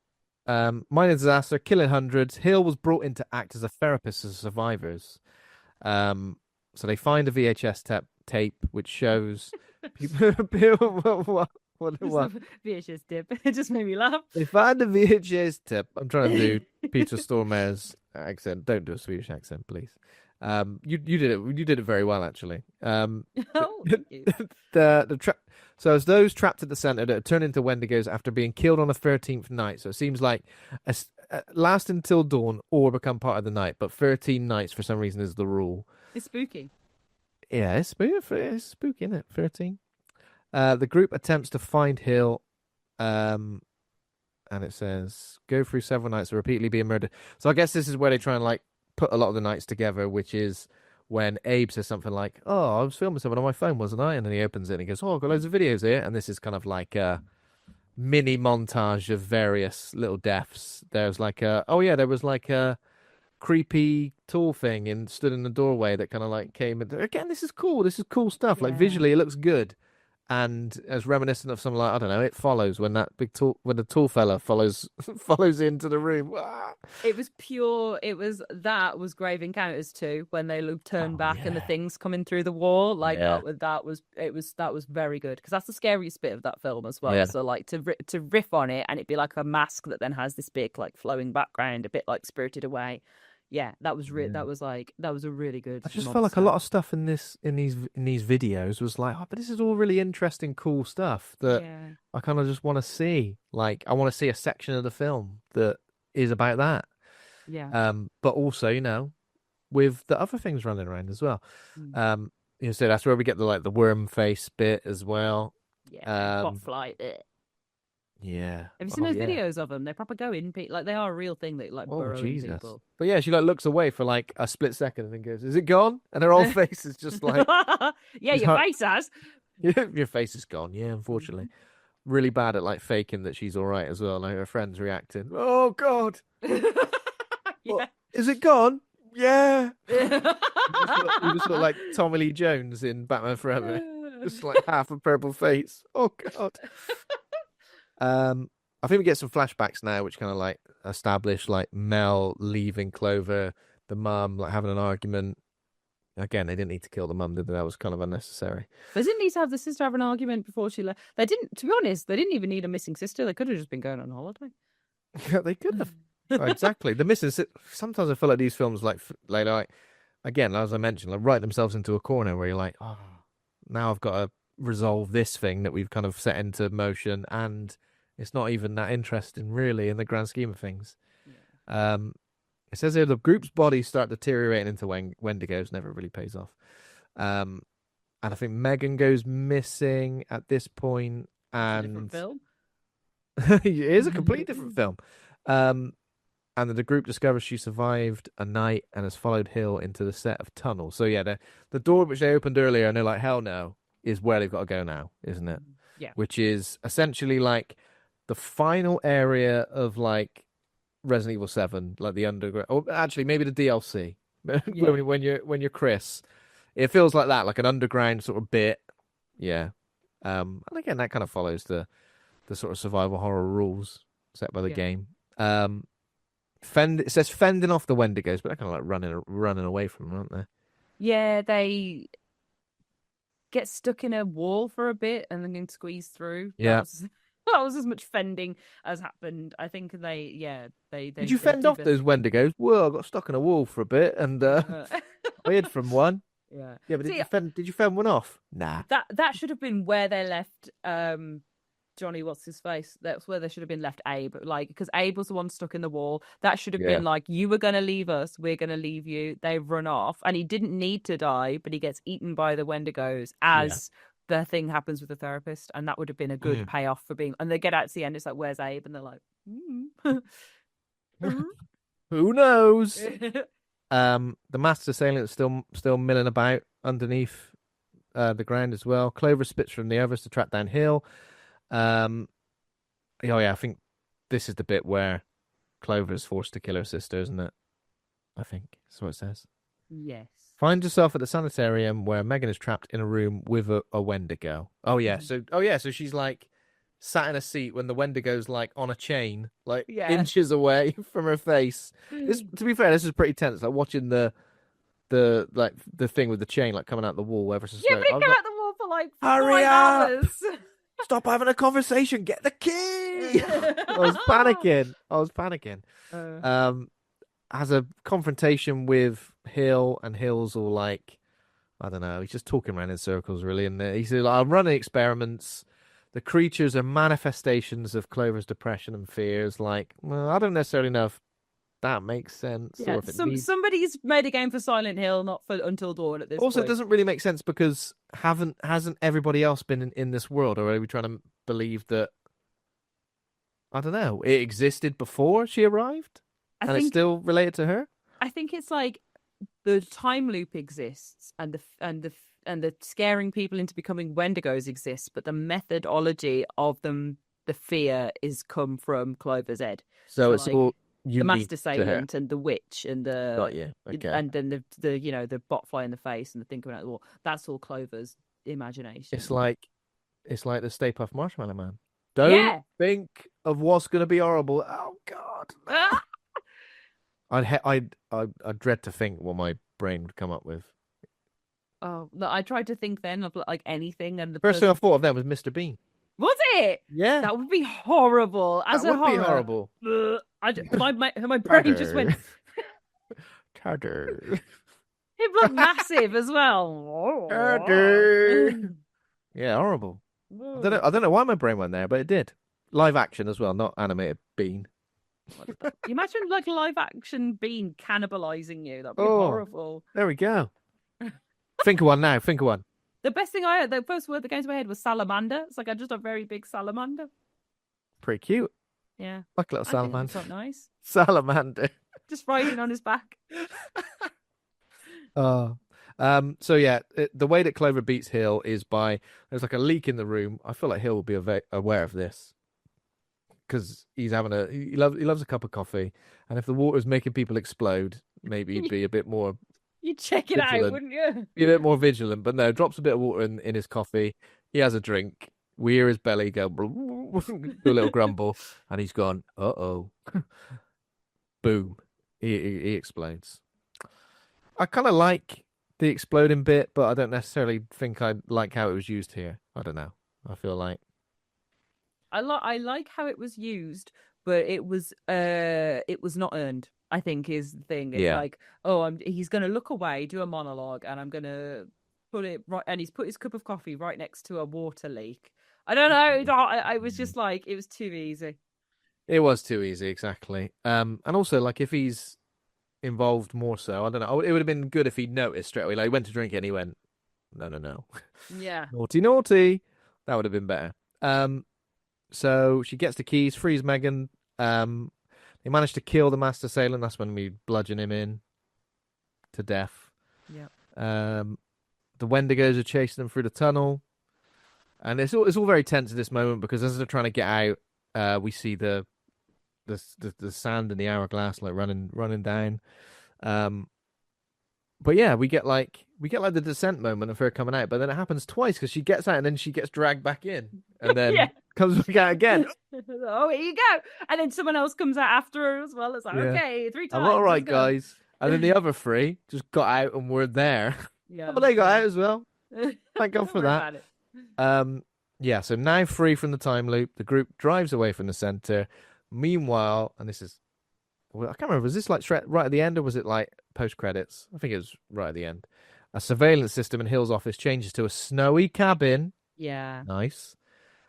Minor disaster, killing hundreds. Hill was brought in to act as a therapist for survivors. So they find a VHS tape which shows people. Just What? the VHS dip. It just made me laugh. They find a VHS tip. I'm trying to do Peter Stormare's accent. Don't do a Swedish accent, please. You did it. You did it very well, actually. Oh, thank you. So as those trapped at the center that turn into Wendigos after being killed on the 13th night. So it seems like last until dawn or become part of the night, but 13 nights for some reason is the rule. It's spooky. Yeah, it's spooky, isn't it? 13. The group attempts to find Hill, and it says go through several nights of repeatedly being murdered. So I guess this is where they try and like put a lot of the nights together, which is when Abe says something like, "Oh, I was filming something on my phone, wasn't I?" And then he opens it and he goes, "Oh, I've got loads of videos here." And this is kind of like a mini montage of various little deaths. There's like there was like a creepy tall thing and stood in the doorway that kind of like came in. Again, this is cool. This is cool stuff. Like Yeah. visually, it looks good. And as reminiscent of some like I don't know, it follows when the tall fella follows follows into the room. Ah! It was pure. That was Grave Encounters too, when they turn Oh back and the yeah, things coming through the wall. Like yeah, that was very good, because that's the scariest bit of that film as well. yeah. So like to riff on it, and it'd be like a mask that then has this big like flowing background, a bit like Spirited Away. Yeah, that was Yeah. that was a really good I just nod felt to like a that. lot of stuff in these videos was like, oh, but this is all really interesting, cool stuff that Yeah, I kind of just want to see. Like, I want to see a section of the film that is about that. yeah. But also, with the other things running around as well. Mm. So that's where we get the worm face bit as well. Yeah, bot flight. Yeah. Have you seen Oh those yeah. videos of them? They proper go in, like they are a real thing that like Oh burrow in Jesus. people. But yeah, she like looks away for like a split second and then goes, "Is it gone?" And her whole face is just like, Yeah, she's your face has. your face is gone. Yeah, unfortunately. Really bad at like faking that she's all right as well. Like her friends reacting. Oh God. Yeah. Is it gone? Yeah. You just look like Tommy Lee Jones in Batman Forever. Just like half a purple face. Oh God. I think we get some flashbacks now, which kind of like establish like Mel leaving Clover, the mum like having an argument. Again, they didn't need to kill the mum, did they? That was kind of unnecessary. They didn't need to have the sister have an argument before she left. They didn't, to be honest, they didn't even need a missing sister. They could have just been going on holiday. Yeah, they could have. Oh, exactly. The missing. Sometimes I feel like these films, like again, as I mentioned, like write themselves into a corner where you're like, oh, now I've got to resolve this thing that we've kind of set into motion, and it's not even that interesting, really, in the grand scheme of things. Yeah. It says here the group's bodies start deteriorating into Wendigos. Never really pays off. And I think Megan goes missing at this point, Different and film. it is a completely different film. And then the group discovers she survived a night and has followed Hill into the set of tunnels. So yeah, the door which they opened earlier, and they're like, hell no, is where they've got to go now, isn't it? Yeah. Which is essentially like the final area of like Resident Evil 7, like the underground, or actually maybe the DLC. Yeah. when you're Chris, it feels like that, like an underground sort of bit. Yeah. And again, that kind of follows the sort of survival horror rules set by the game. It says fending off the Wendigos, but they're kind of like running away from them, aren't they? Yeah, they get stuck in a wall for a bit and then can squeeze through. Yeah. That was as much fending as happened. I think they Did you fend off those Wendigos? Whoa, I got stuck in a wall for a bit and I hid from one. Yeah. Yeah, but did you fend one off? Nah. That should have been where they left Johnny, what's his face? That's where they should have been left Abe. Like, because Abe was the one stuck in the wall. That should have Yeah. been like, you were going to leave us. We're going to leave you. They run off. And he didn't need to die, but he gets eaten by the Wendigos as the thing happens with the therapist. And that would have been a good payoff for being. And they get out to the end. It's like, where's Abe? And they're like, Who knows? The master assailant is still milling about underneath the ground as well. Clover spits from the others to track down Hill. Oh yeah, I think this is the bit where Clover is forced to kill her sister, isn't it? I think that's what it says. Yes. Find yourself at the sanitarium where Megan is trapped in a room with a Wendigo. Oh yeah, so she's like sat in a seat when the Wendigo's like on a chain, like inches away from her face. To be fair, this is pretty tense. Like watching the thing with the chain like coming out the wall ever so slowly. Yeah, but it came out the wall for like hurry 5 up! hours. Stop having a conversation. Get the key. I was panicking. Has a confrontation with Hill, and Hill's all like, I don't know. He's just talking around in circles, really. And he's like, I'm running experiments. The creatures are manifestations of Clover's depression and fears. Like, well, I don't necessarily know if that makes sense. Yeah, or if it somebody's made a game for Silent Hill, not for Until Dawn at this point. Also, it doesn't really make sense because hasn't everybody else been in this world, or are we trying to believe that? I don't know. It existed before she arrived, it's still related to her. I think it's like the time loop exists, and the scaring people into becoming Wendigos exists, but the methodology of them, the fear, is come from Clover's head. So it's like, all the master assailant and the witch and the got you. Okay. And then the the botfly in the face and the thing coming out of the wall. That's all Clover's imagination. It's like the Stay Puft Marshmallow Man. Don't think of what's going to be horrible. Oh God. I dread to think what my brain would come up with. Oh, look, I tried to think then of like anything, and the first thing I thought of then was Mr. Bean. Was it? Yeah, that would be horrible. As that a would horror. Be horrible. My brain just went. Tartar. It looked massive as well. Tartar. Yeah, horrible. I don't know why my brain went there, but it did. Live action as well, not animated Bean. Imagine like live action Bean cannibalizing you. That'd be horrible. There we go. Think of one now. Think of one. The best thing I heard, the first word that came to my head was salamander. It's like just a very big salamander. Pretty cute. Yeah. Like a little salamander. That's not nice. Salamander. Just riding on his back. So yeah, the way that Clover beats Hill is by there's like a leak in the room. I feel like Hill will be aware of this because he's having he loves a cup of coffee, and if the water's making people explode, maybe he'd be a bit more. You'd check it out, wouldn't you? Be a bit more vigilant, but no, drops a bit of water in his coffee. He has a drink. We hear his belly go, do a little grumble, and he's gone, uh-oh. Boom. He explodes. I kind of like the exploding bit, but I don't necessarily think I like how it was used here. I don't know. I feel like... I like how it was used, but it was not earned. I think is the thing. It's like, he's going to look away, do a monologue, and I'm going to put it right. And he's put his cup of coffee right next to a water leak. I don't know. I was just like, it was too easy. It was too easy, exactly. And also, like, if he's involved more so, I don't know. It would have been good if he'd noticed straight away. Like, he went to drink it and he went, no. Yeah. Naughty. That would have been better. So she gets the keys, frees Megan. They managed to kill the master assailant. That's when we bludgeon him in to death. Yeah. The Wendigos are chasing them through the tunnel, and it's all very tense at this moment because as they're trying to get out, we see the sand in the hourglass like running down. But yeah, we get like the descent moment of her coming out, but then it happens twice because she gets out and then she gets dragged back in, and then comes back out again. Oh, here you go! And then someone else comes out after her as well. It's like, okay, 3 times. I'm all right, guys. And then the other 3 just got out and were there. Yeah, but they got out as well. Thank God for that. Yeah. So now free from the time loop, the group drives away from the center. Meanwhile, and this is. I can't remember, was this like right at the end or was it like post-credits? I think it was right at the end. A surveillance system in Hill's office changes to a snowy cabin. Yeah. Nice.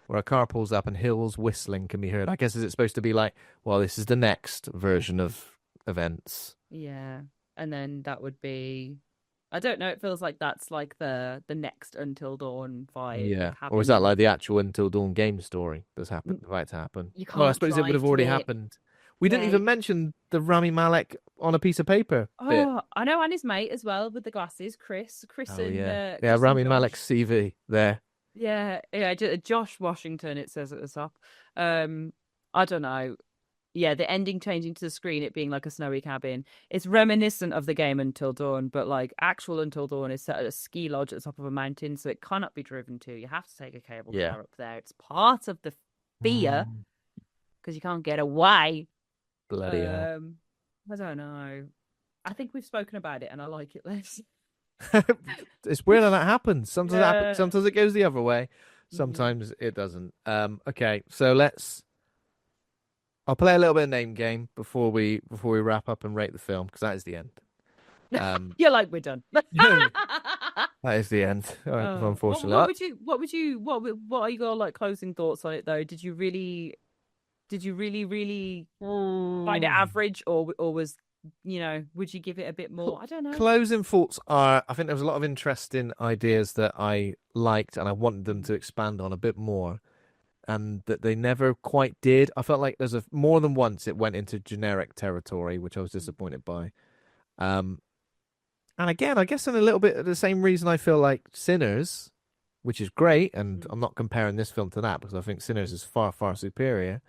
where a car pulls up and Hill's whistling can be heard. I guess is it supposed to be like, well, this is the next version of events. Yeah. And then that would be, I don't know, it feels like that's like the next Until Dawn vibe Yeah. Or is that happening. like the actual Until Dawn game story that's happened, about to happen? You Well, I can't suppose it would drive have to already it. happened. We didn't Yeah. even mention the Rami Malek on a piece of paper bit. Oh, I know, and his mate as well with the glasses, Chris Oh and yeah. Yeah, Chris and Rami Malek's Josh. CV there. Yeah, yeah, Josh Washington, it says at the top. I don't know. Yeah, the ending changing to the screen, it being like a snowy cabin. It's reminiscent of the game Until Dawn, but like actual Until Dawn is set at a ski lodge at the top of a mountain, so it cannot be driven to. You have to take a cable Yeah. car up there. It's part of the fear Mm, because you can't get away. bloody hell. I don't know. I think we've spoken about it, and I like it less. It's weird how that happens. Sometimes it happens, Yeah. sometimes it goes the other way. Mhm. Sometimes it doesn't. Okay, so I'll play a little bit of name game before we wrap up and rate the film because that is the end. Um, You're like we're done. that is the end. What Unfortunately, what would you what would you what are your like closing thoughts on it though? Did you really find it Oh. average or was would you give it a bit more? Cl- I don't know. Closing thoughts are, I think there was a lot of interesting ideas that I liked and I wanted them Mm, to expand on a bit more, and that they never quite did. I felt like there's a more than once it went into generic territory, which I was mm, disappointed by. Um, and again, I guess in a little bit of the same reason I feel like Sinners, which is great, and mm. I'm not comparing this film to that because I think Sinners is far, far superior.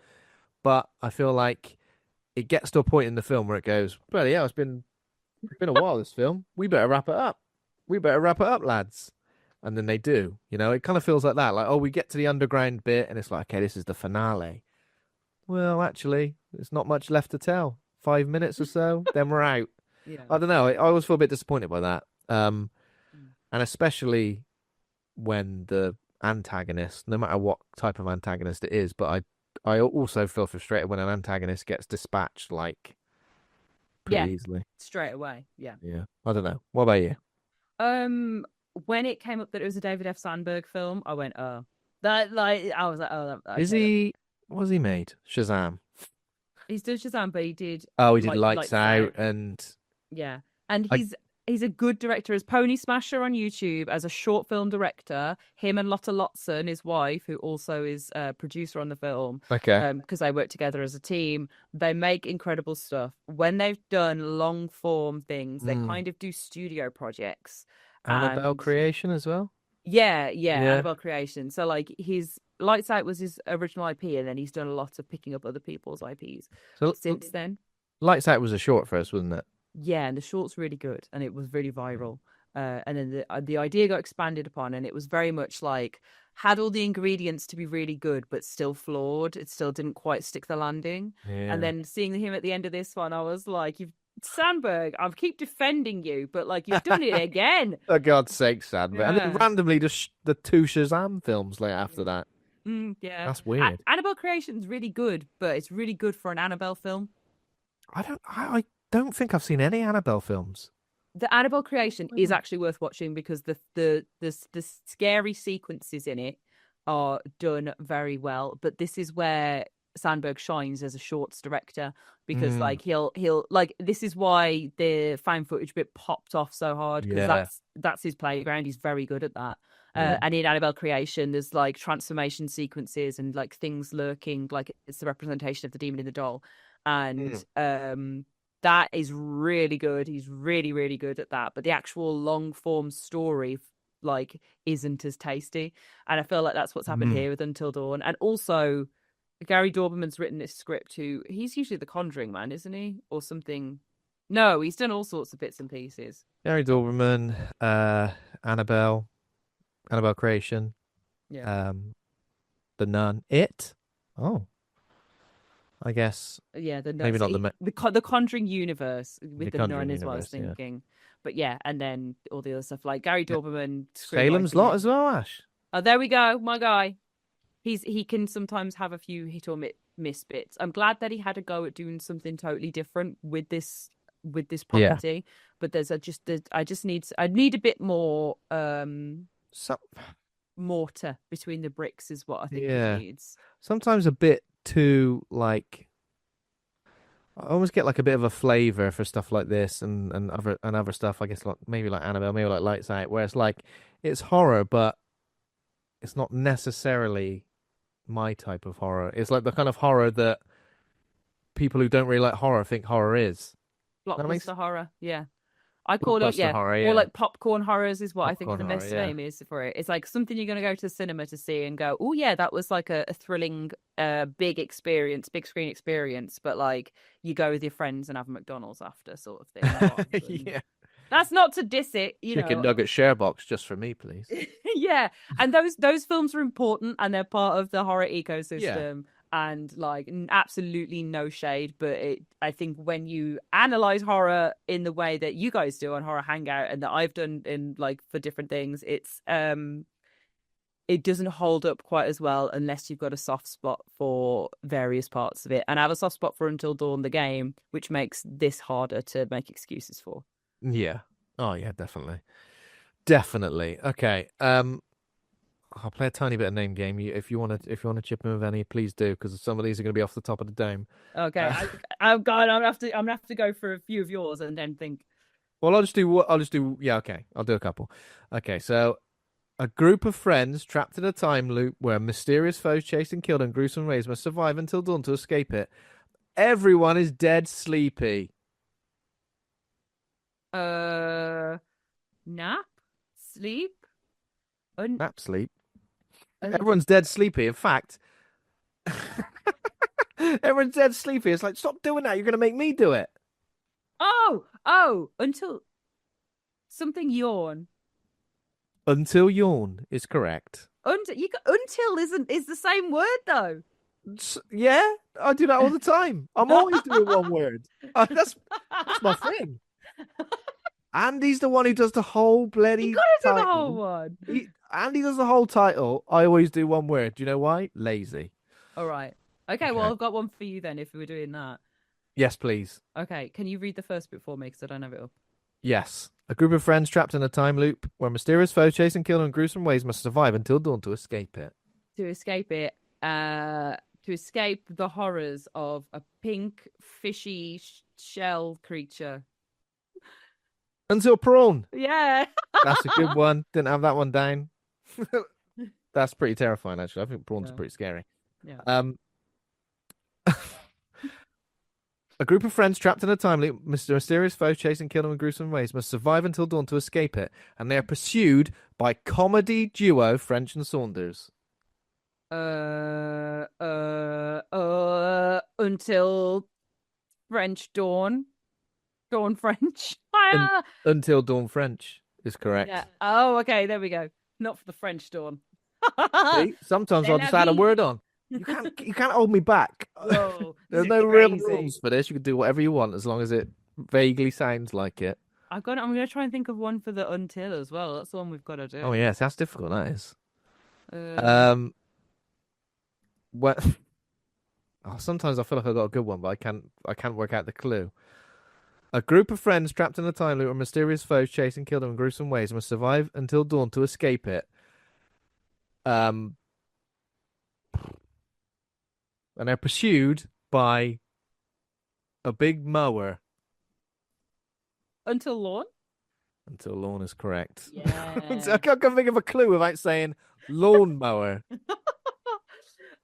But I feel like it gets to a point in the film where it goes, bloody hell, it's been a while, this film. We better wrap it up. We better wrap it up, lads. And then they do. It kind of feels like that. Like, oh, we get to the underground bit and it's like, okay, this is the finale. Well, actually, there's not much left to tell. 5 minutes or so, then we're out. Yeah. I don't know. I always feel a bit disappointed by that. Mm. And especially when the antagonist, no matter what type of antagonist it is, but I also feel frustrated when an antagonist gets dispatched like Yeah, pretty easily. straight away. Yeah. Yeah. I don't know. What about you? When it came up that it was a David F. Sandberg film, I went, oh, that like I was like, oh, Is okay. he? What has he made? Shazam. He's done Shazam, but he did Oh, he did Lights Lights Out. Out, and Yeah. And I. he's a good director as Pony Smasher on YouTube as a short film director. Him and Lotta Lotson, his wife, who also is a producer on the film, Okay. because they work together as a team. They make incredible stuff. When they've done long form things, they Mm. kind of do studio projects. Annabelle And creation as well. yeah, Yeah. Annabelle Creation. So like his Lights Out was his original IP, and then he's done a lot of picking up other people's IPs So since then. Lights Out was a short first, wasn't it? Yeah, and the short's really good, and it was really viral. And then the idea got expanded upon, and it was very much like had all the ingredients to be really good, but still flawed. It still didn't quite stick the landing. And Yeah. then seeing him at the end of this one, I was like, "You've Sandberg, I keep defending you, but like you've done it again." For God's sake, sad. And then Yeah. randomly, just the two Shazam films like after Yeah. that. Yeah. That's weird. Annabelle Creation's really good, but it's really good for an Annabelle film. I don't think I've seen any Annabelle films. The Annabelle Creation is Mhm. actually worth watching because the scary sequences in it are done very well. But this is where Sandberg shines as a shorts director because Mm, like he'll like this is why the found footage bit popped off so hard because yeah. that's his playground. He's very good at that. Yeah. And in Annabelle Creation, there's like transformation sequences and like things lurking, like it's the representation of the demon in the doll, and Mm. that is really good. He's really, really good at that. But the actual long form story, like, isn't as tasty. And I feel like that's what's happened Mm. here with Until Dawn. And also, Gary Dauberman's written this script. He's usually the Conjuring man, isn't he, or something? No, he's done all sorts of bits and pieces. Gary Dauberman, Annabelle, Annabelle Creation, Yeah, um, The Nun, It. Oh, I guess yeah. maybe not The Conjuring universe the with the Conjuring nun is what I was universe. Yeah. thinking. But yeah, and then all the other stuff like Gary Yeah. Dauberman Salem's screenwriting Lot it. as well, Ash. Oh, there we go, my guy. He can sometimes have a few hit or miss bits. I'm glad that he had a go at doing something totally different with this Yeah. property. But I need a bit more So, mortar between the bricks is what I think it Yeah. needs. Sometimes a bit too like I almost get like a bit of a flavor for stuff like this and other stuff. I guess like maybe like Annabelle, maybe like Lights Out, where it's like it's horror, but it's not necessarily my type of horror. It's like the kind of horror that people who don't really like horror think horror is. That makes Blockbuster horror, yeah. I call it, blockbuster yeah, horror, or yeah. like popcorn horrors is what I think Popcorn the horror, best yeah. name is for it. It's like something you're going to go to the cinema to see and go, oh yeah, that was like a thrilling, big experience, big screen experience. But like you go with your friends and have McDonald's after, sort of thing. Rather than... Yeah. That's not to diss it, Chicken nugget share box just for me, please. Yeah, and those films are important and they're part of the horror Yeah. ecosystem. And like absolutely no shade, but I think when you analyze horror in the way that you guys do on Horror Hangout and that I've done in like for different things, it doesn't hold up quite as well unless you've got a soft spot for various parts of it. And I have a soft spot for Until Dawn the game, which makes this harder to make excuses for. Yeah. Oh yeah, definitely. Definitely. Okay. I'll play a tiny bit of name game. If you want to chip in with any, please do, because some of these are going to be off the top of the dome. Okay, Uh, I'm going. I'm gonna have to go for a few of yours and then think. well, I'll just do. Yeah, okay. I'll do a couple. Okay, so a group of friends trapped in a time loop where mysterious foes chased and killed in gruesome ways must survive until dawn to escape it. Everyone is dead sleepy. Uh, nap, sleep, un, Nap sleep. un Everyone's dead sleepy. In fact, everyone's dead sleepy. It's like, stop doing that. You're going to make me do it. until something yawn. Until yawn is correct. Until is the same word though. Yeah, I do that all the time. I'm always doing one word. That's my thing. Andy's the one who does the whole You bloody gotta do the whole title. one. Andy does the whole title. I always do one word. Do you know why? Lazy. All right. Okay, well, Okay. I've got one for you then if we were doing that. Yes, please. Okay, can you read the first bit for me because I don't have it up. Yes. A group of friends trapped in a time loop where mysterious foes chase and kill in gruesome ways must survive until dawn to escape it. To escape it, to escape the horrors of a pink fishy shell creature. Until prawn. Yeah. That's a good one. Didn't have that one down. That's pretty terrifying, actually. I think prawns are Yeah. pretty scary. Yeah. A group of friends trapped in a time loop, mysterious foes chasing, kill them in gruesome ways, must survive until dawn to escape it, and they are pursued by comedy duo French and Saunders. Until French dawn. Dawn French. Un- Until Dawn French is correct. Yeah. Oh, okay. There we go. Not for the French dawn. See? Sometimes I'll C'est just la add a vie. word on. You can't hold me back. Whoa, There's this no is real crazy. rules for this. You can do whatever you want as long as it vaguely sounds like it. I'm gonna try and think of one for the until as well. That's the one we've got to do. Oh yes, that's difficult. That is. Um, What? Oh, sometimes I feel like I got a good one, but I can't work out the clue. A group of friends trapped in a time loop where mysterious foes chase and kill them in gruesome ways must survive until dawn to escape it. And they're pursued by a big mower until lawn. until lawn is correct. Yeah. I can't think of a clue without saying lawn mower.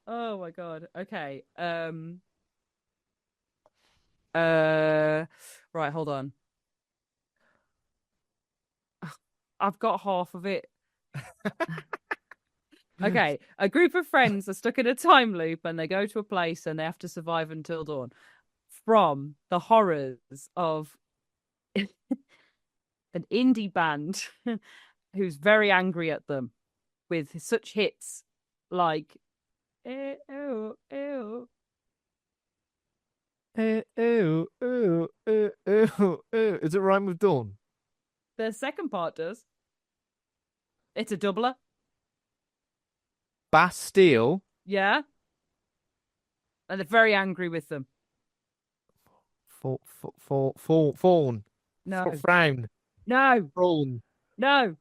Oh my god. Okay. Right, hold on. I've got half of it. Okay, a group of friends are stuck in a time loop and they go to a place and they have to survive until dawn from the horrors of an indie band who's very angry at them with such hits like ew, ew, ew. Ew, ew, ew, ew, ew, ew. Is it rhyme with dawn? The second part does. It's a doubler. Bastille. Yeah. And they're very angry with them. Fawn. No. Frown. No. Prawn. No.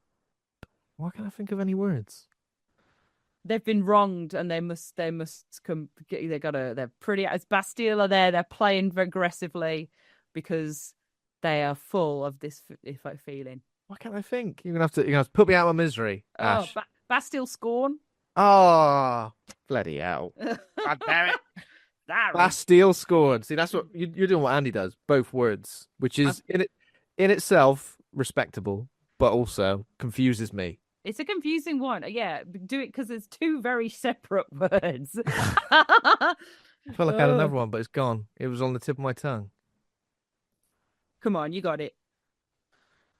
Why can't I think of any words? they've been wronged, and they must come. They're pretty. As Bastille are there, they're playing aggressively because they are full of this feeling. Why can't I think? You're gonna have to put me out of my misery, Oh, Ash. Bastille scorn. Oh, bloody hell! God damn it! Sorry. Bastille scored. See, that's what you're doing. What Andy does, both words, which is in itself respectable, but also confuses me. It's a confusing one. Yeah, do it because it's two very separate words. I felt like I had another one, but it's gone. It was on the tip of my tongue. Come on, you got it.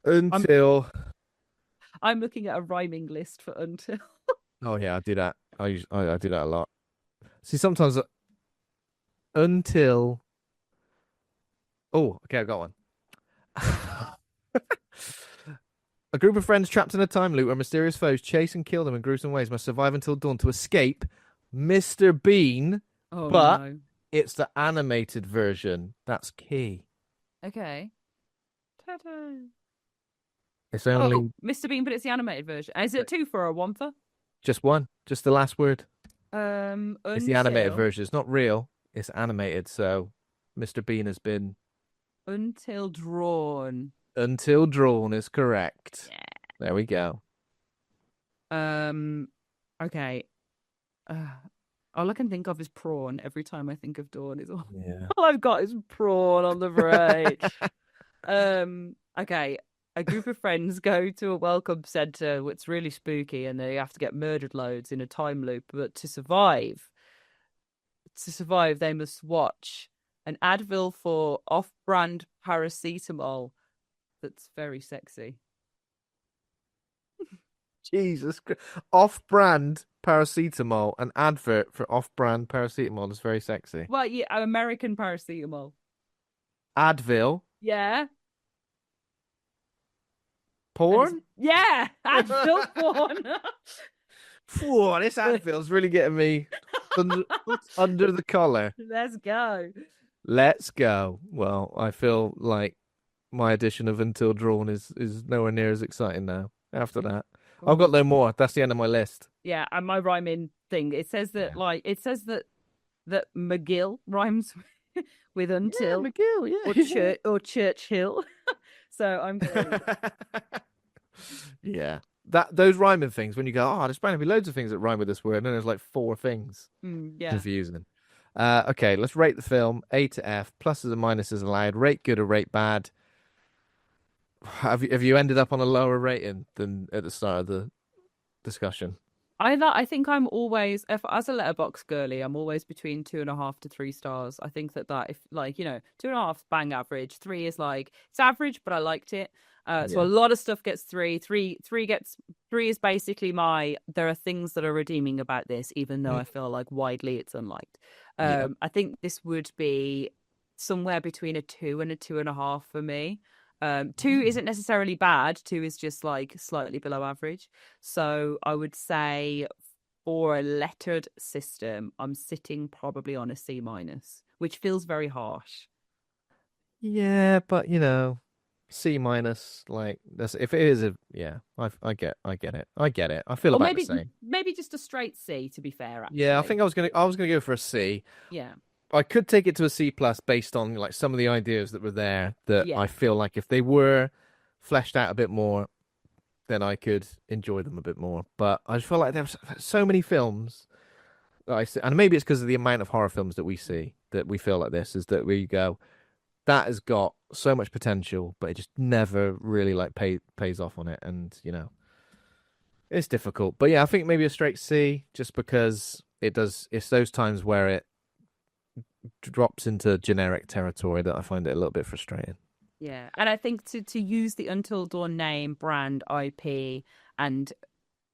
Until. I'm looking at a rhyming list for until. Oh yeah, I do that. I do that a lot. See, sometimes until. Oh, okay, I got one. A group of friends trapped in a time loop where mysterious foes chase and kill them in gruesome ways must survive until dawn to escape Mr. Bean. Oh but no. it's the animated version. That's key. Okay. Ta-da. It's only Mr. Bean, but it's the animated version. Is it two for or one for? just one. Just the last word. It's the animated Until version. It's not real. It's animated. So Mr. Bean has been until drawn. until drawn is correct. Yeah. There we go. Okay. All I can think of is prawn every time I think of dawn. Is all, Yeah. all I've got is prawn on the brain. Okay. A group of friends go to a welcome center. It's really spooky, and they have to get murdered loads in a time loop. But to survive, they must watch an Advil for off-brand paracetamol. That's very sexy. Jesus Christ. Off-brand paracetamol, an advert for off-brand paracetamol is very sexy. Well, yeah, American paracetamol. Advil. Yeah. Porn? Yeah, Advil porn. Whoa, this Advil's really getting me under the collar. Let's go. Let's go. Well, I feel like my edition of Until Drawn is nowhere near as exciting now. After that, I've got no more. That's the end of my list. Yeah, and my rhyming thing. It says that that McGill rhymes with until McGill, yeah. or Churchill. So I'm going. Yeah. Those rhyming things when you go, there's bound to be loads of things that rhyme with this word, and then there's like 4 things. Yeah. Confusing. Okay, let's rate the film A to F. Pluses and minuses allowed. Rate good or rate bad. Have you ended up on a lower rating than at the start of the discussion? I think I'm always, as a letterbox girly, I'm always between 2.5 to 3 stars. I think that if 2.5 bang average, 3 is like it's average, but I liked it. So a lot of stuff gets 3. 3 is basically there are things that are redeeming about this, even though I feel like widely it's unliked. I think this would be somewhere between a 2 and a 2.5 for me. 2 isn't necessarily bad. 2 is just like slightly below average. So I would say for a lettered system, I'm sitting probably on a C minus, which feels very harsh. Yeah, but C minus, like that's if it is I get it. I feel about the same. Maybe just a straight C, to be fair. Actually. Yeah, I think I was gonna go for a C. Yeah. I could take it to a C plus based on like some of the ideas that were there that I feel like if they were fleshed out a bit more, then I could enjoy them a bit more. But I just feel like there's so many films that I see, and maybe it's because of the amount of horror films that we see that we feel like this is that we go, that has got so much potential, but it just never really like pays off on it, and it's difficult. But yeah, I think maybe a straight C just because it's those times where it drops into generic territory that I find it a little bit frustrating. Yeah, and I think to use the Until Dawn name, brand, IP, and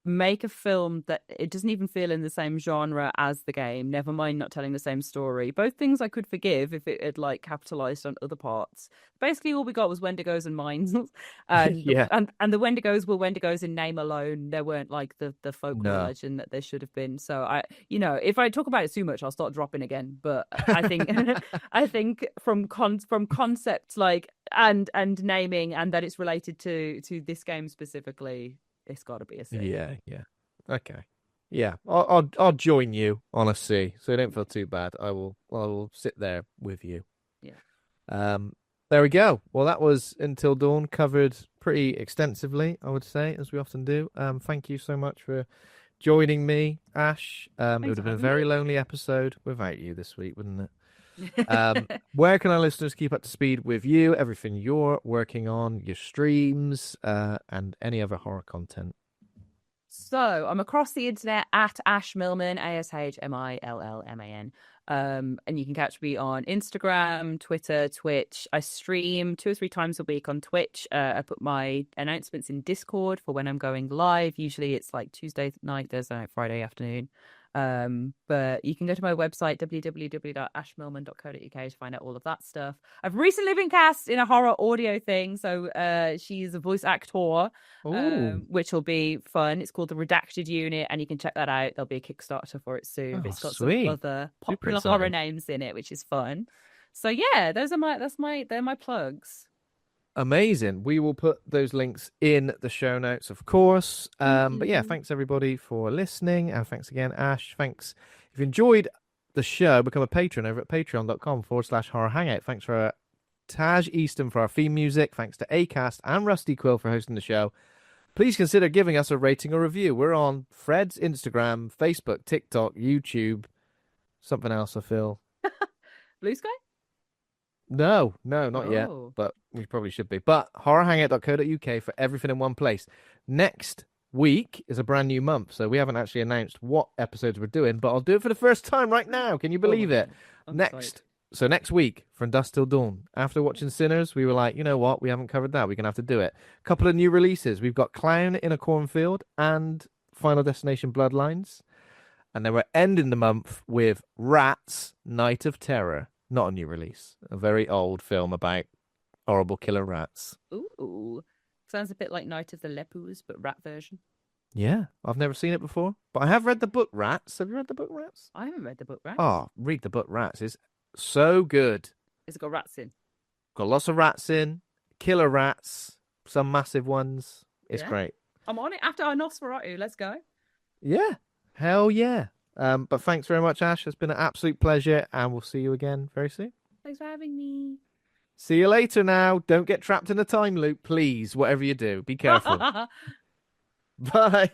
make a film that it doesn't even feel in the same genre as the game, never mind not telling the same story. Both things I could forgive if it had like capitalized on other parts. Basically, all we got was Wendigos and mines, and and the Wendigos were Wendigos in name alone. They weren't like the folklore legend that they should have been. So if I talk about it too much, I'll start dropping again. But I think I think from concept like and naming, and that it's related to this game specifically, it's got to be a C. Yeah. Okay. Yeah, I'll join you on a C, so don't feel too bad. I will sit there with you. Yeah. Um, there we go. Well, that was Until Dawn, covered pretty extensively, I would say, as we often do. Thank you so much for joining me, Ash. It Thanks would for have been a having very me. lonely episode without you this week, wouldn't it? Where can our listeners keep up to speed with you, everything you're working on, your streams, and any other horror content? So I'm across the internet at Ash Millman, ASHMILLMAN. And you can catch me on Instagram, Twitter, Twitch. I stream 2 or 3 times a week on Twitch. I put my announcements in Discord for when I'm going live. Usually it's like Tuesday night, Thursday night, Friday afternoon. But you can go to my website, www.ashmillman.co.uk, to find out all of that stuff. I've recently been cast in a horror audio thing, so she's a voice actor, Oh, which will be fun. It's called the Redacted Unit, and you can check that out. There'll be a Kickstarter for it soon. oh, It's got some sweet. other Super popular horror exciting. names in it, which is fun. So yeah, they're my plugs. Amazing. We will put those links in the show notes, of course. Thank But yeah, you. thanks everybody for listening. And thanks again, Ash. Thanks. If you enjoyed the show, become a patron over at patreon.com/horror hangout. Thanks for Taj Easton for our theme music. Thanks to Acast and Rusty Quill for hosting the show. Please consider giving us a rating or review. We're on Fred's Instagram, Facebook, TikTok, YouTube, something else, I feel. Blue Sky? No, no, not yet, Oh. but we probably should be. But horrorhangout.co.uk for everything in one place. Next week is a brand new month, so we haven't actually announced what episodes we're doing, but I'll do it for the first time right now. Can you Oh my believe it? God. I'm excited. Next week, From Dusk Till Dawn. After watching Sinners, we were like, you know what? We haven't covered that. We're going to have to do it. Couple of new releases. We've got Clown in a Cornfield and Final Destination Bloodlines. And then we're ending the month with Rats, Night of Terror. Not a new release. A very old film about horrible killer rats. Ooh. Sounds a bit like Night of the Lepus, but rat version. Yeah, I've never seen it before, but I have read the book Rats. Have you read the book Rats? I haven't read the book Rats. Oh, read the book Rats. It's so good. It's got rats in. Got lots of rats in, killer rats, some massive ones. It's Yeah. great. I'm on it after our Nosferatu. Let's go. Yeah, hell yeah. But thanks very much, Ash. It's been an absolute pleasure, and we'll see you again very soon. Thanks for having me. See you later now. Don't get trapped in a time loop, please, whatever you do. Be careful. Bye.